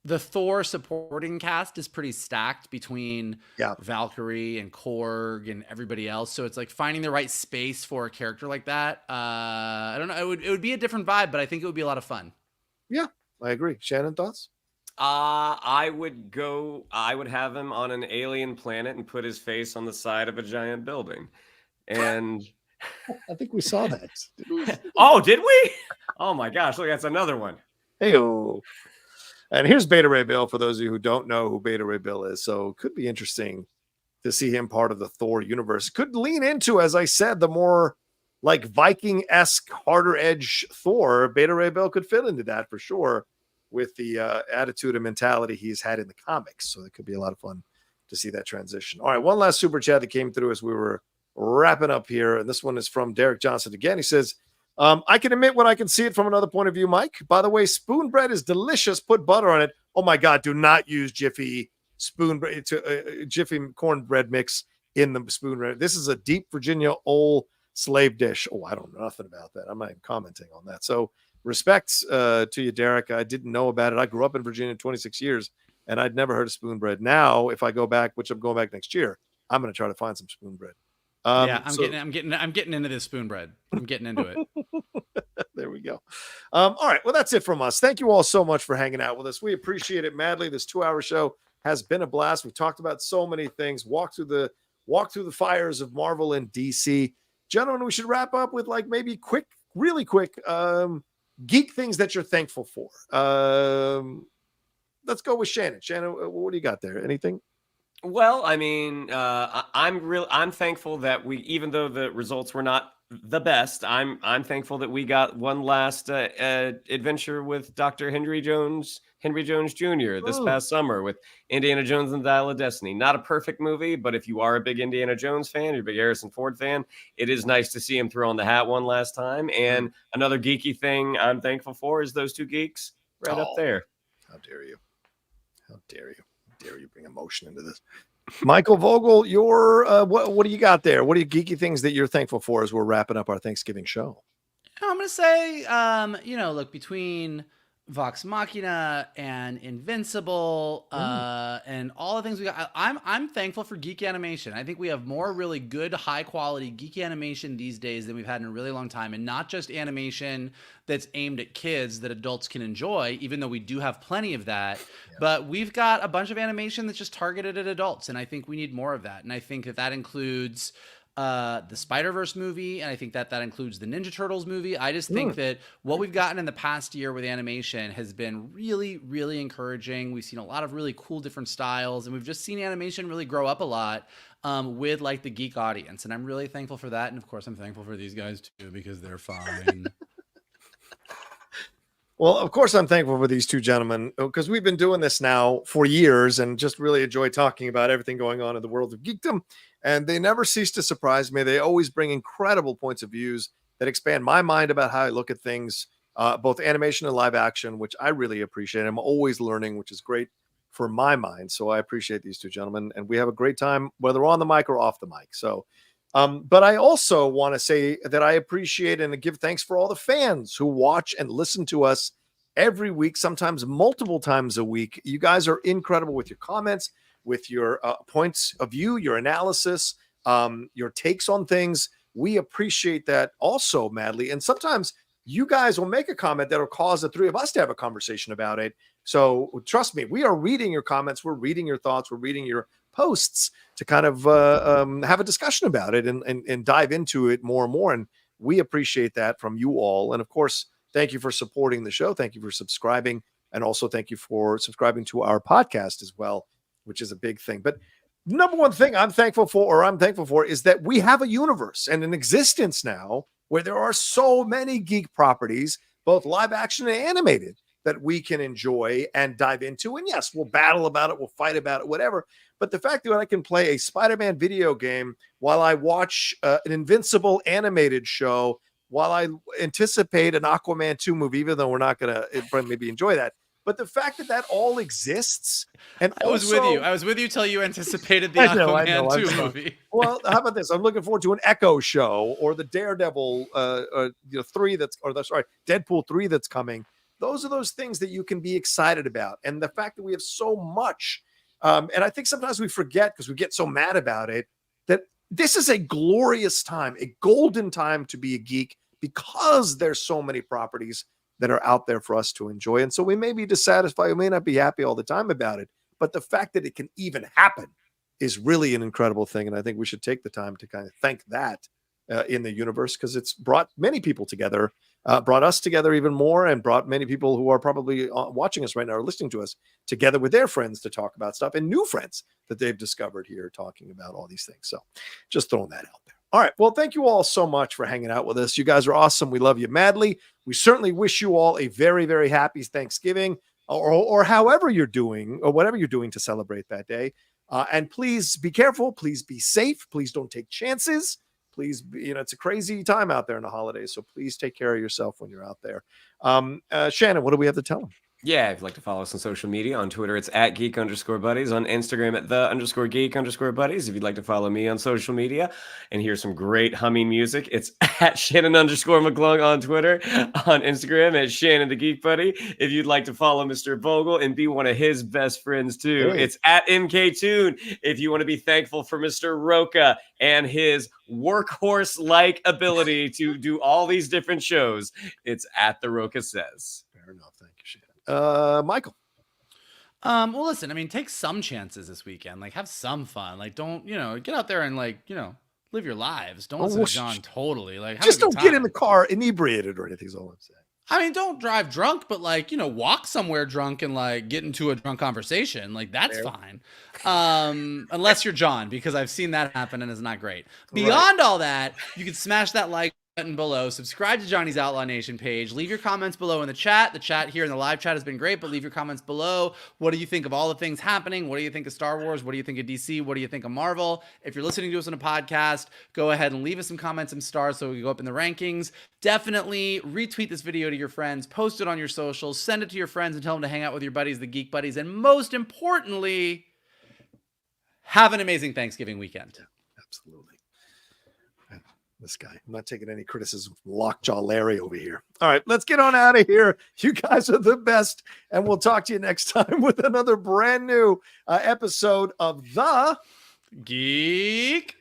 the Thor supporting cast is pretty stacked between Valkyrie and Korg and everybody else. So it's like finding the right space for a character like that. I don't know. It would be a different vibe, but I think it would be a lot of fun. Yeah, I agree. Shannon, thoughts? I would have him on an alien planet and put his face on the side of a giant building. And I think we saw that. Oh, did we? Oh my gosh, look, that's another one. Hey-o. And here's Beta Ray Bill for those of you who don't know who Beta Ray Bill is. So it could be interesting to see him part of the Thor universe. Could lean into, as I said, the more like Viking-esque, harder edge Thor. Beta Ray Bill could fit into that for sure with the attitude and mentality he's had in the comics. So it could be a lot of fun to see that transition. All right, one last super chat that came through as we were wrapping up here. And this one is from Derek Johnson again. He says, I can admit when I can see it from another point of view, Mike. By the way, spoon bread is delicious. Put butter on it. Oh my God, do not use Jiffy spoon bread Jiffy cornbread mix in the spoon bread. This is a deep Virginia old slave dish. Oh, I don't know nothing about that. I'm not even commenting on that. So respect to you, Derek. I didn't know about it. I grew up in Virginia 26 years and I'd never heard of spoon bread. Now, if I go back, which I'm going back next year, I'm going to try to find some spoon bread. I'm getting into this spoon bread. I'm getting into it. There we go. All right. Well, that's it from us. Thank you all so much for hanging out with us. We appreciate it madly. This 2-hour show has been a blast. We've talked about so many things. Walk through the fires of Marvel and DC. Gentlemen, we should wrap up with like maybe really quick geek things that you're thankful for. Let's go with Shannon. Shannon, what do you got there? Anything? Well, I mean, I'm thankful that even though the results were not the best, I'm thankful that we got one last adventure with Dr. Henry Jones Jr. this past summer with Indiana Jones and the Dial of Destiny. Not a perfect movie, but if you are a big Indiana Jones fan, you're a big Harrison Ford fan, it is nice to see him throw on the hat one last time. And another geeky thing I'm thankful for is those two geeks right up there. How dare you? How dare you? Dare you bring emotion into this? Michael Vogel, your what do you got there? What are geeky things that you're thankful for as we're wrapping up our Thanksgiving show? I'm gonna say, look, between Vox Machina and Invincible, and all the things we got, I'm thankful for geek animation. I think we have more really good, high quality geeky animation these days than we've had in a really long time, and not just animation that's aimed at kids that adults can enjoy, even though we do have plenty of that. But we've got a bunch of animation that's just targeted at adults, and I think we need more of that. And I think that includes the Spider-Verse movie, and I think that includes the Ninja Turtles movie. I just think that what we've gotten in the past year with animation has been really, really encouraging. We've seen a lot of really cool different styles, and we've just seen animation really grow up a lot with like the geek audience, and I'm really thankful for that. And of course, I'm thankful for these guys too, because they're fine. Well, of course, I'm thankful for these two gentlemen because we've been doing this now for years and just really enjoy talking about everything going on in the world of geekdom. And they never cease to surprise me. They always bring incredible points of views that expand my mind about how I look at things, both animation and live action, which I really appreciate. I'm always learning, which is great for my mind. So I appreciate these two gentlemen, and we have a great time, whether on the mic or off the mic. So, but I also want to say that I appreciate and give thanks for all the fans who watch and listen to us every week, sometimes multiple times a week. You guys are incredible with your comments, with your points of view, your analysis, your takes on things. We appreciate that also madly. And sometimes you guys will make a comment that'll cause the three of us to have a conversation about it. So trust me, we are reading your comments. We're reading your thoughts. We're reading your posts to kind of have a discussion about it and dive into it more and more. And we appreciate that from you all. And of course, thank you for supporting the show. Thank you for subscribing. And also thank you for subscribing to our podcast as well, which is a big thing. But number one thing I'm thankful for is that we have a universe and an existence now where there are so many geek properties, both live action and animated, that we can enjoy and dive into. And yes, we'll battle about it, we'll fight about it, whatever. But the fact that I can play a Spider-Man video game while I watch an Invincible animated show, while I anticipate an Aquaman 2 movie, even though we're not going to maybe enjoy that. But the fact that that all exists, and I was with you till you anticipated the I know, Aquaman 2 movie. Well, how about this? I'm looking forward to an Echo show or the Daredevil 3 Deadpool 3 that's coming. Those are those things that you can be excited about, and the fact that we have so much. And I think sometimes we forget because we get so mad about it that this is a glorious time, a golden time to be a geek because there's so many properties that are out there for us to enjoy. And so we may be dissatisfied, we may not be happy all the time about it, but the fact that it can even happen is really an incredible thing. And I think we should take the time to kind of thank that in the universe, because it's brought many people together, brought us together even more, and brought many people who are probably watching us right now or listening to us together with their friends to talk about stuff, and new friends that they've discovered here talking about all these things. So just throwing that out there. All right. Well, thank you all so much for hanging out with us. You guys are awesome. We love you madly. We certainly wish you all a very, very happy Thanksgiving or however you're doing or whatever you're doing to celebrate that day. And please be careful. Please be safe. Please don't take chances. Please, it's a crazy time out there in the holidays. So please take care of yourself when you're out there. Shannon, what do we have to tell them? Yeah, if you'd like to follow us on social media, on Twitter, it's at @geek_buddies. On Instagram, at @the_geek_buddies. If you'd like to follow me on social media and hear some great humming music, it's at Shannon_McClung on Twitter. On Instagram, at Shannon the Geek Buddy. If you'd like to follow Mr. Vogel and be one of his best friends too, it's at MKToon. If you want to be thankful for Mr. Rocha and his workhorse-like ability to do all these different shows, it's at The Rocha Says. Fair enough. Thank you, Shannon. Michael. Well, listen, I mean, take some chances this weekend. Like, have some fun. Like, don't, get out there and live your lives. Don't listen to John totally. Like, just don't get in the car inebriated or anything is all I'm saying. I mean, don't drive drunk, but walk somewhere drunk and get into a drunk conversation. Like, that's fine. Unless you're John, because I've seen that happen and it's not great. Beyond all that, you can smash that like button below, subscribe to Johnny's Outlaw Nation page, leave your comments below in the chat. The chat here in the live chat has been great, but leave your comments below. What do you think of all the things happening? What do you think of Star Wars? What do you think of DC? What do you think of Marvel? If you're listening to us on a podcast, go ahead and leave us some comments and stars so we go up in the rankings. Definitely retweet this video to your friends, post it on your socials, send it to your friends and tell them to hang out with your buddies, the Geek Buddies, and most importantly, have an amazing Thanksgiving weekend. Absolutely. This guy. I'm not taking any criticism from Lockjaw Larry over here. All right, let's get on out of here. You guys are the best, and we'll talk to you next time with another brand new episode of the Geek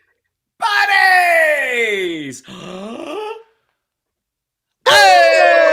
Buddies. Hey!